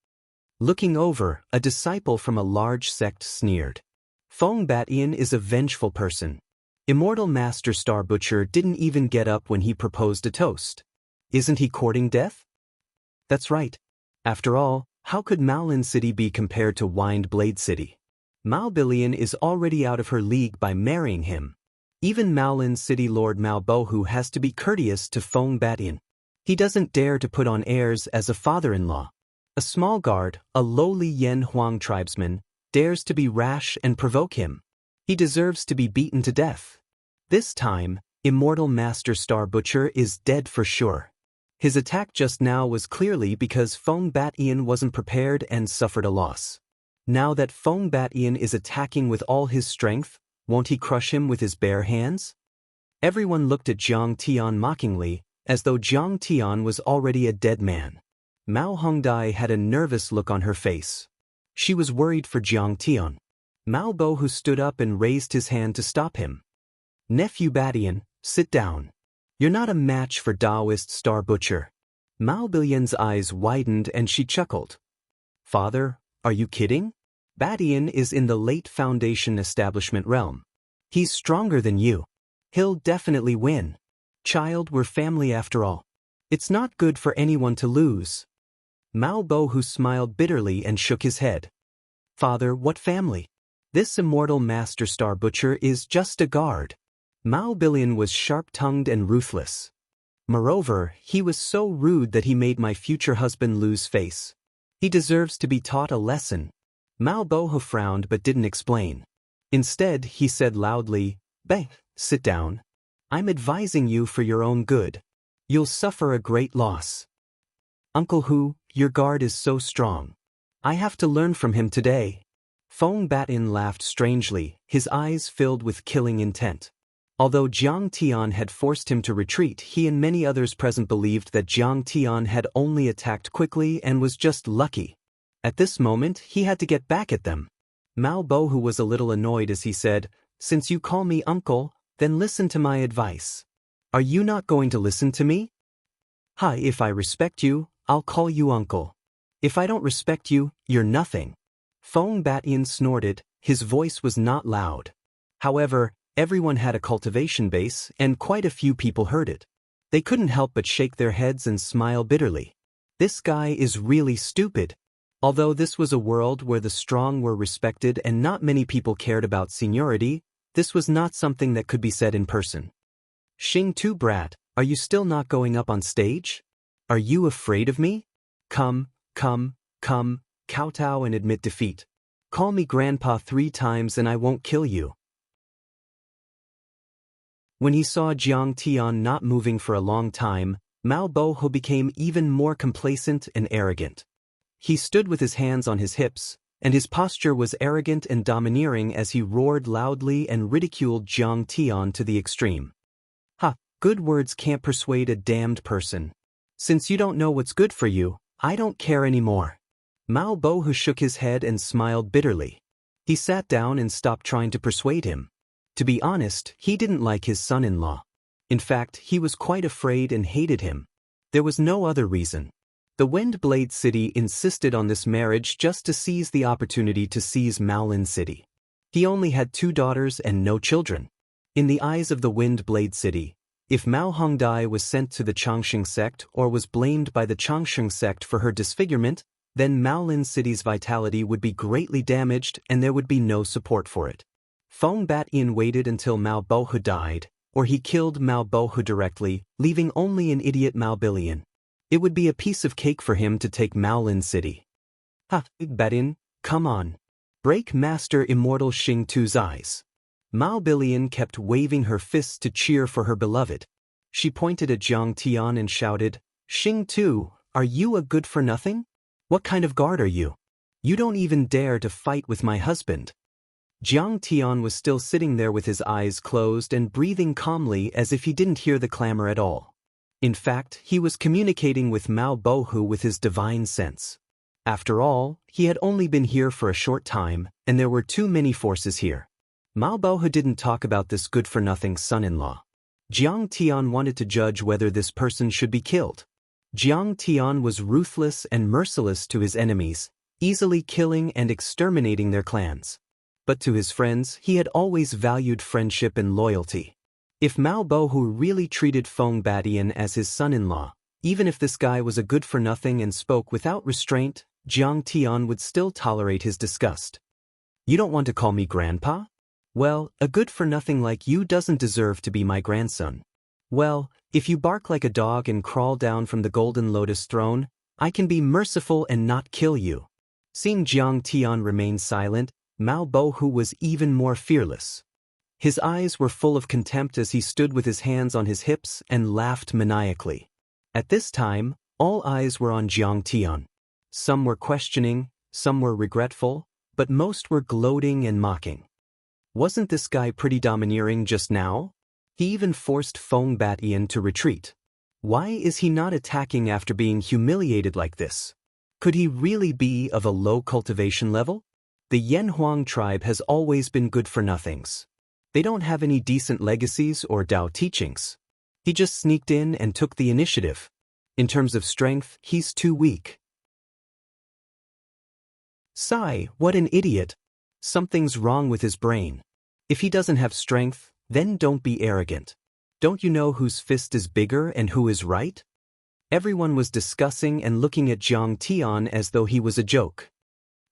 S1: Looking over, a disciple from a large sect sneered. Feng Batian is a vengeful person. Immortal Master Star Butcher didn't even get up when he proposed a toast. Isn't he courting death? That's right. After all, how could Maolin City be compared to Wind Blade City? Mao Billion is already out of her league by marrying him. Even Maolin City Lord Mao Bohu has to be courteous to Feng Batian. He doesn't dare to put on airs as a father-in-law. A small guard, a lowly Yen Huang tribesman, dares to be rash and provoke him. He deserves to be beaten to death. This time, Immortal Master Star Butcher is dead for sure. His attack just now was clearly because Feng Batian wasn't prepared and suffered a loss. Now that Feng Batian is attacking with all his strength, won't he crush him with his bare hands? Everyone looked at Jiang Tian mockingly, as though Jiang Tian was already a dead man. Mao Hongdai had a nervous look on her face. She was worried for Jiang Tian. Mao Bohu stood up and raised his hand to stop him. Nephew Batian, sit down. You're not a match for Taoist Star Butcher. Mao Billion's eyes widened and she chuckled. Father, are you kidding? Batian is in the late Foundation establishment realm. He's stronger than you. He'll definitely win. Child, we're family after all. It's not good for anyone to lose. Mao Bohu smiled bitterly and shook his head. Father, what family? This immortal Master Star Butcher is just a guard. Mao Billion was sharp-tongued and ruthless. Moreover, he was so rude that he made my future husband lose face. He deserves to be taught a lesson. Mao Bohu frowned but didn't explain. Instead, he said loudly, sit down. I'm advising you for your own good. You'll suffer a great loss. Uncle Hu, your guard is so strong. I have to learn from him today. Feng Batian laughed strangely, his eyes filled with killing intent. Although Jiang Tian had forced him to retreat, he and many others present believed that Jiang Tian had only attacked quickly and was just lucky. At this moment, he had to get back at them. Mao Bohu was a little annoyed as he said, Since you call me uncle, then listen to my advice. Are you not going to listen to me? Hi, if I respect you, I'll call you uncle. If I don't respect you, you're nothing. Feng Batian snorted, his voice was not loud. However, everyone had a cultivation base, and quite a few people heard it. They couldn't help but shake their heads and smile bitterly. This guy is really stupid. Although this was a world where the strong were respected and not many people cared about seniority, this was not something that could be said in person. Xing Tu brat, are you still not going up on stage? Are you afraid of me? Come, kowtow and admit defeat. Call me grandpa 3 times and I won't kill you. When he saw Jiang Tian not moving for a long time, Mao Bohu became even more complacent and arrogant. He stood with his hands on his hips, and his posture was arrogant and domineering as he roared loudly and ridiculed Jiang Tian to the extreme. Ha, good words can't persuade a damned person. Since you don't know what's good for you, I don't care anymore. Mao Bohu shook his head and smiled bitterly. He sat down and stopped trying to persuade him. To be honest, he didn't like his son-in-law. In fact, he was quite afraid and hated him. There was no other reason. The Wind Blade City insisted on this marriage just to seize the opportunity to seize Maolin City. He only had 2 daughters and no children. In the eyes of the Wind Blade City, if Mao Hongdai was sent to the Changsheng sect or was blamed by the Changsheng sect for her disfigurement, then Maolin City's vitality would be greatly damaged and there would be no support for it. Feng Batian waited until Mao Bohu died, or he killed Mao Bohu directly, leaving only an idiot Mao Billion. It would be a piece of cake for him to take Maolin City. Ha, Batian, come on. Break Master Immortal Xing Tu's eyes. Mao Billion kept waving her fists to cheer for her beloved. She pointed at Jiang Tian and shouted, Xing Tu, are you a good-for-nothing? What kind of guard are you? You don't even dare to fight with my husband. Jiang Tian was still sitting there with his eyes closed and breathing calmly as if he didn't hear the clamor at all. In fact, he was communicating with Mao Bohu with his divine sense. After all, he had only been here for a short time, and there were too many forces here. Mao Bohu didn't talk about this good-for-nothing son-in-law. Jiang Tian wanted to judge whether this person should be killed. Jiang Tian was ruthless and merciless to his enemies, easily killing and exterminating their clans. But to his friends, he had always valued friendship and loyalty. If Mao Bohu really treated Feng Batian as his son-in-law, even if this guy was a good-for-nothing and spoke without restraint, Jiang Tian would still tolerate his disgust. You don't want to call me grandpa? Well, a good-for-nothing like you doesn't deserve to be my grandson. Well, if you bark like a dog and crawl down from the Golden Lotus throne, I can be merciful and not kill you. Seeing Jiang Tian remain silent, Mao Bohu was even more fearless. His eyes were full of contempt as he stood with his hands on his hips and laughed maniacally. At this time, all eyes were on Jiang Tian. Some were questioning, some were regretful, but most were gloating and mocking. Wasn't this guy pretty domineering just now? He even forced Feng Batian to retreat. Why is he not attacking after being humiliated like this? Could he really be of a low cultivation level? The Yanhuang tribe has always been good-for-nothings. They don't have any decent legacies or Tao teachings. He just sneaked in and took the initiative. In terms of strength, he's too weak. Sigh, what an idiot. Something's wrong with his brain. If he doesn't have strength, then don't be arrogant. Don't you know whose fist is bigger and who is right? Everyone was discussing and looking at Jiang Tian as though he was a joke.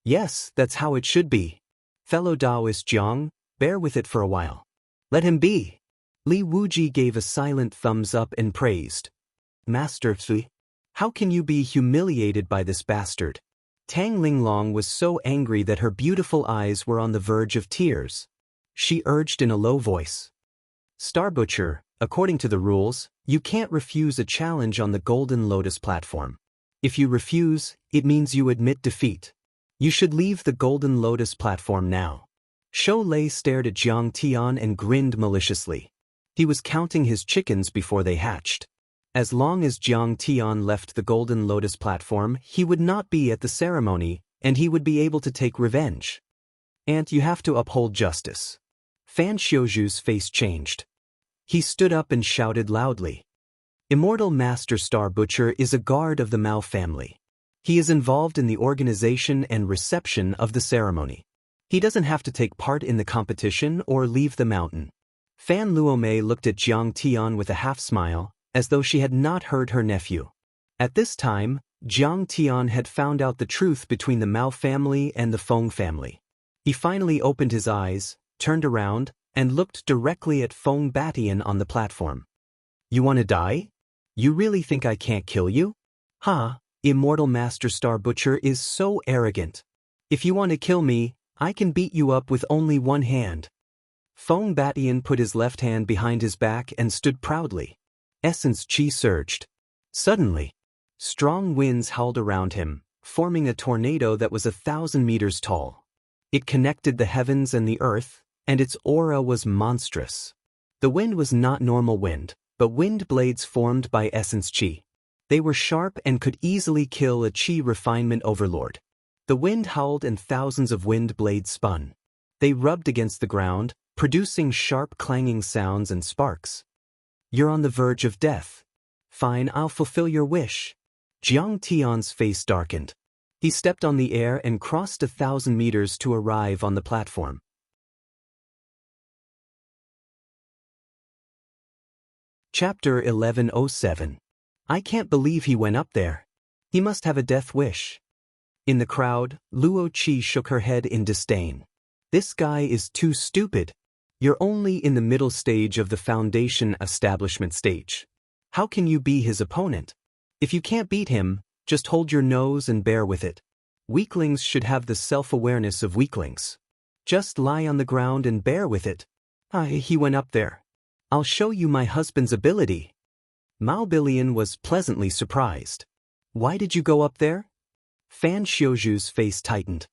S1: Yes, that's how it should be. Fellow Taoist Jiang, bear with it for a while. Let him be. Li Wuji gave a silent thumbs up and praised. Master Sui, how can you be humiliated by this bastard? Tang Linglong was so angry that her beautiful eyes were on the verge of tears. She urged in a low voice. Star Butcher, according to the rules, you can't refuse a challenge on the Golden Lotus platform. If you refuse, it means you admit defeat. You should leave the Golden Lotus platform now. Shou Lei stared at Jiang Tian and grinned maliciously. He was counting his chickens before they hatched. As long as Jiang Tian left the Golden Lotus platform, he would not be at the ceremony, and he would be able to take revenge. And you have to uphold justice. Fan Xiuju's face changed. He stood up and shouted loudly. Immortal Master Star Butcher is a guard of the Mao family. He is involved in the organization and reception of the ceremony. He doesn't have to take part in the competition or leave the mountain. Fan Luomei looked at Jiang Tian with a half-smile, as though she had not heard her nephew. At this time, Jiang Tian had found out the truth between the Mao family and the Feng family. He finally opened his eyes, turned around, and looked directly at Feng Batian on the platform. You want to die? You really think I can't kill you? Ha, Immortal Master Star Butcher is so arrogant. If you want to kill me, I can beat you up with only one hand. Feng Batian put his left hand behind his back and stood proudly. Essence Qi surged. Suddenly, strong winds howled around him, forming a tornado that was 1,000 meters tall. It connected the heavens and the earth, and its aura was monstrous. The wind was not normal wind, but wind blades formed by Essence Qi. They were sharp and could easily kill a Qi refinement overlord. The wind howled and thousands of wind blades spun. They rubbed against the ground, producing sharp clanging sounds and sparks. You're on the verge of death. Fine, I'll fulfill your wish. Jiang Tian's face darkened. He stepped on the air and crossed 1,000 meters to arrive on the platform. Chapter 1107. I can't believe he went up there. He must have a death wish. In the crowd, Luo Qi shook her head in disdain. This guy is too stupid. You're only in the middle stage of the foundation establishment stage. How can you be his opponent? If you can't beat him, just hold your nose and bear with it. Weaklings should have the self-awareness of weaklings. Just lie on the ground and bear with it. He went up there. I'll show you my husband's ability. Mao Bilian was pleasantly surprised. Why did you go up there? Fan Xiuzhu's face tightened.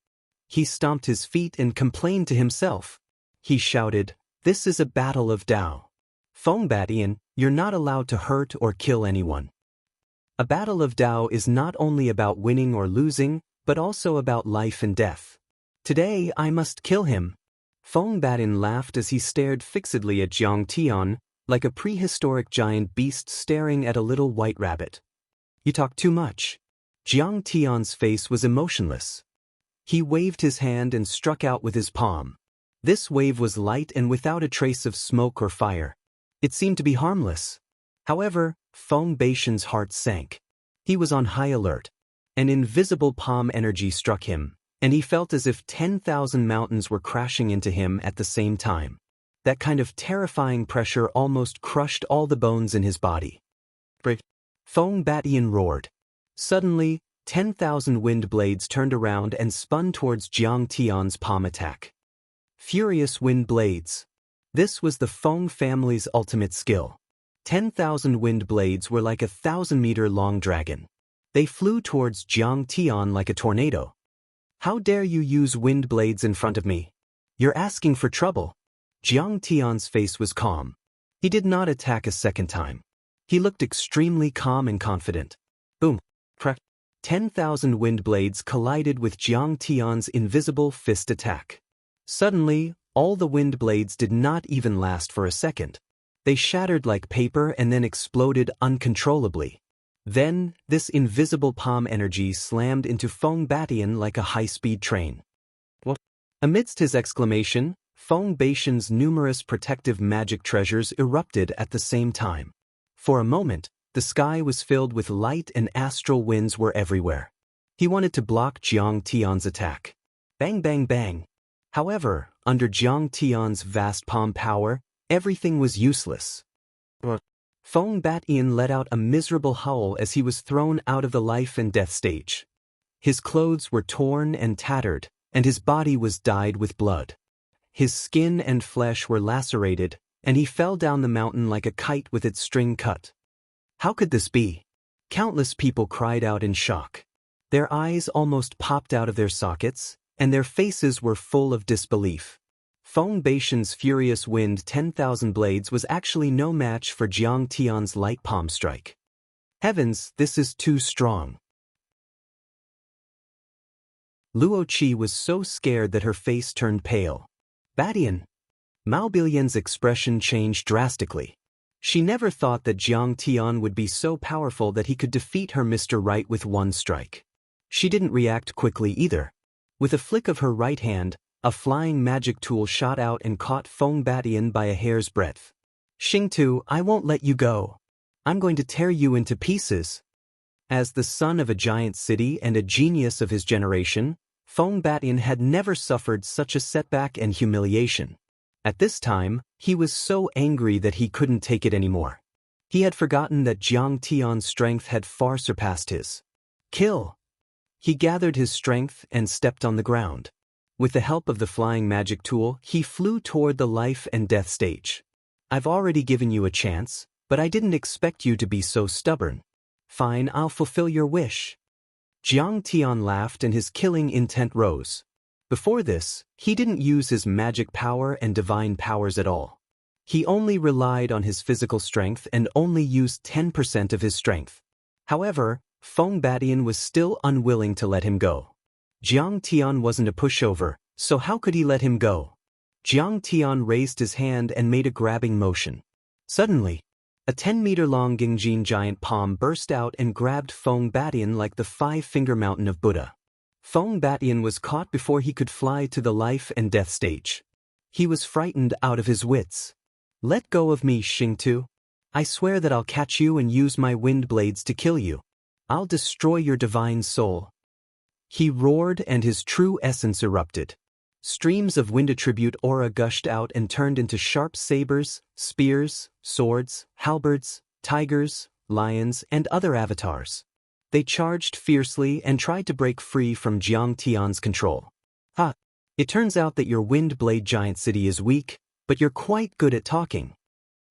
S1: He stomped his feet and complained to himself. He shouted, "This is a battle of Tao. Feng Batian, you're not allowed to hurt or kill anyone." A battle of Tao is not only about winning or losing, but also about life and death. Today I must kill him. Feng Batian laughed as he stared fixedly at Jiang Tian, like a prehistoric giant beast staring at a little white rabbit. "You talk too much." Jiang Tian's face was emotionless. He waved his hand and struck out with his palm. This wave was light and without a trace of smoke or fire. It seemed to be harmless. However, Feng Batian's heart sank. He was on high alert. An invisible palm energy struck him, and he felt as if 10,000 mountains were crashing into him at the same time. That kind of terrifying pressure almost crushed all the bones in his body. Feng Batian roared. Suddenly, 10,000 wind blades turned around and spun towards Jiang Tian's palm attack. Furious wind blades. This was the Feng family's ultimate skill. 10,000 wind blades were like a 1,000-meter-long dragon. They flew towards Jiang Tian like a tornado. "How dare you use wind blades in front of me? You're asking for trouble." Jiang Tian's face was calm. He did not attack a second time. He looked extremely calm and confident. Boom. Crack. 10,000 wind blades collided with Jiang Tian's invisible fist attack. Suddenly, all the wind blades did not even last for a second. They shattered like paper and then exploded uncontrollably. Then, this invisible palm energy slammed into Feng Batian like a high-speed train. What? Amidst his exclamation, Feng Batian's numerous protective magic treasures erupted at the same time. For a moment, the sky was filled with light and astral winds were everywhere. He wanted to block Jiang Tian's attack. Bang bang bang. However, under Jiang Tian's vast palm power, everything was useless. Feng Batian let out a miserable howl as he was thrown out of the life and death stage. His clothes were torn and tattered, and his body was dyed with blood. His skin and flesh were lacerated, and he fell down the mountain like a kite with its string cut. How could this be? Countless people cried out in shock. Their eyes almost popped out of their sockets, and their faces were full of disbelief. Feng Batian's furious wind 10,000 blades was actually no match for Jiang Tian's light palm strike. Heavens, this is too strong. Luo Qi was so scared that her face turned pale. Batian. Mao Bilian's expression changed drastically. She never thought that Jiang Tian would be so powerful that he could defeat her Mr. Right with one strike. She didn't react quickly either. With a flick of her right hand, a flying magic tool shot out and caught Feng Batian by a hair's breadth. "Xingtu, I won't let you go. I'm going to tear you into pieces." As the son of a giant city and a genius of his generation, Feng Batian had never suffered such a setback and humiliation. At this time, he was so angry that he couldn't take it anymore. He had forgotten that Jiang Tian's strength had far surpassed his. Kill! He gathered his strength and stepped on the ground. With the help of the flying magic tool, he flew toward the life and death stage. "I've already given you a chance, but I didn't expect you to be so stubborn. Fine, I'll fulfill your wish." Jiang Tian laughed and his killing intent rose. Before this, he didn't use his magic power and divine powers at all. He only relied on his physical strength and only used 10% of his strength. However, Feng Batian was still unwilling to let him go. Jiang Tian wasn't a pushover, so how could he let him go? Jiang Tian raised his hand and made a grabbing motion. Suddenly, a 10-meter-long Gingjin giant palm burst out and grabbed Feng Batian like the five-finger mountain of Buddha. Feng Batian was caught before he could fly to the life and death stage. He was frightened out of his wits. "Let go of me, Xingtu. I swear that I'll catch you and use my wind blades to kill you. I'll destroy your divine soul." He roared and his true essence erupted. Streams of wind attribute aura gushed out and turned into sharp sabers, spears, swords, halberds, tigers, lions, and other avatars. They charged fiercely and tried to break free from Jiang Tian's control. "Ha! It turns out that your wind blade giant city is weak, but you're quite good at talking."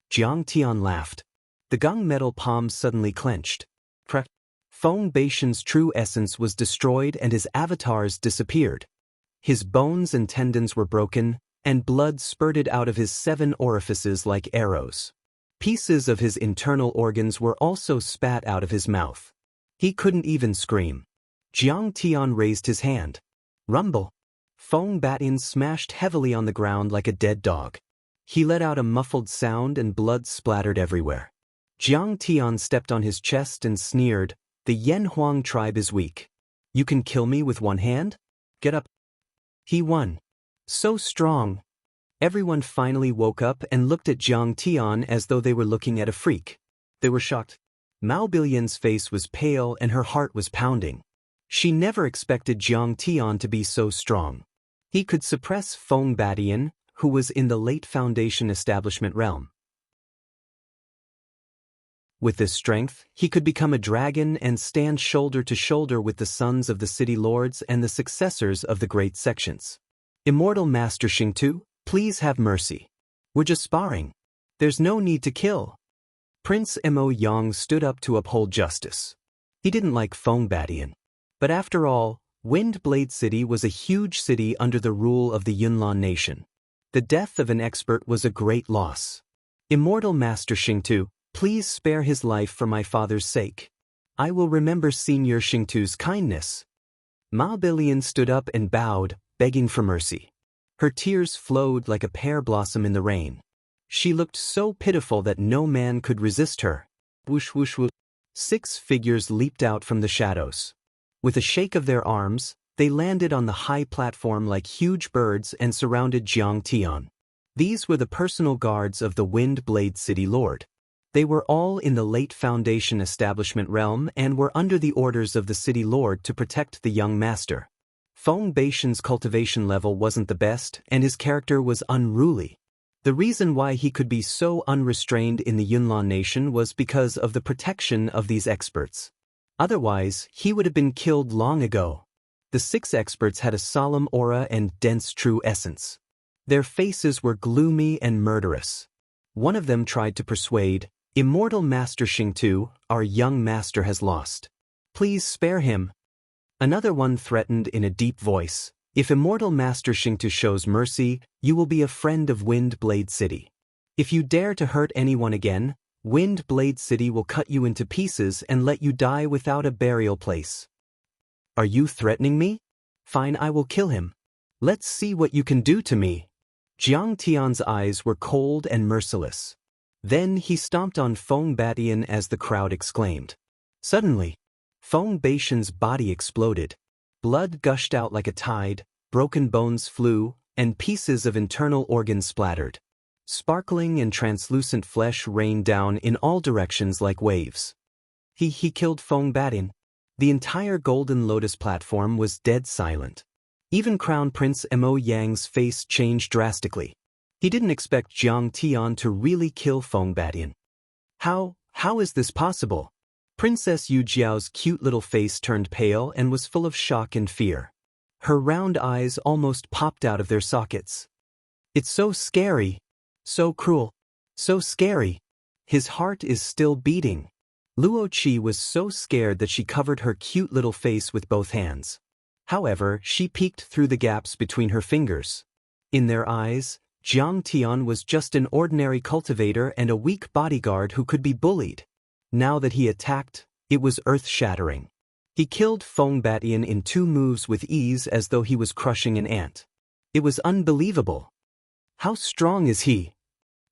S1: Jiang Tian laughed. The gung metal palm suddenly clenched. Feng Beishan's true essence was destroyed and his avatars disappeared. His bones and tendons were broken, and blood spurted out of his 7 orifices like arrows. Pieces of his internal organs were also spat out of his mouth. He couldn't even scream. Jiang Tian raised his hand. Rumble. Feng Batian smashed heavily on the ground like a dead dog. He let out a muffled sound and blood splattered everywhere. Jiang Tian stepped on his chest and sneered, "The Yen Huang tribe is weak. You can kill me with one hand? Get up." He won. So strong. Everyone finally woke up and looked at Jiang Tian as though they were looking at a freak. They were shocked. Mao Billian's face was pale and her heart was pounding. She never expected Jiang Tian to be so strong. He could suppress Feng Batian, who was in the late Foundation establishment realm. With this strength, he could become a dragon and stand shoulder to shoulder with the sons of the city lords and the successors of the great sections. Immortal Master Xingtu, please have mercy. We're just sparring. There's no need to kill. Prince Mo Yang stood up to uphold justice. He didn't like Feng Batian. But after all, Wind Blade City was a huge city under the rule of the Yunlan nation. The death of an expert was a great loss. Immortal Master Xingtu, please spare his life for my father's sake. I will remember Senior Xingtu's kindness. Ma Billion stood up and bowed, begging for mercy. Her tears flowed like a pear blossom in the rain. She looked so pitiful that no man could resist her. Whoosh whoosh whoosh. 6 figures leaped out from the shadows. With a shake of their arms, they landed on the high platform like huge birds and surrounded Jiang Tian. These were the personal guards of the Wind Blade City Lord. They were all in the late Foundation establishment realm and were under the orders of the city lord to protect the young master. Feng Beishan's cultivation level wasn't the best, and his character was unruly. The reason why he could be so unrestrained in the Yunlan nation was because of the protection of these experts. Otherwise, he would have been killed long ago. The 6 experts had a solemn aura and dense true essence. Their faces were gloomy and murderous. One of them tried to persuade, "Immortal Master Xingtu, our young master has lost. Please spare him." Another one threatened in a deep voice, "If Immortal Master Xingtu shows mercy, you will be a friend of Wind Blade City. If you dare to hurt anyone again, Wind Blade City will cut you into pieces and let you die without a burial place." "Are you threatening me? Fine, I will kill him. Let's see what you can do to me." Jiang Tian's eyes were cold and merciless. Then he stomped on Feng Batian as the crowd exclaimed. Suddenly, Feng Beishan's body exploded. Blood gushed out like a tide, broken bones flew, and pieces of internal organs splattered. Sparkling and translucent flesh rained down in all directions like waves. He killed Feng Batian. The entire Golden Lotus platform was dead silent. Even Crown Prince Mo Yang's face changed drastically. He didn't expect Jiang Tian to really kill Feng Batian. How is this possible? Princess Yu Jiao's cute little face turned pale and was full of shock and fear. Her round eyes almost popped out of their sockets. "It's so scary. So cruel. So scary. His heart is still beating." Luo Qi was so scared that she covered her cute little face with both hands. However, she peeked through the gaps between her fingers. In their eyes, Jiang Tian was just an ordinary cultivator and a weak bodyguard who could be bullied. Now that he attacked, it was earth-shattering. He killed Feng Batian in 2 moves with ease as though he was crushing an ant. It was unbelievable. How strong is he?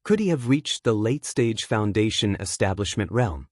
S1: Could he have reached the late-stage Foundation establishment realm?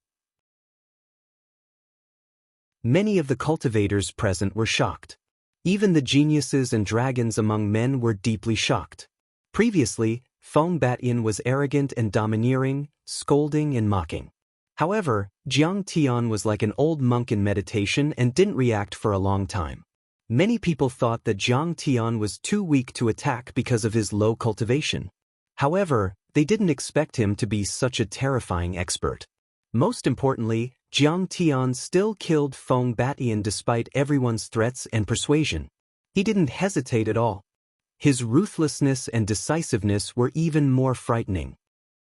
S1: Many of the cultivators present were shocked. Even the geniuses and dragons among men were deeply shocked. Previously, Feng Batian was arrogant and domineering, scolding and mocking. However, Jiang Tian was like an old monk in meditation and didn't react for a long time. Many people thought that Jiang Tian was too weak to attack because of his low cultivation. However, they didn't expect him to be such a terrifying expert. Most importantly, Jiang Tian still killed Feng Batian despite everyone's threats and persuasion. He didn't hesitate at all. His ruthlessness and decisiveness were even more frightening.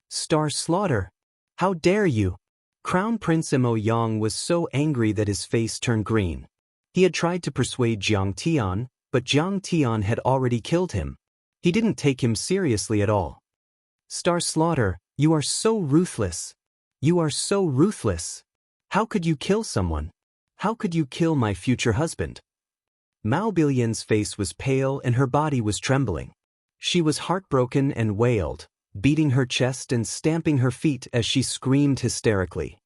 S1: "Star Slaughter! How dare you! Crown Prince Mo Yang was so angry that his face turned green. He had tried to persuade Jiang Tian, but Jiang Tian had already killed him. He didn't take him seriously at all. Star Slaughter, you are so ruthless. You are so ruthless. How could you kill someone? How could you kill my future husband? Mao Bilian's face was pale and her body was trembling. She was heartbroken and wailed, beating her chest and stamping her feet as she screamed hysterically.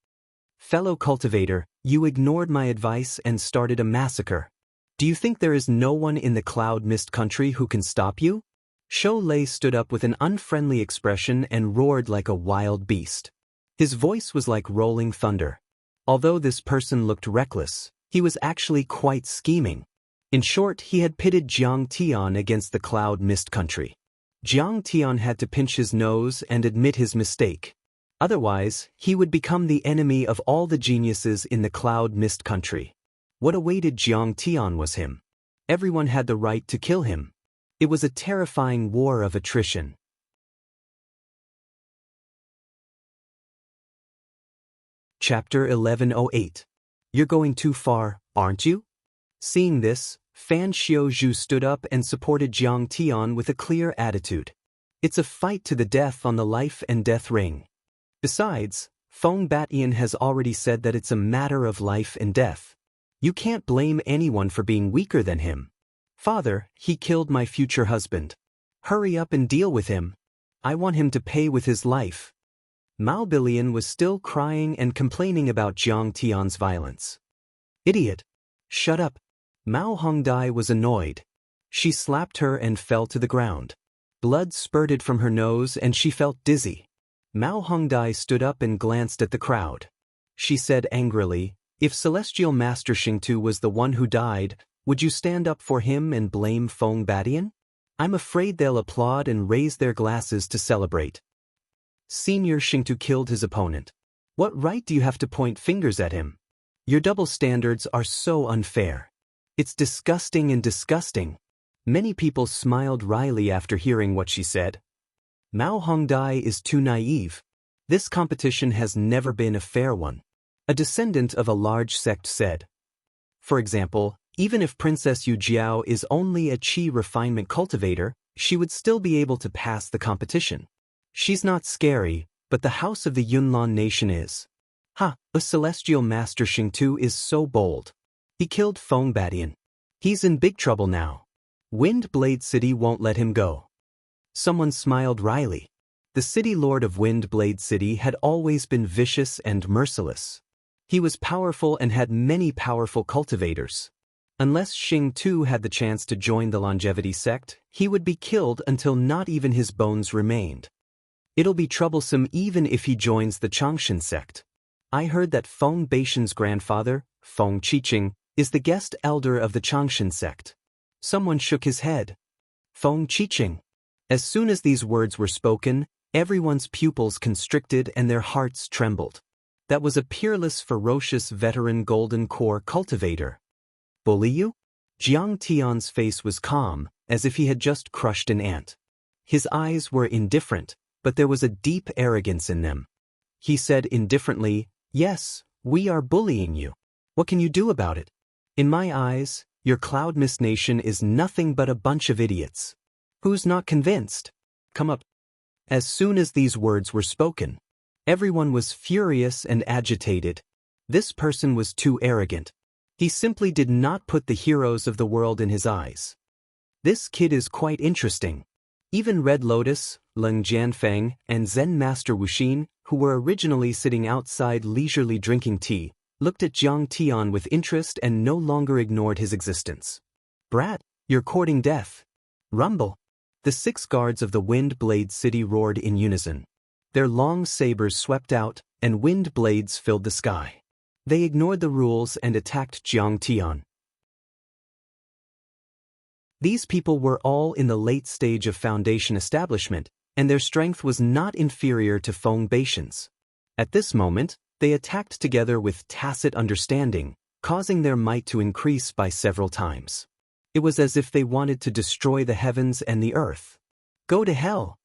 S1: Fellow cultivator, you ignored my advice and started a massacre. Do you think there is no one in the Cloud Mist country who can stop you? Shou Lei stood up with an unfriendly expression and roared like a wild beast. His voice was like rolling thunder. Although this person looked reckless, he was actually quite scheming. In short, he had pitted Jiang Tian against the Cloud Mist country. Jiang Tian had to pinch his nose and admit his mistake. Otherwise, he would become the enemy of all the geniuses in the Cloud Mist country. What awaited Jiang Tian was him. Everyone had the right to kill him. It was a terrifying war of attrition. Chapter 1108. You're going too far, aren't you? Seeing this, Fan Xiaozhu stood up and supported Jiang Tian with a clear attitude. It's a fight to the death on the life and death ring. Besides, Feng Batian has already said that it's a matter of life and death. You can't blame anyone for being weaker than him. Father, he killed my future husband. Hurry up and deal with him. I want him to pay with his life. Mao Bilian was still crying and complaining about Jiang Tian's violence. Idiot! Shut up! Mao Hongdai was annoyed. She slapped her and fell to the ground. Blood spurted from her nose and she felt dizzy. Mao Hongdai stood up and glanced at the crowd. She said angrily, if Celestial Master Xingtu was the one who died, would you stand up for him and blame Feng Batian? I'm afraid they'll applaud and raise their glasses to celebrate. Senior Xingtu killed his opponent. What right do you have to point fingers at him? Your double standards are so unfair. It's disgusting and disgusting. Many people smiled wryly after hearing what she said. Mao Hongdai is too naive. This competition has never been a fair one. A descendant of a large sect said. For example, even if Princess Yu Jiao is only a qi refinement cultivator, she would still be able to pass the competition. She's not scary, but the house of the Yunlan nation is. Ha! The Celestial Master Xingtu is so bold. He killed Feng Batian. He's in big trouble now. Wind Blade City won't let him go. Someone smiled wryly. The city lord of Wind Blade City had always been vicious and merciless. He was powerful and had many powerful cultivators. Unless Xingtu had the chance to join the longevity sect, he would be killed until not even his bones remained. It'll be troublesome even if he joins the Changshan sect. I heard that Feng Batian's grandfather, Feng Qiqing, is the guest elder of the Changshan sect. Someone shook his head. Feng Qiqing. As soon as these words were spoken, everyone's pupils constricted and their hearts trembled. That was a peerless, ferocious veteran golden core cultivator. Bully you? Jiang Tian's face was calm, as if he had just crushed an ant. His eyes were indifferent, but there was a deep arrogance in them. He said indifferently, yes, we are bullying you. What can you do about it? In my eyes, your Cloud Mist Nation is nothing but a bunch of idiots. Who's not convinced? Come up. As soon as these words were spoken, everyone was furious and agitated. This person was too arrogant. He simply did not put the heroes of the world in his eyes. This kid is quite interesting. Even Red Lotus, Leng Jianfeng, and Zen Master Wuxin, who were originally sitting outside leisurely drinking tea, looked at Jiang Tian with interest and no longer ignored his existence. Brat, you're courting death. Rumble. The 6 guards of the Wind Blade City roared in unison. Their long sabers swept out, and wind blades filled the sky. They ignored the rules and attacked Jiang Tian. These people were all in the late stage of foundation establishment, and their strength was not inferior to Feng Batian's. At this moment, they attacked together with tacit understanding, causing their might to increase by several times. It was as if they wanted to destroy the heavens and the earth. Go to hell!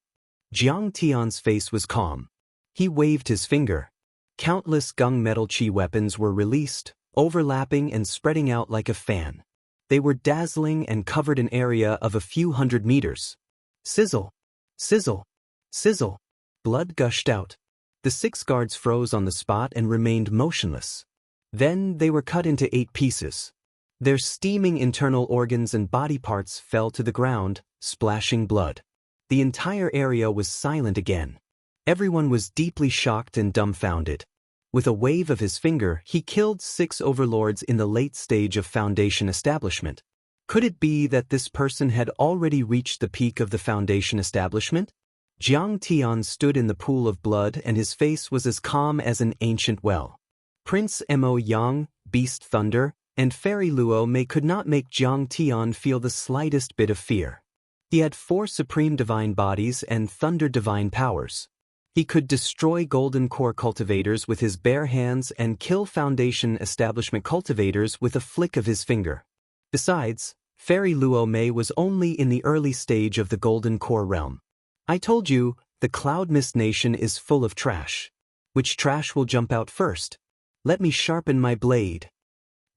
S1: Jiang Tian's face was calm. He waved his finger. Countless gunmetal chi weapons were released, overlapping and spreading out like a fan. They were dazzling and covered an area of a few hundred meters. Sizzle! Sizzle! Sizzle! Blood gushed out. The 6 guards froze on the spot and remained motionless. Then they were cut into 8 pieces. Their steaming internal organs and body parts fell to the ground, splashing blood. The entire area was silent again. Everyone was deeply shocked and dumbfounded. With a wave of his finger, he killed 6 overlords in the late stage of Foundation establishment. Could it be that this person had already reached the peak of the Foundation establishment? Jiang Tian stood in the pool of blood and his face was as calm as an ancient well. Prince Mo Yang, Beast Thunder, and Fairy Luo Mei could not make Jiang Tian feel the slightest bit of fear. He had 4 supreme divine bodies and thunder divine powers. He could destroy golden core cultivators with his bare hands and kill Foundation establishment cultivators with a flick of his finger. Besides, Fairy Luo Mei was only in the early stage of the golden core realm. I told you, the Cloud Mist Nation is full of trash. Which trash will jump out first? Let me sharpen my blade.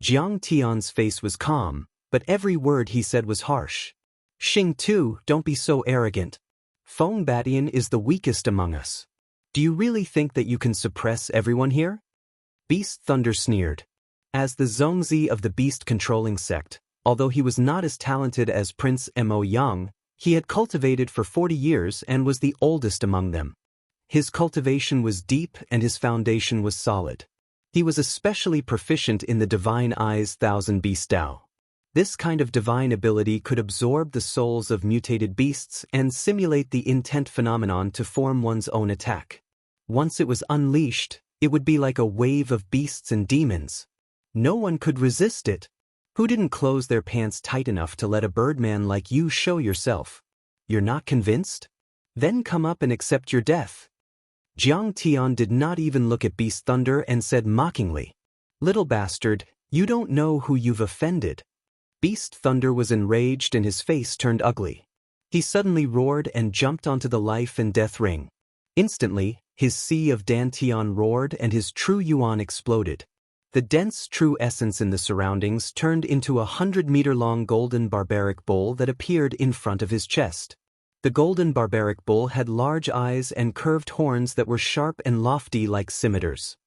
S1: Jiang Tian's face was calm, but every word he said was harsh. Xing Tu, don't be so arrogant. Feng Batian is the weakest among us. Do you really think that you can suppress everyone here? Beast Thunder sneered. As the Zongzi of the beast-controlling sect, although he was not as talented as Prince Mo Yang, he had cultivated for 40 years and was the oldest among them. His cultivation was deep and his foundation was solid. He was especially proficient in the Divine Eye's Thousand Beast Dao. This kind of divine ability could absorb the souls of mutated beasts and simulate the intent phenomenon to form one's own attack. Once it was unleashed, it would be like a wave of beasts and demons. No one could resist it. Who didn't close their pants tight enough to let a birdman like you show yourself? You're not convinced? Then come up and accept your death. Jiang Tian did not even look at Beast Thunder and said mockingly, "Little bastard, you don't know who you've offended." Beast Thunder was enraged and his face turned ugly. He suddenly roared and jumped onto the life and death ring. Instantly, his sea of Dantian roared and his true yuan exploded. The dense true essence in the surroundings turned into a 100-meter-long golden barbaric bull that appeared in front of his chest. The golden barbaric bull had large eyes and curved horns that were sharp and lofty like scimitars.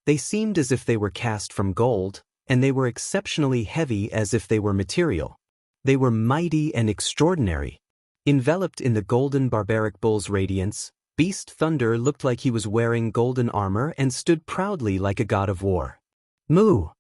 S1: They seemed as if they were cast from gold, and they were exceptionally heavy as if they were material. They were mighty and extraordinary. Enveloped in the golden barbaric bull's radiance, Beast Thunder looked like he was wearing golden armor and stood proudly like a god of war. Moo!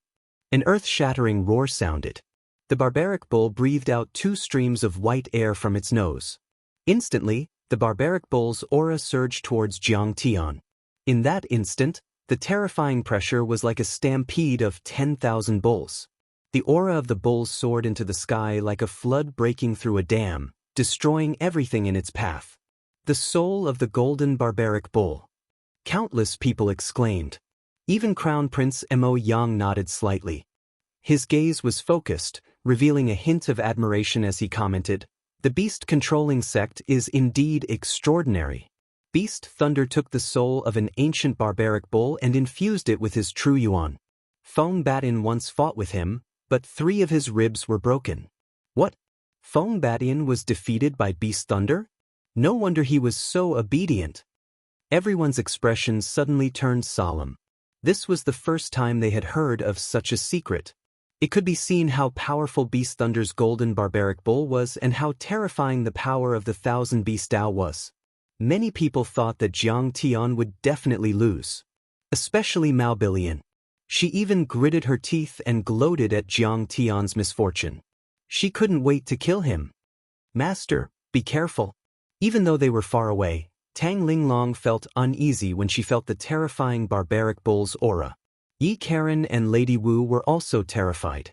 S1: An earth-shattering roar sounded. The barbaric bull breathed out 2 streams of white air from its nose. Instantly, the barbaric bull's aura surged towards Jiang Tian. In that instant, the terrifying pressure was like a stampede of 10,000 bulls. The aura of the bulls soared into the sky like a flood breaking through a dam, destroying everything in its path. The soul of the golden barbaric bull. Countless people exclaimed. Even Crown Prince Mo Yang nodded slightly. His gaze was focused, revealing a hint of admiration as he commented, "The beast-controlling sect is indeed extraordinary." Beast Thunder took the soul of an ancient barbaric bull and infused it with his true yuan. Feng Batian once fought with him, but 3 of his ribs were broken. What? Feng Batian was defeated by Beast Thunder? No wonder he was so obedient. Everyone's expressions suddenly turned solemn. This was the first time they had heard of such a secret. It could be seen how powerful Beast Thunder's golden barbaric bull was and how terrifying the power of the Thousand Beast Dao was. Many people thought that Jiang Tian would definitely lose. Especially Mao Bilian. She even gritted her teeth and gloated at Jiang Tian's misfortune. She couldn't wait to kill him. "Master, be careful." Even though they were far away, Tang Linglong felt uneasy when she felt the terrifying barbaric bull's aura. Yi Karen and Lady Wu were also terrified.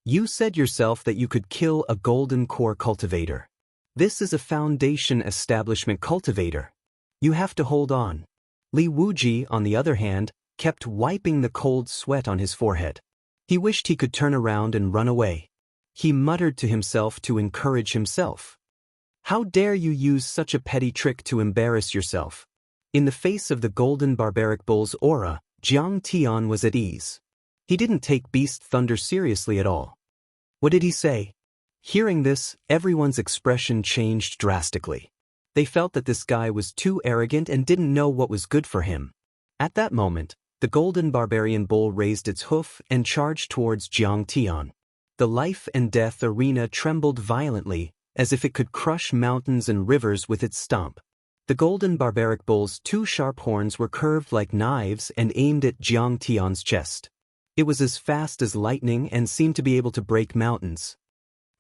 S1: "You said yourself that you could kill a golden core cultivator. This is a Foundation establishment cultivator. You have to hold on." Li Wuji, on the other hand, kept wiping the cold sweat on his forehead. He wished he could turn around and run away. He muttered to himself to encourage himself. "How dare you use such a petty trick to embarrass yourself? In the face of the golden barbaric bull's aura, Jiang Tian was at ease. He didn't take Beast Thunder seriously at all. What did he say? Hearing this, everyone's expression changed drastically. They felt that this guy was too arrogant and didn't know what was good for him. At that moment, the golden barbarian bull raised its hoof and charged towards Jiang Tian. The life and death arena trembled violently, as if it could crush mountains and rivers with its stomp. The golden barbaric bull's two sharp horns were curved like knives and aimed at Jiang Tian's chest. It was as fast as lightning and seemed to be able to break mountains.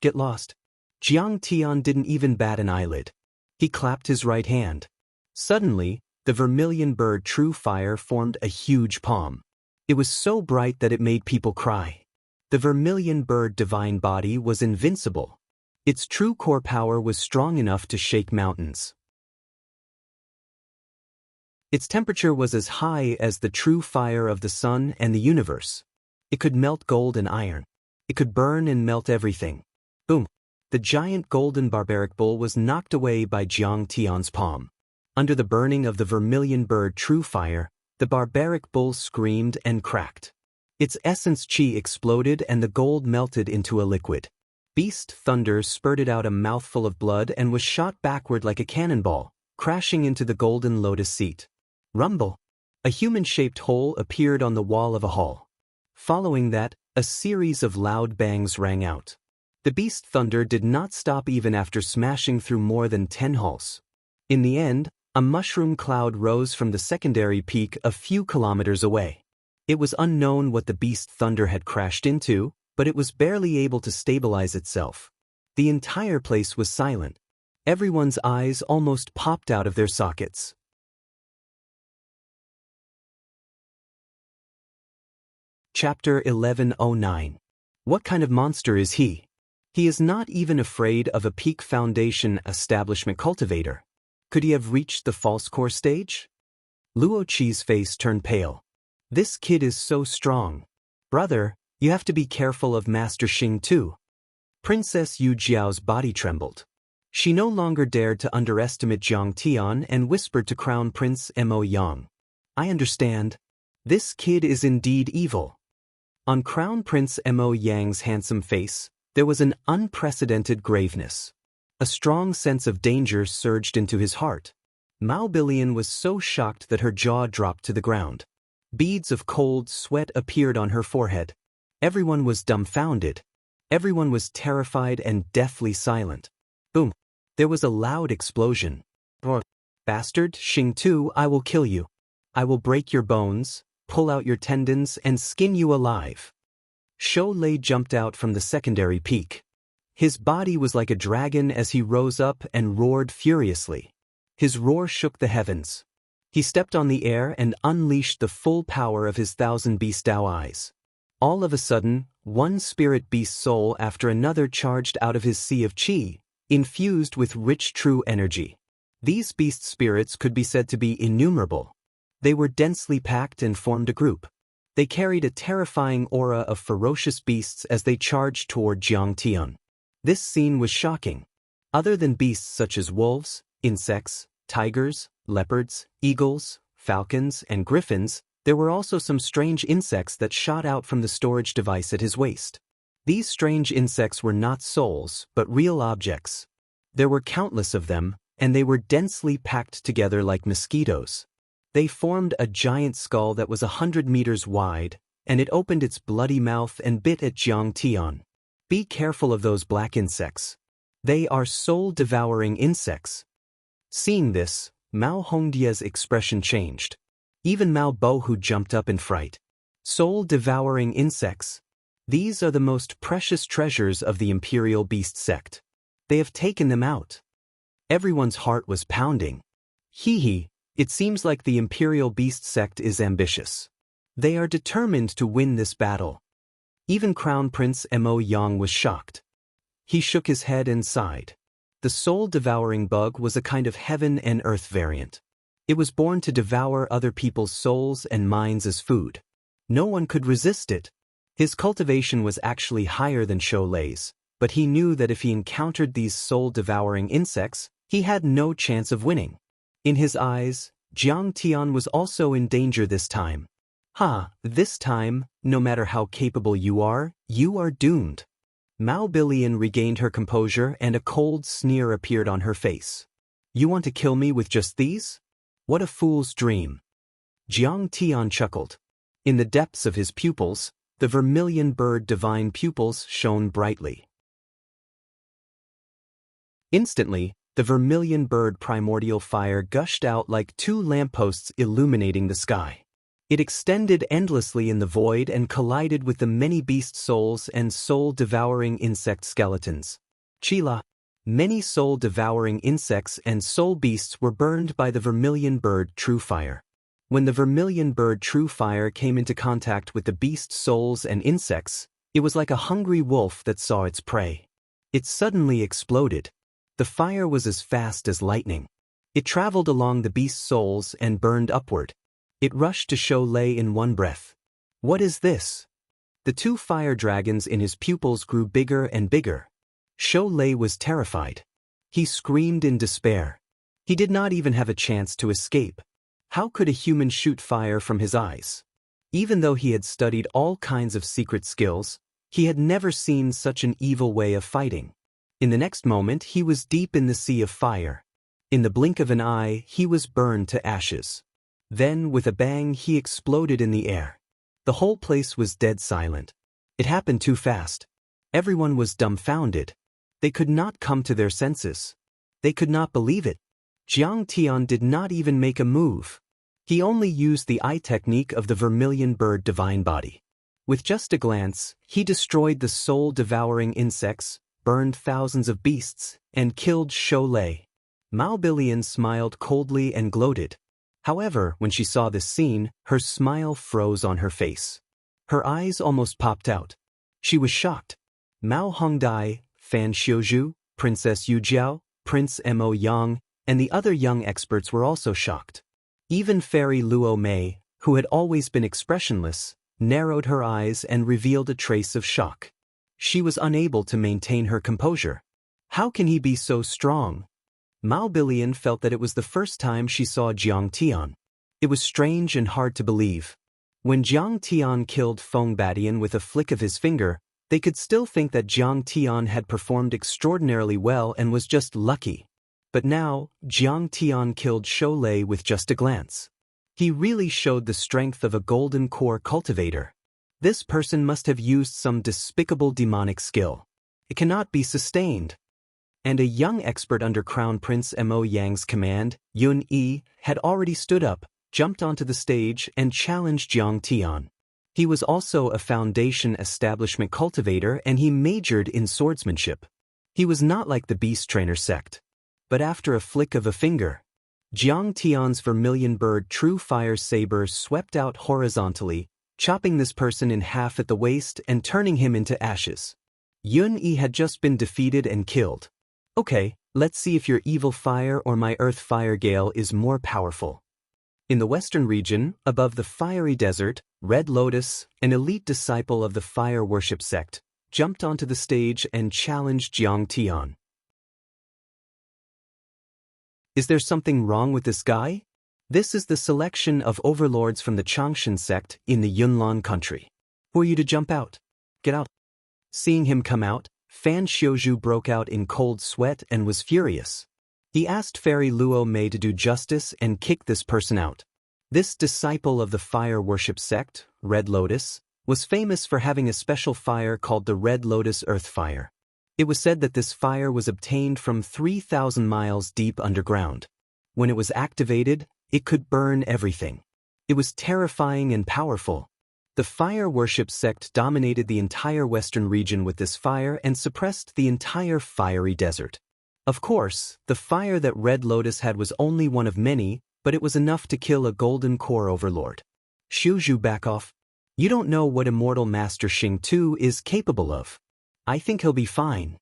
S1: Get lost. Jiang Tian didn't even bat an eyelid. He clapped his right hand. Suddenly, the vermilion bird True Fire formed a huge palm. It was so bright that it made people cry. The vermilion bird divine body was invincible. Its true core power was strong enough to shake mountains. Its temperature was as high as the true fire of the sun and the universe. It could melt gold and iron. It could burn and melt everything. Boom! The giant golden barbaric bull was knocked away by Jiang Tian's palm. Under the burning of the vermilion bird True Fire, the barbaric bull screamed and cracked. Its essence chi exploded and the gold melted into a liquid. Beast Thunder spurted out a mouthful of blood and was shot backward like a cannonball, crashing into the golden lotus seat. Rumble! A human-shaped hole appeared on the wall of a hall. Following that, a series of loud bangs rang out. The Beast Thunder did not stop even after smashing through more than 10 halls. In the end, a mushroom cloud rose from the secondary peak a few kilometers away. It was unknown what the Beast Thunder had crashed into, but it was barely able to stabilize itself. The entire place was silent. Everyone's eyes almost popped out of their sockets. Chapter 1109. What kind of monster is he? He is not even afraid of a Peak Foundation establishment cultivator. Could he have reached the false core stage? Luo Qi's face turned pale. This kid is so strong. Brother, you have to be careful of Master Xing too. Princess Yu Jiao's body trembled. She no longer dared to underestimate Jiang Tian and whispered to Crown Prince Mo Yang. I understand. This kid is indeed evil. On Crown Prince Mo Yang's handsome face, there was an unprecedented graveness. A strong sense of danger surged into his heart. Mao Billion was so shocked that her jaw dropped to the ground. Beads of cold sweat appeared on her forehead. Everyone was dumbfounded. Everyone was terrified and deathly silent. Boom! There was a loud explosion. Bastard, Xing Tu, I will kill you. I will break your bones, pull out your tendons, and skin you alive. Shou Lei jumped out from the secondary peak. His body was like a dragon as he rose up and roared furiously. His roar shook the heavens. He stepped on the air and unleashed the full power of his 1,000 beast Dao eyes. All of a sudden, one spirit beast soul after another charged out of his sea of qi, infused with rich true energy. These beast spirits could be said to be innumerable. They were densely packed and formed a group. They carried a terrifying aura of ferocious beasts as they charged toward Jiang Tian. This scene was shocking. Other than beasts such as wolves, insects, tigers, leopards, eagles, falcons, and griffins, there were also some strange insects that shot out from the storage device at his waist. These strange insects were not souls, but real objects. There were countless of them, and they were densely packed together like mosquitoes. They formed a giant skull that was 100 meters wide, and it opened its bloody mouth and bit at Jiang Tian. Be careful of those black insects. They are soul-devouring insects. Seeing this, Mao Hongdia's expression changed. Even Mao Bohu jumped up in fright. Soul-devouring insects. These are the most precious treasures of the Imperial Beast sect. They have taken them out. Everyone's heart was pounding. Hee, it seems like the Imperial Beast sect is ambitious. They are determined to win this battle. Even Crown Prince Mo Yang was shocked. He shook his head and sighed. The soul-devouring bug was a kind of heaven and earth variant. It was born to devour other people's souls and minds as food. No one could resist it. His cultivation was actually higher than Shou Lei's, but he knew that if he encountered these soul-devouring insects, he had no chance of winning. In his eyes, Jiang Tian was also in danger this time. This time, no matter how capable you are doomed. Mao Bilian regained her composure and a cold sneer appeared on her face. You want to kill me with just these? What a fool's dream. Jiang Tian chuckled. In the depths of his pupils, the vermilion bird divine pupils shone brightly. Instantly, the vermilion bird primordial fire gushed out like two lampposts illuminating the sky. It extended endlessly in the void and collided with the many beast souls and soul-devouring insect skeletons. Chila. Many soul-devouring insects and soul beasts were burned by the vermilion bird true fire. When the vermilion bird true fire came into contact with the beast souls and insects, it was like a hungry wolf that saw its prey. It suddenly exploded. The fire was as fast as lightning. It traveled along the beast souls and burned upward. It rushed to Shou Lei in one breath. What is this? The two fire dragons in his pupils grew bigger and bigger. Shou Lei was terrified. He screamed in despair. He did not even have a chance to escape. How could a human shoot fire from his eyes? Even though he had studied all kinds of secret skills, he had never seen such an evil way of fighting. In the next moment he was deep in the sea of fire. In the blink of an eye he was burned to ashes. Then, with a bang, he exploded in the air. The whole place was dead silent. It happened too fast. Everyone was dumbfounded. They could not come to their senses. They could not believe it. Jiang Tian did not even make a move. He only used the eye technique of the vermilion bird divine body. With just a glance, he destroyed the soul-devouring insects, burned thousands of beasts, and killed Shou Lei. Mao Bilian smiled coldly and gloated. However, when she saw this scene, her smile froze on her face. Her eyes almost popped out. She was shocked. Mao Hongdai, Fan Xiuzhu, Princess Yu Jiao, Prince Mo Yang, and the other young experts were also shocked. Even Fairy Luo Mei, who had always been expressionless, narrowed her eyes and revealed a trace of shock. She was unable to maintain her composure. How can he be so strong? Mao Bilian felt that it was the first time she saw Jiang Tian. It was strange and hard to believe. When Jiang Tian killed Feng Badian with a flick of his finger, they could still think that Jiang Tian had performed extraordinarily well and was just lucky. But now, Jiang Tian killed Shou Lei with just a glance. He really showed the strength of a golden core cultivator. This person must have used some despicable demonic skill. It cannot be sustained. And a young expert under Crown Prince Mo Yang's command, Yun Yi, had already stood up, jumped onto the stage, and challenged Jiang Tian. He was also a Foundation Establishment cultivator and he majored in swordsmanship. He was not like the Beast Trainer sect. But after a flick of a finger, Jiang Tian's vermilion bird true fire saber swept out horizontally, chopping this person in half at the waist and turning him into ashes. Yun Yi had just been defeated and killed. Okay, let's see if your evil fire or my earth fire gale is more powerful. In the western region, above the fiery desert, Red Lotus, an elite disciple of the fire worship sect, jumped onto the stage and challenged Jiang Tian. Is there something wrong with this guy? This is the selection of overlords from the Changshan sect in the Yunnan country. Who are you to jump out? Get out. Seeing him come out, Fan Xiuzhu broke out in cold sweat and was furious. He asked Fairy Luo Mei to do justice and kick this person out. This disciple of the fire worship sect, Red Lotus, was famous for having a special fire called the Red Lotus Earth Fire. It was said that this fire was obtained from 3,000 miles deep underground. When it was activated, it could burn everything. It was terrifying and powerful. The fire worship sect dominated the entire western region with this fire and suppressed the entire fiery desert. Of course, the fire that Red Lotus had was only one of many, but it was enough to kill a golden core overlord. Xiuzhu, back off. You don't know what Immortal Master Xing Tu is capable of. I think he'll be fine.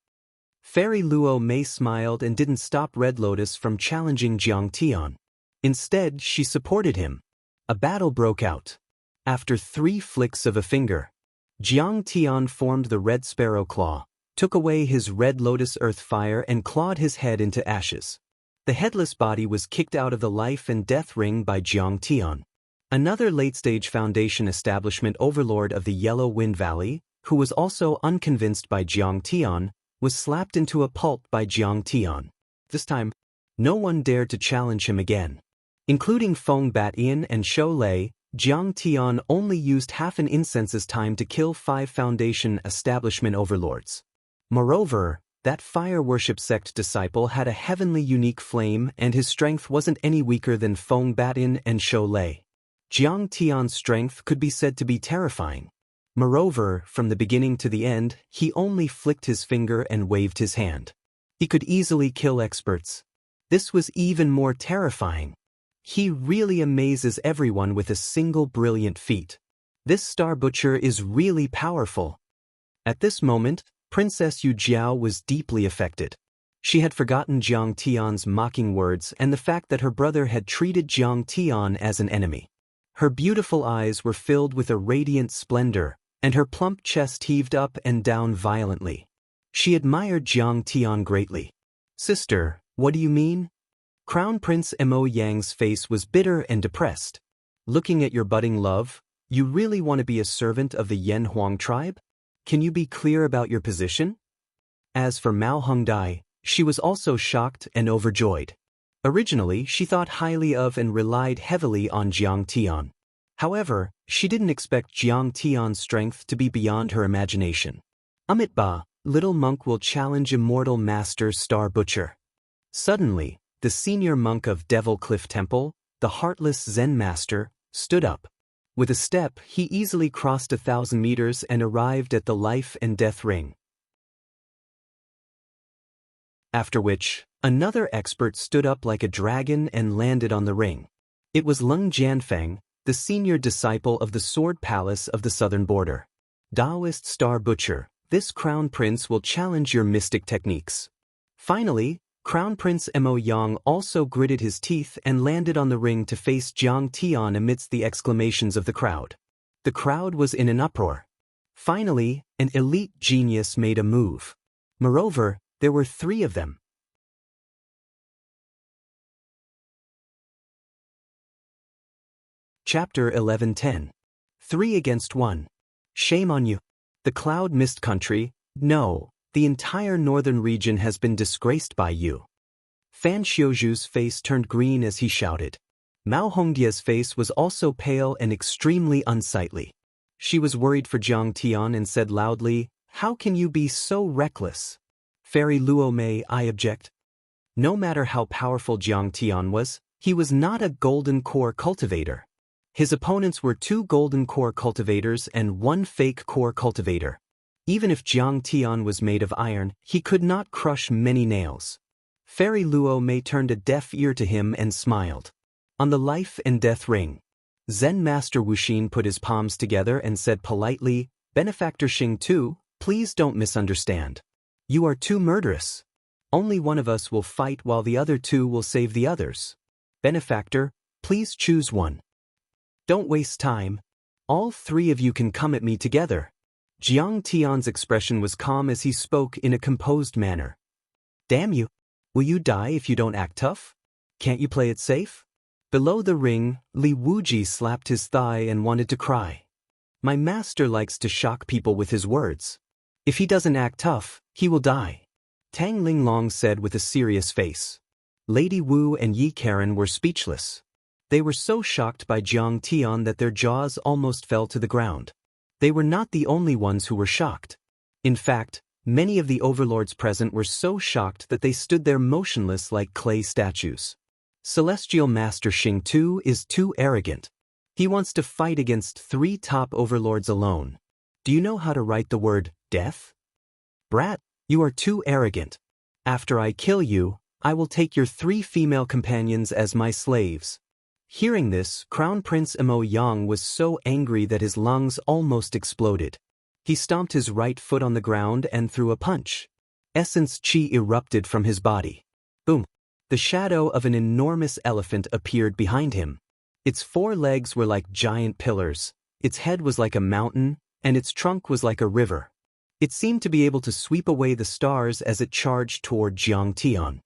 S1: Fairy Luo Mei smiled and didn't stop Red Lotus from challenging Jiang Tian. Instead, she supported him. A battle broke out. After 3 flicks of a finger, Jiang Tian formed the Red Sparrow Claw, took away his Red Lotus Earth Fire and clawed his head into ashes. The headless body was kicked out of the life and death ring by Jiang Tian. Another late-stage Foundation establishment overlord of the Yellow Wind Valley, who was also unconvinced by Jiang Tian, was slapped into a pulp by Jiang Tian. This time, no one dared to challenge him again. Including Feng Bat-Yin and Shou Lei, Jiang Tian only used half an incense's time to kill 5 Foundation establishment overlords. Moreover, that fire worship sect disciple had a heavenly unique flame and his strength wasn't any weaker than Feng Bat-Yin and Shou Lei. Jiang Tian's strength could be said to be terrifying. Moreover, from the beginning to the end, he only flicked his finger and waved his hand. He could easily kill experts. This was even more terrifying. He really amazes everyone with a single brilliant feat. This Star Butcher is really powerful. At this moment, Princess Yu Jiao was deeply affected. She had forgotten Jiang Tian's mocking words and the fact that her brother had treated Jiang Tian as an enemy. Her beautiful eyes were filled with a radiant splendor, and her plump chest heaved up and down violently. She admired Jiang Tian greatly. "Sister, what do you mean?" Crown Prince Mo Yang's face was bitter and depressed. "Looking at your budding love, you really want to be a servant of the Yan Huang tribe? Can you be clear about your position?" As for Mao Hongdai, she was also shocked and overjoyed. Originally, she thought highly of and relied heavily on Jiang Tian. However, she didn't expect Jiang Tian's strength to be beyond her imagination. "Amitba, little monk will challenge immortal master Star Butcher." Suddenly, the senior monk of Devil Cliff Temple, the heartless Zen master, stood up. With a step, he easily crossed 1,000 meters and arrived at the life and death ring. After which, another expert stood up like a dragon and landed on the ring. It was Leng Jianfeng, the senior disciple of the Sword Palace of the southern border. "Taoist Star Butcher, this Crown Prince will challenge your mystic techniques." Finally, Crown Prince Mo Yang also gritted his teeth and landed on the ring to face Jiang Tian amidst the exclamations of the crowd. The crowd was in an uproar. Finally, an elite genius made a move. Moreover, there were 3 of them. Chapter 11:10. 3 against 1. Shame on you. The Cloud Mist Country, no, the entire northern region has been disgraced by you. Fan Xiuzhu's face turned green as he shouted. Mao Hongdia's face was also pale and extremely unsightly. She was worried for Jiang Tian and said loudly, "How can you be so reckless?" "Fairy Luo Mei, I object." No matter how powerful Jiang Tian was, he was not a golden core cultivator. His opponents were 2 golden core cultivators and 1 fake core cultivator. Even if Jiang Tian was made of iron, he could not crush many nails. Fairy Luo Mei turned a deaf ear to him and smiled. On the life and death ring, Zen Master Wuxin put his palms together and said politely, "Benefactor Xing Tu, please don't misunderstand. You are too murderous. Only one of us will fight while the other 2 will save the others. Benefactor, please choose one. Don't waste time. All 3 of you can come at me together." Jiang Tian's expression was calm as he spoke in a composed manner. "Damn you. Will you die if you don't act tough? Can't you play it safe?" Below the ring, Li Wuji slapped his thigh and wanted to cry. "My master likes to shock people with his words. If he doesn't act tough, he will die," Tang Linglong said with a serious face. Lady Wu and Yi Karen were speechless. They were so shocked by Jiang Tian that their jaws almost fell to the ground. They were not the only ones who were shocked. In fact, many of the overlords present were so shocked that they stood there motionless like clay statues. Celestial Master Xing Tu is too arrogant. He wants to fight against 3 top overlords alone. Do you know how to write the word death? Brat, you are too arrogant. After I kill you, I will take your 3 female companions as my slaves. Hearing this, Crown Prince Mo Yang was so angry that his lungs almost exploded. He stomped his right foot on the ground and threw a punch. Essence Qi erupted from his body. Boom! The shadow of an enormous elephant appeared behind him. Its 4 legs were like giant pillars, its head was like a mountain, and its trunk was like a river. It seemed to be able to sweep away the stars as it charged toward Jiang Tian.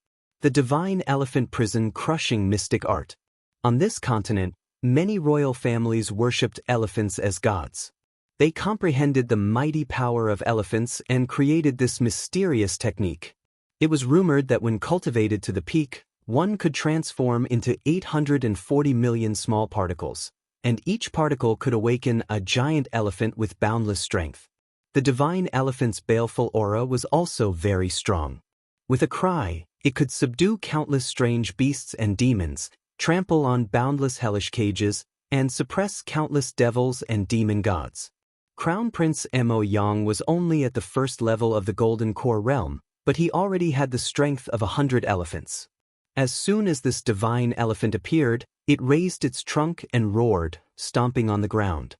S1: the divine elephant prison crushing mystic art. On this continent, many royal families worshipped elephants as gods. They comprehended the mighty power of elephants and created this mysterious technique. It was rumored that when cultivated to the peak, one could transform into 840 million small particles, and each particle could awaken a giant elephant with boundless strength. The divine elephant's baleful aura was also very strong. With a cry, it could subdue countless strange beasts and demons, trample on boundless hellish cages, and suppress countless devils and demon gods. Crown Prince Mo Yang was only at the first level of the Golden Core realm, but he already had the strength of 100 elephants. As soon as this divine elephant appeared, it raised its trunk and roared, stomping on the ground.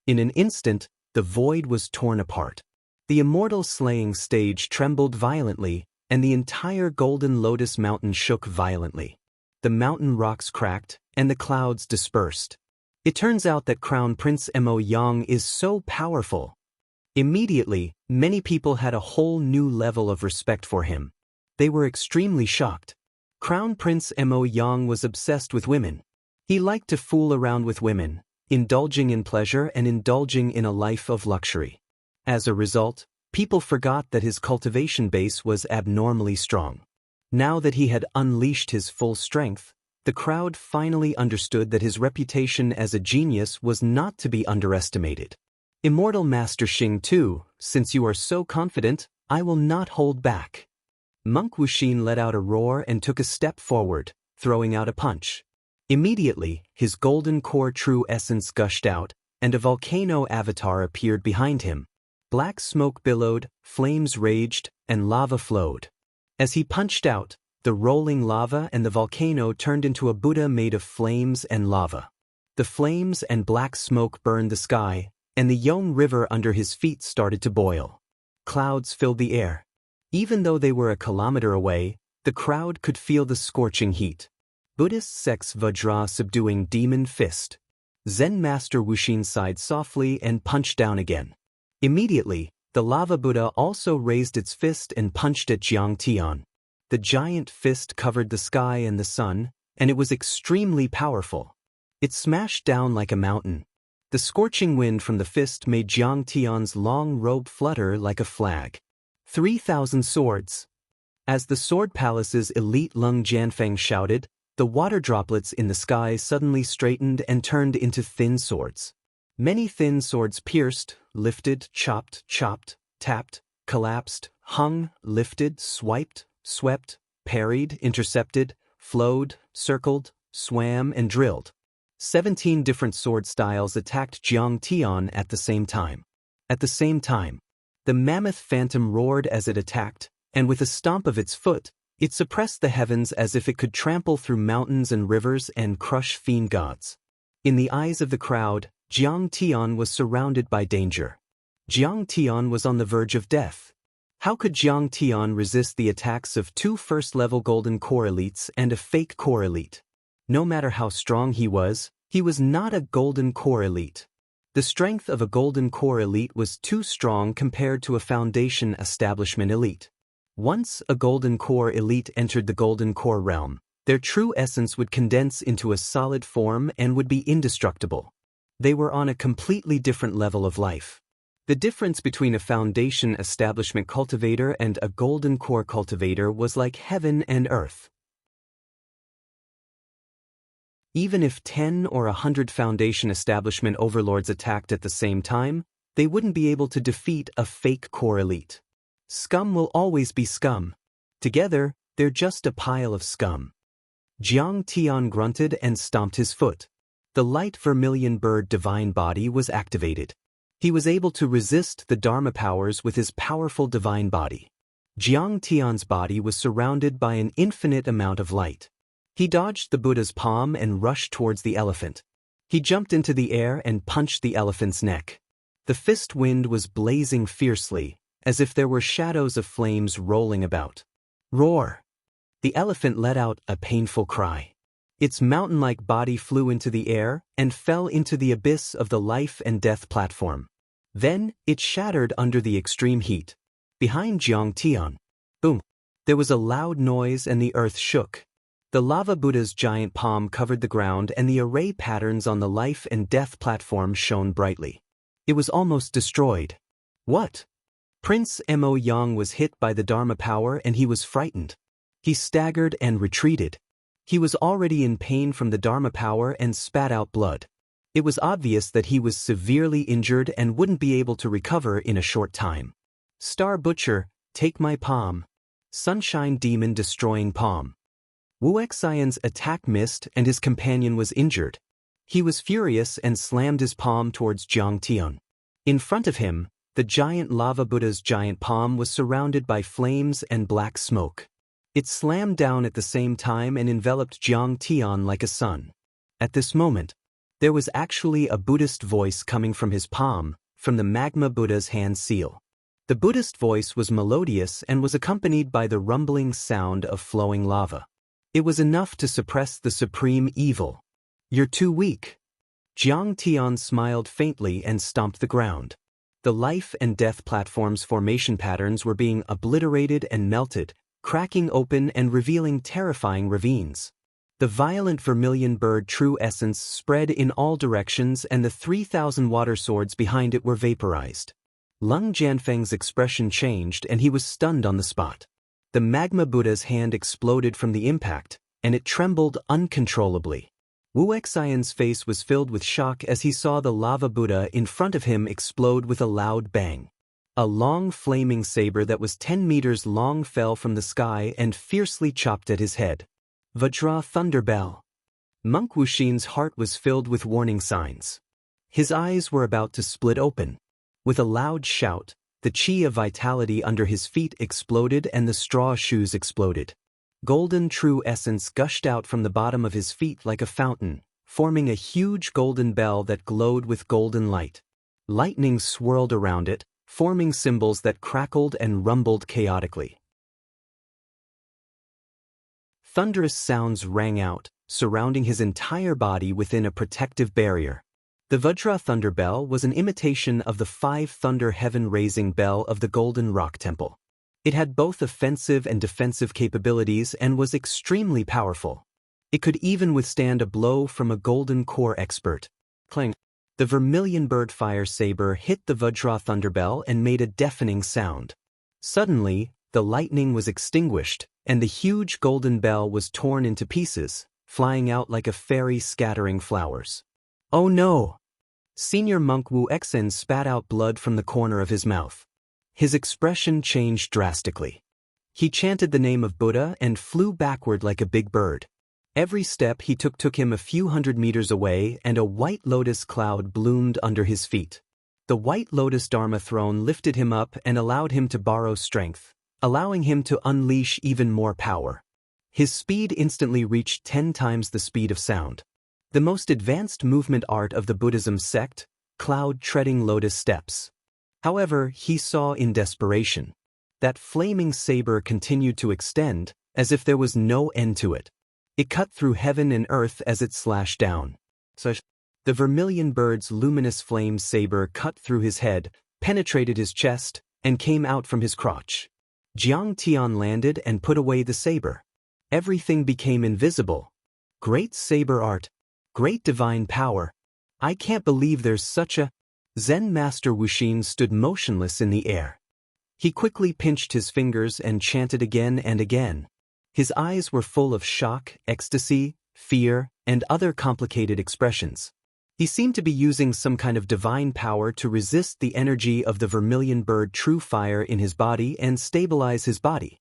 S1: In an instant, the void was torn apart. The immortal slaying stage trembled violently, and the entire Golden Lotus Mountain shook violently. The mountain rocks cracked, and the clouds dispersed. It turns out that Crown Prince Mo Yang is so powerful. Immediately, many people had a whole new level of respect for him. They were extremely shocked. Crown Prince Mo Yang was obsessed with women. He liked to fool around with women, indulging in pleasure and indulging in a life of luxury. As a result, people forgot that his cultivation base was abnormally strong. Now that he had unleashed his full strength, the crowd finally understood that his reputation as a genius was not to be underestimated. Immortal Master Xing too, since you are so confident, I will not hold back. Monk Wuxin let out a roar and took a step forward, throwing out a punch. Immediately, his golden core true essence gushed out, and a volcano avatar appeared behind him. Black smoke billowed, flames raged, and lava flowed. As he punched out, the rolling lava and the volcano turned into a Buddha made of flames and lava. The flames and black smoke burned the sky, and the Yong River under his feet started to boil. Clouds filled the air. Even though they were a kilometer away, the crowd could feel the scorching heat. Buddhist sects Vajra subduing demon fist. Zen Master Wuxin sighed softly and punched down again. Immediately, the lava Buddha also raised its fist and punched at Jiang Tian. The giant fist covered the sky and the sun, and it was extremely powerful. It smashed down like a mountain. The scorching wind from the fist made Jiang Tian's long robe flutter like a flag. 3,000 swords. As the Sword Palace's elite Lung Jianfeng shouted, the water droplets in the sky suddenly straightened and turned into thin swords. Many thin swords pierced, lifted, chopped, tapped, collapsed, hung, lifted, swiped, swept, parried, intercepted, flowed, circled, swam, and drilled. 17 different sword styles attacked Jiang Tian at the same time. At the same time, the mammoth phantom roared as it attacked, and with a stomp of its foot, it suppressed the heavens as if it could trample through mountains and rivers and crush fiend gods. In the eyes of the crowd, Jiang Tian was surrounded by danger. Jiang Tian was on the verge of death. How could Jiang Tian resist the attacks of 2 first-level Golden Core elites and a fake core elite? No matter how strong he was not a Golden Core elite. The strength of a Golden Core elite was too strong compared to a Foundation Establishment elite. Once a Golden Core elite entered the Golden Core realm, their true essence would condense into a solid form and would be indestructible. They were on a completely different level of life. The difference between a Foundation Establishment cultivator and a Golden Core cultivator was like heaven and earth. Even if 10 or 100 Foundation Establishment overlords attacked at the same time, they wouldn't be able to defeat a fake core elite. Scum will always be scum. Together, they're just a pile of scum. Jiang Tian grunted and stomped his foot. The light vermilion bird divine body was activated. He was able to resist the Dharma powers with his powerful divine body. Jiang Tian's body was surrounded by an infinite amount of light. He dodged the Buddha's palm and rushed towards the elephant. He jumped into the air and punched the elephant's neck. The fist wind was blazing fiercely, as if there were shadows of flames rolling about. Roar! The elephant let out a painful cry. Its mountain-like body flew into the air and fell into the abyss of the life and death platform. Then, it shattered under the extreme heat. Behind Jiang Tian. Boom! There was a loud noise and the earth shook. The lava Buddha's giant palm covered the ground and the array patterns on the life and death platform shone brightly. It was almost destroyed. What? Prince Mo Yang was hit by the Dharma power and he was frightened. He staggered and retreated. He was already in pain from the Dharma power and spat out blood. It was obvious that he was severely injured and wouldn't be able to recover in a short time. Star Butcher, take my palm. Sunshine Demon destroying palm. Wu Xian's attack missed and his companion was injured. He was furious and slammed his palm towards Jiang Tian. In front of him, the giant lava Buddha's giant palm was surrounded by flames and black smoke. It slammed down at the same time and enveloped Jiang Tian like a sun. At this moment, there was actually a Buddhist voice coming from his palm, from the magma Buddha's hand seal. The Buddhist voice was melodious and was accompanied by the rumbling sound of flowing lava. It was enough to suppress the supreme evil. You're too weak. Jiang Tian smiled faintly and stomped the ground. The life and death platform's formation patterns were being obliterated and melted, cracking open and revealing terrifying ravines. The violent vermilion bird true essence spread in all directions and the 3,000 water swords behind it were vaporized. Lung Jianfeng's expression changed and he was stunned on the spot. The magma Buddha's hand exploded from the impact, and it trembled uncontrollably. Wu Xian's face was filled with shock as he saw the lava Buddha in front of him explode with a loud bang. A long flaming saber that was 10 meters long fell from the sky and fiercely chopped at his head. Vajra Thunderbell. Monk Wuxin's heart was filled with warning signs. His eyes were about to split open. With a loud shout, the chi of vitality under his feet exploded and the straw shoes exploded. Golden true essence gushed out from the bottom of his feet like a fountain, forming a huge golden bell that glowed with golden light. Lightning swirled around it, forming symbols that crackled and rumbled chaotically. Thunderous sounds rang out, surrounding his entire body within a protective barrier. The Vajra Thunder Bell was an imitation of the 5 thunder heaven-raising bell of the Golden Rock Temple. It had both offensive and defensive capabilities and was extremely powerful. It could even withstand a blow from a golden core expert. Clang! The vermilion bird fire saber hit the Vajra Thunder Bell and made a deafening sound. Suddenly, the lightning was extinguished, and the huge golden bell was torn into pieces, flying out like a fairy scattering flowers. Oh no! Senior monk Wu Xian spat out blood from the corner of his mouth. His expression changed drastically. He chanted the name of Buddha and flew backward like a big bird. Every step he took him a few hundred meters away and a white lotus cloud bloomed under his feet. The white lotus Dharma throne lifted him up and allowed him to borrow strength, allowing him to unleash even more power. His speed instantly reached 10 times the speed of sound. The most advanced movement art of the Buddhism sect, cloud-treading lotus steps. However, he saw in desperation. That flaming saber continued to extend, as if there was no end to it. It cut through heaven and earth as it slashed down. The vermilion bird's luminous flame saber cut through his head, penetrated his chest, and came out from his crotch. Jiang Tian landed and put away the saber. Everything became invisible. Great saber art. Great divine power. I can't believe there's such a... Zen Master Wuxin stood motionless in the air. He quickly pinched his fingers and chanted again and again. His eyes were full of shock, ecstasy, fear, and other complicated expressions. He seemed to be using some kind of divine power to resist the energy of the vermilion bird true fire in his body and stabilize his body.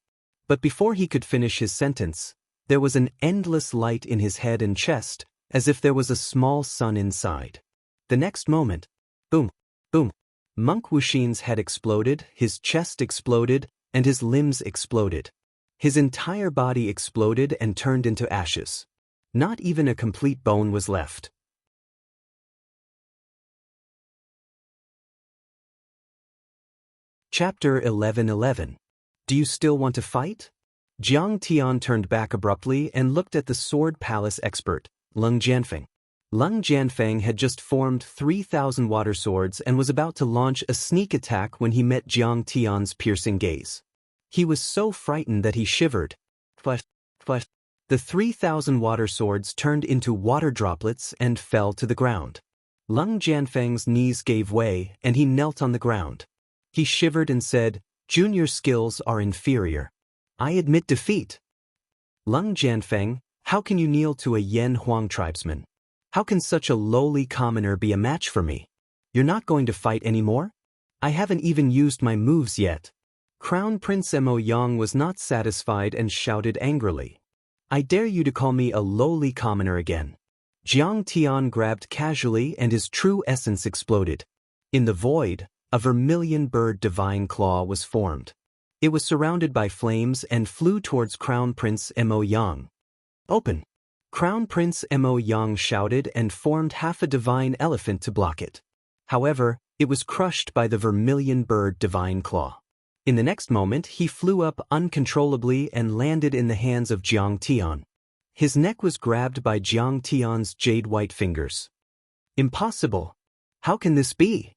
S1: But before he could finish his sentence, there was an endless light in his head and chest, as if there was a small sun inside. The next moment, boom, boom, Monk Wuxin's head exploded, his chest exploded, and his limbs exploded. His entire body exploded and turned into ashes. Not even a complete bone was left. Chapter 11:11. Do you still want to fight? Jiang Tian turned back abruptly and looked at the Sword Palace expert, Lung Jianfeng. Lung Jianfeng had just formed 3,000 water swords and was about to launch a sneak attack when he met Jiang Tian's piercing gaze. He was so frightened that he shivered. But, the 3,000 water swords turned into water droplets and fell to the ground. Lung Jianfeng's knees gave way and he knelt on the ground. He shivered and said, "Junior skills are inferior. I admit defeat." "Lung Jianfeng, how can you kneel to a Yan Huang tribesman? How can such a lowly commoner be a match for me? You're not going to fight anymore? I haven't even used my moves yet." Crown Prince Mo Yang was not satisfied and shouted angrily, "I dare you to call me a lowly commoner again." Jiang Tian grabbed casually and his true essence exploded. In the void, a vermilion bird divine claw was formed. It was surrounded by flames and flew towards Crown Prince Mo Yang. "Open!" Crown Prince Mo Yang shouted and formed half a divine elephant to block it. However, it was crushed by the vermilion bird divine claw. In the next moment he flew up uncontrollably and landed in the hands of Jiang Tian. His neck was grabbed by Jiang Tian's jade-white fingers. "Impossible! How can this be?"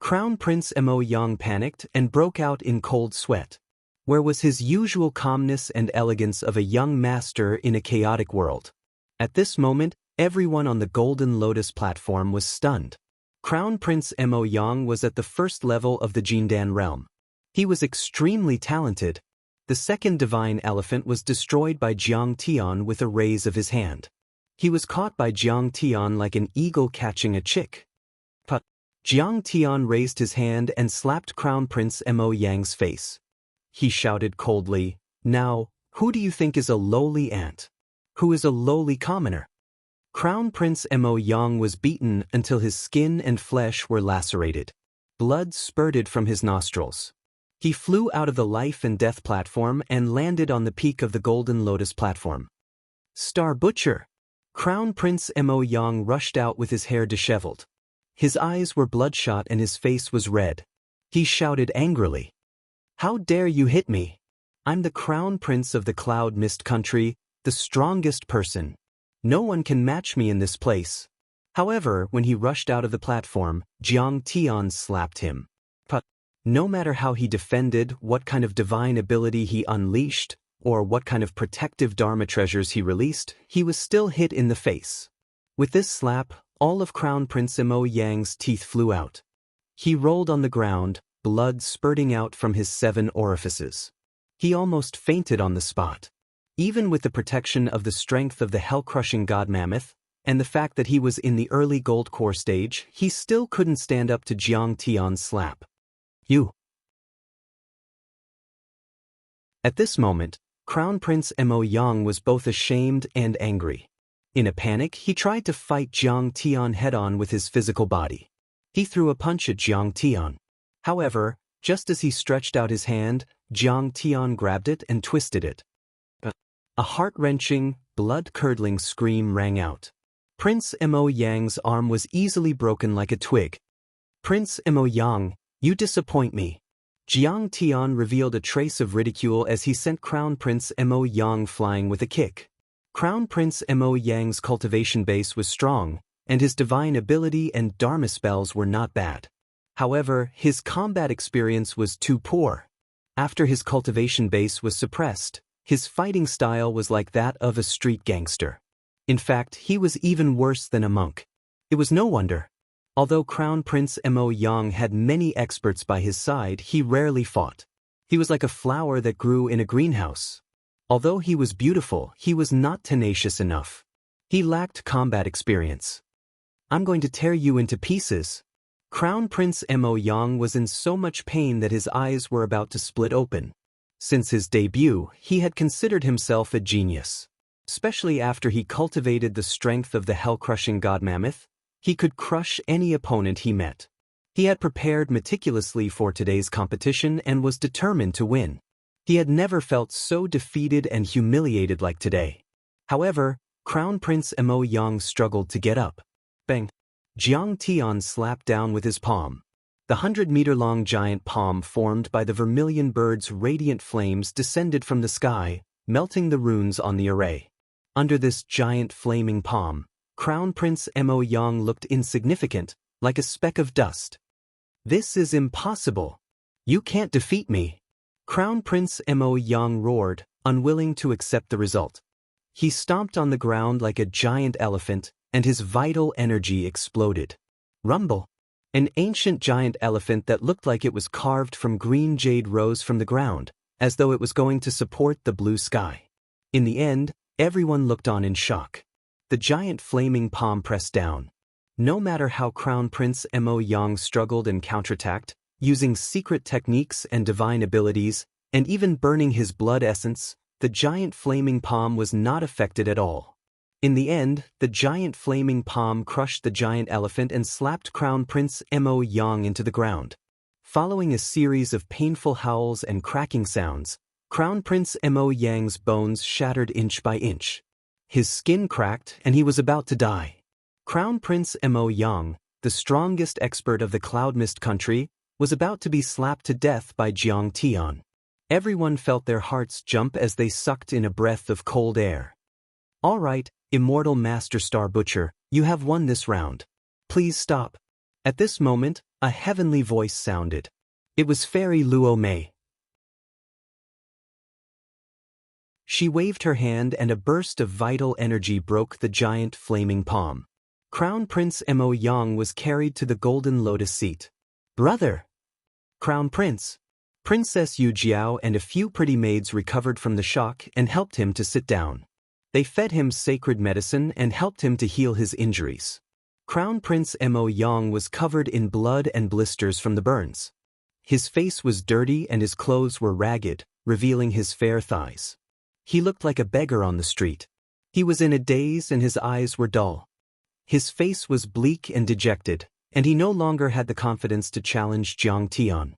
S1: Crown Prince Mo Yang panicked and broke out in cold sweat. Where was his usual calmness and elegance of a young master in a chaotic world? At this moment, everyone on the Golden Lotus platform was stunned. Crown Prince Mo Yang was at the first level of the Jindan realm. He was extremely talented. The second divine elephant was destroyed by Jiang Tian with a raise of his hand. He was caught by Jiang Tian like an eagle catching a chick. But Jiang Tian raised his hand and slapped Crown Prince Mo Yang's face. He shouted coldly, "Now, who do you think is a lowly ant? Who is a lowly commoner?" Crown Prince Mo Yang was beaten until his skin and flesh were lacerated. Blood spurted from his nostrils. He flew out of the life and death platform and landed on the peak of the Golden Lotus platform. "Star Butcher!" Crown Prince Mo Yang rushed out with his hair disheveled. His eyes were bloodshot and his face was red. He shouted angrily, "How dare you hit me? I'm the Crown Prince of the Cloud Mist Country, the strongest person. No one can match me in this place." However, when he rushed out of the platform, Jiang Tian slapped him. But no matter how he defended, what kind of divine ability he unleashed, or what kind of protective Dharma treasures he released, he was still hit in the face. With this slap, all of Crown Prince Mo Yang's teeth flew out. He rolled on the ground, blood spurting out from his 7 orifices. He almost fainted on the spot. Even with the protection of the strength of the hell-crushing god mammoth, and the fact that he was in the early gold core stage, he still couldn't stand up to Jiang Tian's slap. "You!" At this moment, Crown Prince Mo Yang was both ashamed and angry. In a panic, he tried to fight Jiang Tian head-on with his physical body. He threw a punch at Jiang Tian. However, just as he stretched out his hand, Jiang Tian grabbed it and twisted it. A heart-wrenching, blood-curdling scream rang out. Prince Mo Yang's arm was easily broken like a twig. "Prince Mo Yang, you disappoint me." Jiang Tian revealed a trace of ridicule as he sent Crown Prince Mo Yang flying with a kick. Crown Prince Mo Yang's cultivation base was strong, and his divine ability and Dharma spells were not bad. However, his combat experience was too poor. After his cultivation base was suppressed, his fighting style was like that of a street gangster. In fact, he was even worse than a monk. It was no wonder. Although Crown Prince Mo Yang had many experts by his side, he rarely fought. He was like a flower that grew in a greenhouse. Although he was beautiful, he was not tenacious enough. He lacked combat experience. "I'm going to tear you into pieces." Crown Prince Mo Yang was in so much pain that his eyes were about to split open. Since his debut, he had considered himself a genius. Especially after he cultivated the strength of the hell-crushing god mammoth, he could crush any opponent he met. He had prepared meticulously for today's competition and was determined to win. He had never felt so defeated and humiliated like today. However, Crown Prince Mo Yang struggled to get up. Bang! Jiang Tian slapped down with his palm. The 100-meter-long giant palm formed by the vermilion bird's radiant flames descended from the sky, melting the runes on the array. Under this giant flaming palm, Crown Prince Mo Yang looked insignificant, like a speck of dust. "This is impossible. You can't defeat me." Crown Prince Mo Yang roared, unwilling to accept the result. He stomped on the ground like a giant elephant, and his vital energy exploded. Rumble! An ancient giant elephant that looked like it was carved from green jade rose from the ground, as though it was going to support the blue sky. In the end, everyone looked on in shock. The giant flaming palm pressed down. No matter how Crown Prince Mo Yang struggled and counterattacked, using secret techniques and divine abilities, and even burning his blood essence, the giant flaming palm was not affected at all. In the end, the giant flaming palm crushed the giant elephant and slapped Crown Prince Mo Yang into the ground. Following a series of painful howls and cracking sounds, Crown Prince Mo Yang's bones shattered inch by inch. His skin cracked and he was about to die. Crown Prince Mo Yang, the strongest expert of the Cloud Mist country, was about to be slapped to death by Jiang Tian. Everyone felt their hearts jump as they sucked in a breath of cold air. "All right, Immortal Master Star Butcher, you have won this round. Please stop." At this moment, a heavenly voice sounded. It was Fairy Luo Mei. She waved her hand and a burst of vital energy broke the giant flaming palm. Crown Prince Mo Yang was carried to the Golden Lotus seat. "Brother!" "Crown Prince!" Princess Yu Jiao and a few pretty maids recovered from the shock and helped him to sit down. They fed him sacred medicine and helped him to heal his injuries. Crown Prince Mo Yang was covered in blood and blisters from the burns. His face was dirty and his clothes were ragged, revealing his fair thighs. He looked like a beggar on the street. He was in a daze and his eyes were dull. His face was bleak and dejected, and he no longer had the confidence to challenge Jiang Tian.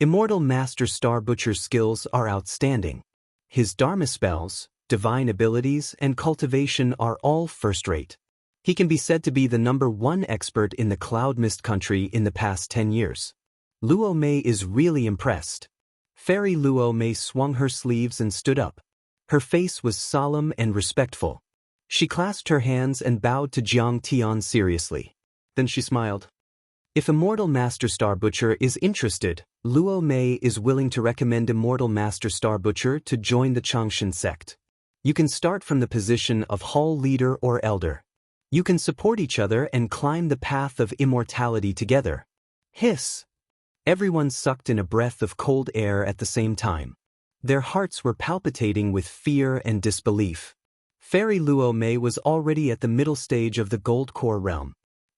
S1: Immortal Master Star Butcher's skills are outstanding. His Dharma spells, divine abilities, and cultivation are all first-rate. He can be said to be the #1 expert in the Cloud Mist country in the past 10 years. Luo Mei is really impressed. Fairy Luo Mei swung her sleeves and stood up. Her face was solemn and respectful. She clasped her hands and bowed to Jiang Tian seriously. Then she smiled. "If Immortal Master Star Butcher is interested, Luo Mei is willing to recommend Immortal Master Star Butcher to join the Changshan sect. You can start from the position of Hall Leader or Elder. You can support each other and climb the path of immortality together." Hiss! Everyone sucked in a breath of cold air at the same time. Their hearts were palpitating with fear and disbelief. Fairy Luo Mei was already at the middle stage of the Gold Core realm.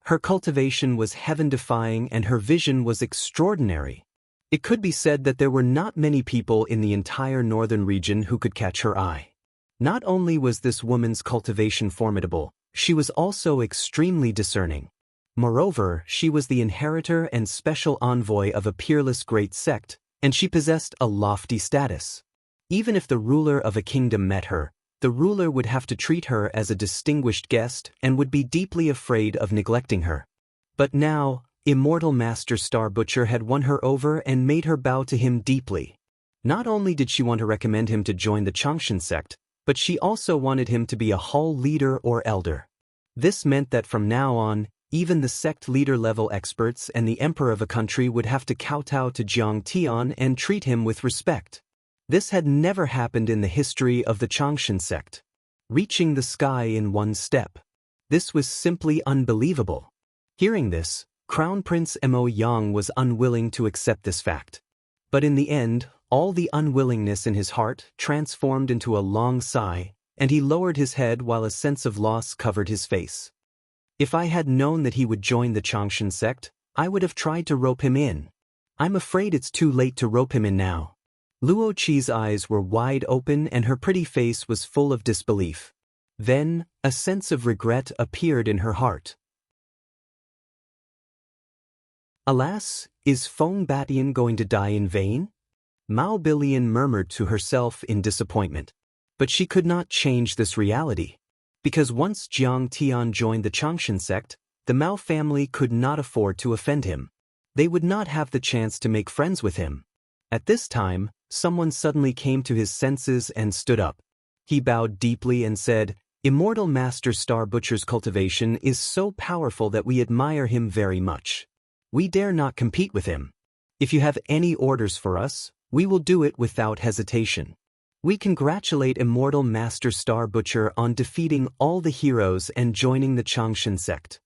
S1: Her cultivation was heaven-defying and her vision was extraordinary. It could be said that there were not many people in the entire northern region who could catch her eye. Not only was this woman's cultivation formidable, she was also extremely discerning. Moreover, she was the inheritor and special envoy of a peerless great sect, and she possessed a lofty status. Even if the ruler of a kingdom met her, the ruler would have to treat her as a distinguished guest and would be deeply afraid of neglecting her. But now, Immortal Master Star Butcher had won her over and made her bow to him deeply. Not only did she want to recommend him to join the Changshan sect, but she also wanted him to be a hall leader or elder. This meant that from now on, even the sect leader-level experts and the emperor of a country would have to kowtow to Jiang Tian and treat him with respect. This had never happened in the history of the Changshan sect. Reaching the sky in one step. This was simply unbelievable. Hearing this, Crown Prince Mo Yang was unwilling to accept this fact. But in the end, all the unwillingness in his heart transformed into a long sigh, and he lowered his head while a sense of loss covered his face. "If I had known that he would join the Changshan sect, I would have tried to rope him in. I'm afraid it's too late to rope him in now." Luo Qi's eyes were wide open and her pretty face was full of disbelief. Then, a sense of regret appeared in her heart. Alas, is Feng Batian going to die in vain? Mao Bilian murmured to herself in disappointment. But she could not change this reality. Because once Jiang Tian joined the Changshan sect, the Mao family could not afford to offend him. They would not have the chance to make friends with him. At this time, someone suddenly came to his senses and stood up. He bowed deeply and said, "Immortal Master Star Butcher's cultivation is so powerful that we admire him very much. We dare not compete with him. If you have any orders for us, We will do it without hesitation. We congratulate Immortal Master Star Butcher on defeating all the heroes and joining the Changshan sect.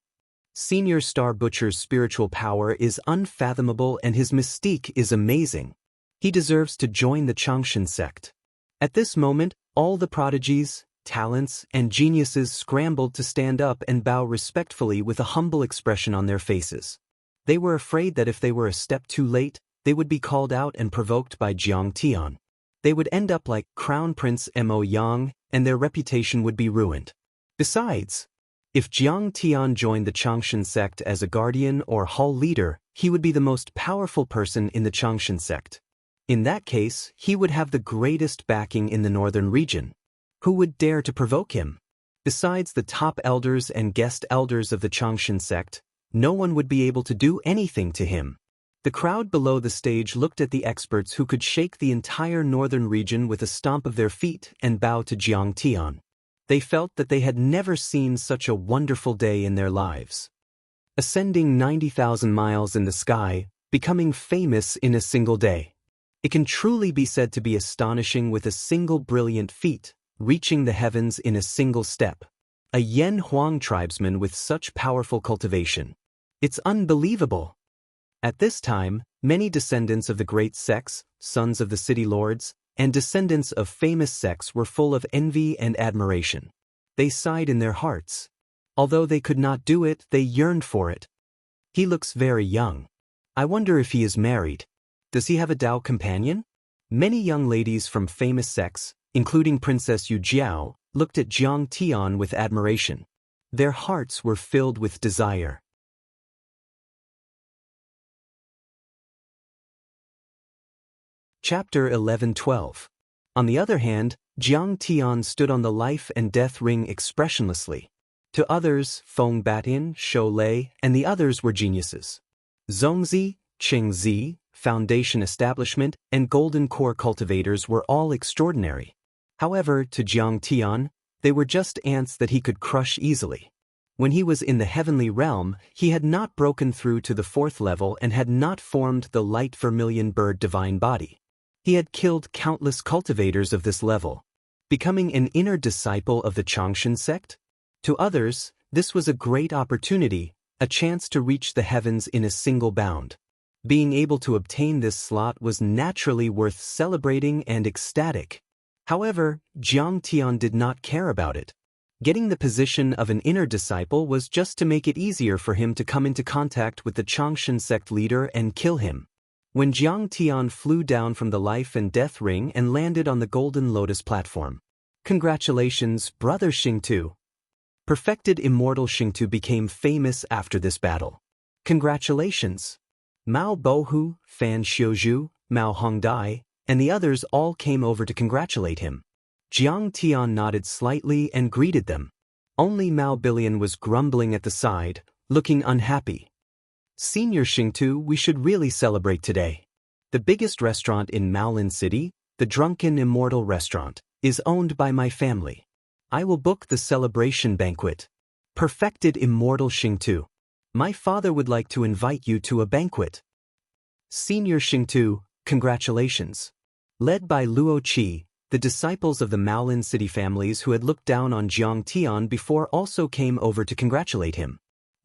S1: Senior Star Butcher's spiritual power is unfathomable and his mystique is amazing. He deserves to join the Changshan sect. At this moment, all the prodigies, talents, and geniuses scrambled to stand up and bow respectfully with a humble expression on their faces. They were afraid that if they were a step too late, they would be called out and provoked by Jiang Tian. They would end up like Crown Prince Mo Yang, and their reputation would be ruined. Besides, if Jiang Tian joined the Changshan sect as a guardian or hall leader, he would be the most powerful person in the Changshan sect. In that case, he would have the greatest backing in the northern region. Who would dare to provoke him? Besides the top elders and guest elders of the Changshan sect, no one would be able to do anything to him. The crowd below the stage looked at the experts who could shake the entire northern region with a stomp of their feet and bow to Jiang Tian. They felt that they had never seen such a wonderful day in their lives. Ascending 90,000 miles in the sky, becoming famous in a single day. It can truly be said to be astonishing with a single brilliant feat, reaching the heavens in a single step. A Yen Huang tribesman with such powerful cultivation. It's unbelievable. At this time, many descendants of the great sects, sons of the city lords, and descendants of famous sects were full of envy and admiration. They sighed in their hearts. Although they could not do it, they yearned for it. He looks very young. I wonder if he is married. Does he have a Dao companion? Many young ladies from famous sects, including Princess Yu Jiao, looked at Jiang Tian with admiration. Their hearts were filled with desire. Chapter 11-12. On the other hand, Jiang Tian stood on the life and death ring expressionlessly. To others, Feng Batin, Shou Lei, and the others were geniuses. Zhongzi, Qingzi, Foundation Establishment, and Golden Core Cultivators were all extraordinary. However, to Jiang Tian, they were just ants that he could crush easily. When he was in the heavenly realm, he had not broken through to the 4th level and had not formed the light vermilion bird divine body. He had killed countless cultivators of this level, becoming an inner disciple of the Changshan sect. To others, this was a great opportunity, a chance to reach the heavens in a single bound. Being able to obtain this slot was naturally worth celebrating and ecstatic. However, Jiang Tian did not care about it. Getting the position of an inner disciple was just to make it easier for him to come into contact with the Changshan sect leader and kill him. When Jiang Tian flew down from the life and death ring and landed on the Golden Lotus platform. Congratulations, brother Xingtu. Perfected immortal Xingtu became famous after this battle. Congratulations. Mao Bohu, Fan Xiuzhu, Mao Hongdai, and the others all came over to congratulate him. Jiang Tian nodded slightly and greeted them. Only Mao Billion was grumbling at the side, looking unhappy. Senior Xingtu, we should really celebrate today. The biggest restaurant in Maolin City, the Drunken Immortal Restaurant, is owned by my family. I will book the celebration banquet. Perfected Immortal Xingtu. My father would like to invite you to a banquet. Senior Xingtu, congratulations. Led by Luo Qi, the disciples of the Maolin City families who had looked down on Jiang Tian before also came over to congratulate him.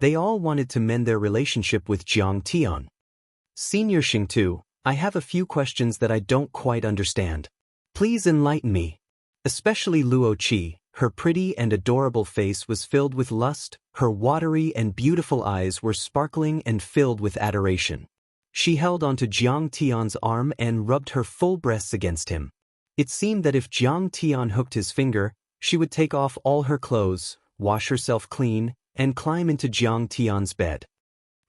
S1: They all wanted to mend their relationship with Jiang Tian. Senior Xingtu, I have a few questions that I don't quite understand. Please enlighten me. Especially Luo Qi, her pretty and adorable face was filled with lust, her watery and beautiful eyes were sparkling and filled with adoration. She held onto Jiang Tian's arm and rubbed her full breasts against him. It seemed that if Jiang Tian hooked his finger, she would take off all her clothes, wash herself clean, and climb into Jiang Tian's bed.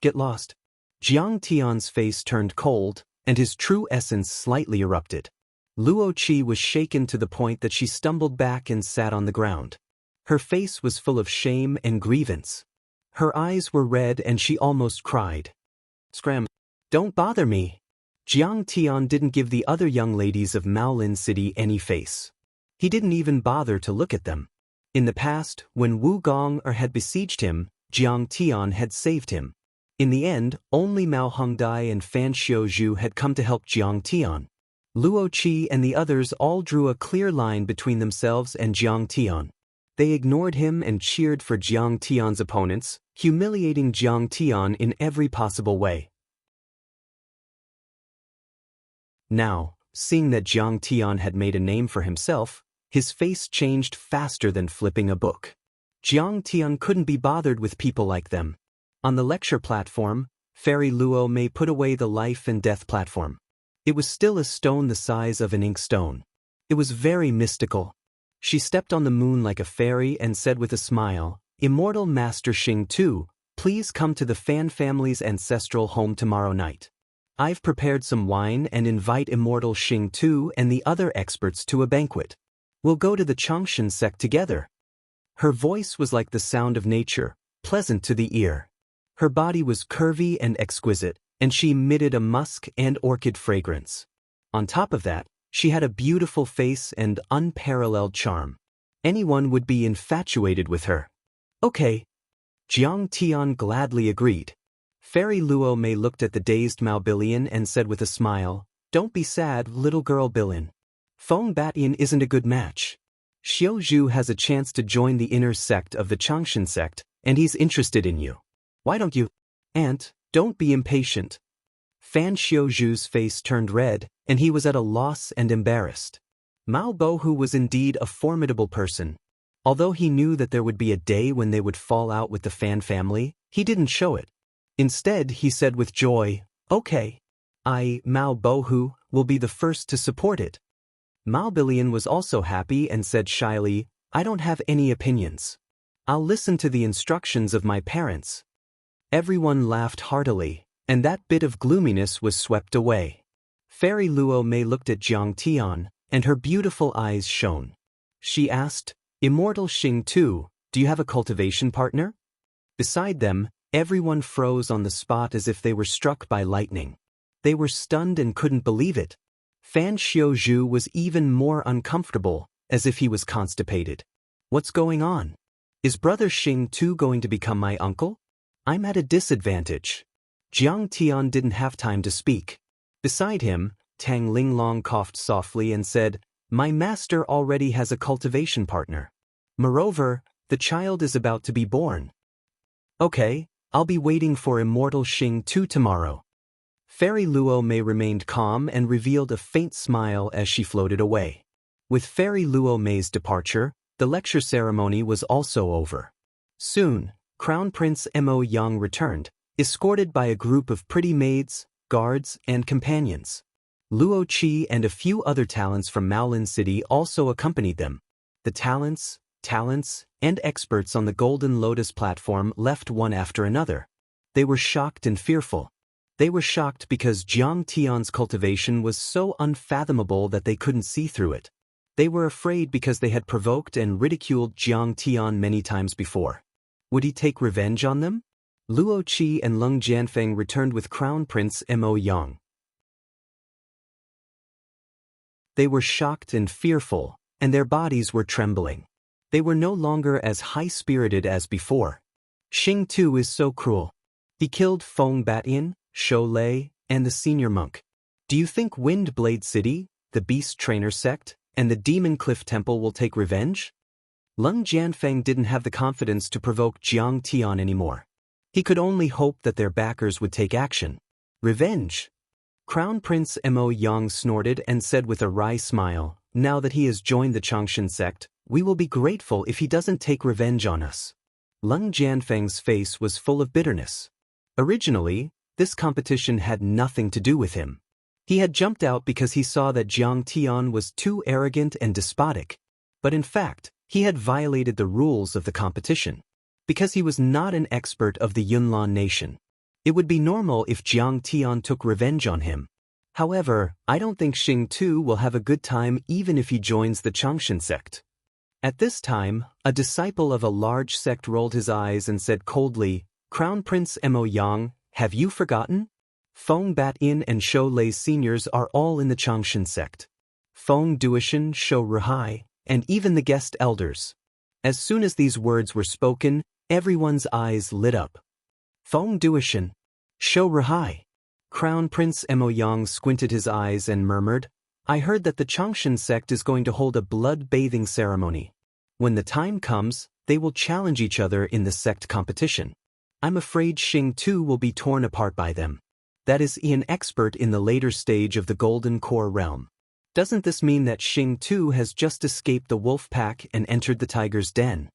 S1: Get lost. Jiang Tian's face turned cold, and his true essence slightly erupted. Luo Qi was shaken to the point that she stumbled back and sat on the ground. Her face was full of shame and grievance. Her eyes were red and she almost cried. Scram! Don't bother me. Jiang Tian didn't give the other young ladies of Maolin City any face. He didn't even bother to look at them. In the past, when Wu Gong had besieged him, Jiang Tian had saved him. In the end, only Mao Hongdai and Fan Xiuzhu had come to help Jiang Tian. Luo Qi and the others all drew a clear line between themselves and Jiang Tian. They ignored him and cheered for Jiang Tian's opponents, humiliating Jiang Tian in every possible way. Now, seeing that Jiang Tian had made a name for himself, his face changed faster than flipping a book. Jiang Tian couldn't be bothered with people like them. On the lecture platform, Fairy Luo Mei put away the life and death platform. It was still a stone the size of an inkstone. It was very mystical. She stepped on the moon like a fairy and said with a smile, "Immortal Master Xing Tu, please come to the Fan family's ancestral home tomorrow night. I've prepared some wine and invite Immortal Xing Tu and the other experts to a banquet. We'll go to the Changshan sect together." Her voice was like the sound of nature, pleasant to the ear. Her body was curvy and exquisite, and she emitted a musk and orchid fragrance. On top of that, she had a beautiful face and unparalleled charm. Anyone would be infatuated with her. Okay. Jiang Tian gladly agreed. Fairy Luo Mei looked at the dazed Mao Billion and said with a smile, "Don't be sad, little girl Billion. Feng Batian isn't a good match. Xiao Zhu has a chance to join the inner sect of the Changshan sect, and he's interested in you. Why don't you? Aunt, don't be impatient." Fan Xiao Zhu's face turned red, and he was at a loss and embarrassed. Mao Bohu was indeed a formidable person. Although he knew that there would be a day when they would fall out with the Fan family, he didn't show it. Instead, he said with joy, "Okay. I, Mao Bohu, will be the first to support it." Mao Billion was also happy and said shyly, "I don't have any opinions. I'll listen to the instructions of my parents." Everyone laughed heartily, and that bit of gloominess was swept away. Fairy Luo Mei looked at Jiang Tian, and her beautiful eyes shone. She asked, "Immortal Xing Tu, do you have a cultivation partner?" Beside them, everyone froze on the spot as if they were struck by lightning. They were stunned and couldn't believe it. Fan Xiao Zhu was even more uncomfortable, as if he was constipated. "What's going on? Is brother Xing Tu going to become my uncle? I'm at a disadvantage." Jiang Tian didn't have time to speak. Beside him, Tang Linglong coughed softly and said, "My master already has a cultivation partner. Moreover, the child is about to be born." "Okay, I'll be waiting for Immortal Xing Tu tomorrow." Fairy Luo Mei remained calm and revealed a faint smile as she floated away. With Fairy Luo Mei's departure, the lecture ceremony was also over. Soon, Crown Prince Mo Yang returned, escorted by a group of pretty maids, guards, and companions. Luo Qi and a few other talents from Maolin City also accompanied them. The talents, and experts on the Golden Lotus platform left one after another. They were shocked and fearful. They were shocked because Jiang Tian's cultivation was so unfathomable that they couldn't see through it. They were afraid because they had provoked and ridiculed Jiang Tian many times before. Would he take revenge on them? Luo Qi and Leng Jianfeng returned with Crown Prince Mo Yang. They were shocked and fearful, and their bodies were trembling. They were no longer as high-spirited as before. Xing Tu is so cruel. He killed Feng Batian, Shou Lei, and the senior monk. Do you think Wind Blade City, the Beast Trainer sect, and the Demon Cliff Temple will take revenge? Leng Jianfeng didn't have the confidence to provoke Jiang Tian anymore. He could only hope that their backers would take action. Revenge? Crown Prince Mo Yang snorted and said with a wry smile, "Now that he has joined the Changshan sect, we will be grateful if he doesn't take revenge on us." Leng Jianfeng's face was full of bitterness. Originally, this competition had nothing to do with him. He had jumped out because he saw that Jiang Tian was too arrogant and despotic. But in fact, he had violated the rules of the competition. Because he was not an expert of the Yunnan nation. It would be normal if Jiang Tian took revenge on him. However, I don't think Xing Tu will have a good time even if he joins the Changshan sect. At this time, a disciple of a large sect rolled his eyes and said coldly, "Crown Prince Mo Yang, have you forgotten? Feng Batian and Shou Lei seniors are all in the Changshan sect. Feng Duishan, Shou Ruhai, and even the guest elders." As soon as these words were spoken, everyone's eyes lit up. Feng Duishan, Shou Ruhai. Crown Prince Mo Yang squinted his eyes and murmured, I heard that the Changshan sect is going to hold a blood-bathing ceremony. When the time comes, they will challenge each other in the sect competition. I'm afraid Xing Tu will be torn apart by them. That is an expert in the later stage of the Golden Core realm. Doesn't this mean that Xing Tu has just escaped the wolf pack and entered the tiger's den?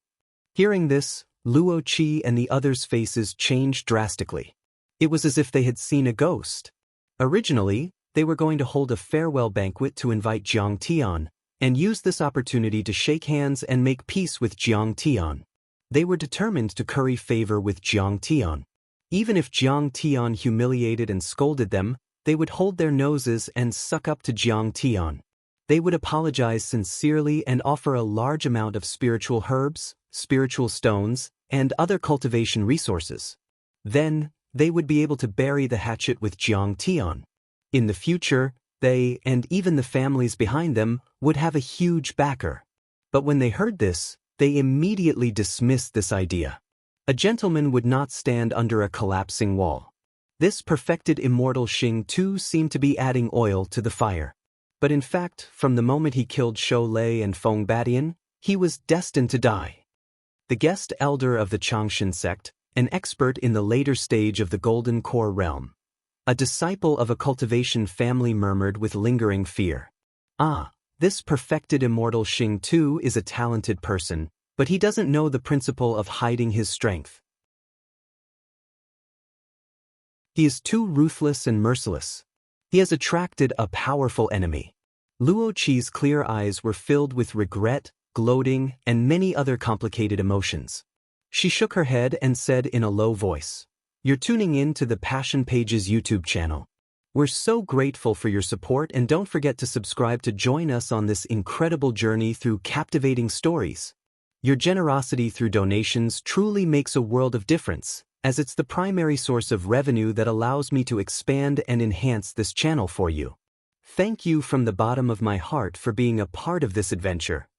S1: Hearing this, Luo Qi and the others' faces changed drastically. It was as if they had seen a ghost. Originally, they were going to hold a farewell banquet to invite Jiang Tian, and use this opportunity to shake hands and make peace with Jiang Tian. They were determined to curry favor with Jiang Tian. Even if Jiang Tian humiliated and scolded them, they would hold their noses and suck up to Jiang Tian. They would apologize sincerely and offer a large amount of spiritual herbs, spiritual stones, and other cultivation resources. Then, they would be able to bury the hatchet with Jiang Tian. In the future, they, and even the families behind them, would have a huge backer. But when they heard this, they immediately dismissed this idea. A gentleman would not stand under a collapsing wall. This perfected immortal Xing Tu seemed to be adding oil to the fire. But in fact, from the moment he killed Shou Lei and Feng Badian, he was destined to die. The guest elder of the Changshan sect, an expert in the later stage of the Golden Core realm, a disciple of a cultivation family, murmured with lingering fear. Ah, this perfected immortal Xing Tu is a talented person, but he doesn't know the principle of hiding his strength. He is too ruthless and merciless. He has attracted a powerful enemy. Luo Qi's clear eyes were filled with regret, gloating, and many other complicated emotions. She shook her head and said in a low voice, "You're tuning in to the Passion Pages YouTube channel. We're so grateful for your support, and don't forget to subscribe to join us on this incredible journey through captivating stories. Your generosity through donations truly makes a world of difference, as it's the primary source of revenue that allows me to expand and enhance this channel for you. Thank you from the bottom of my heart for being a part of this adventure."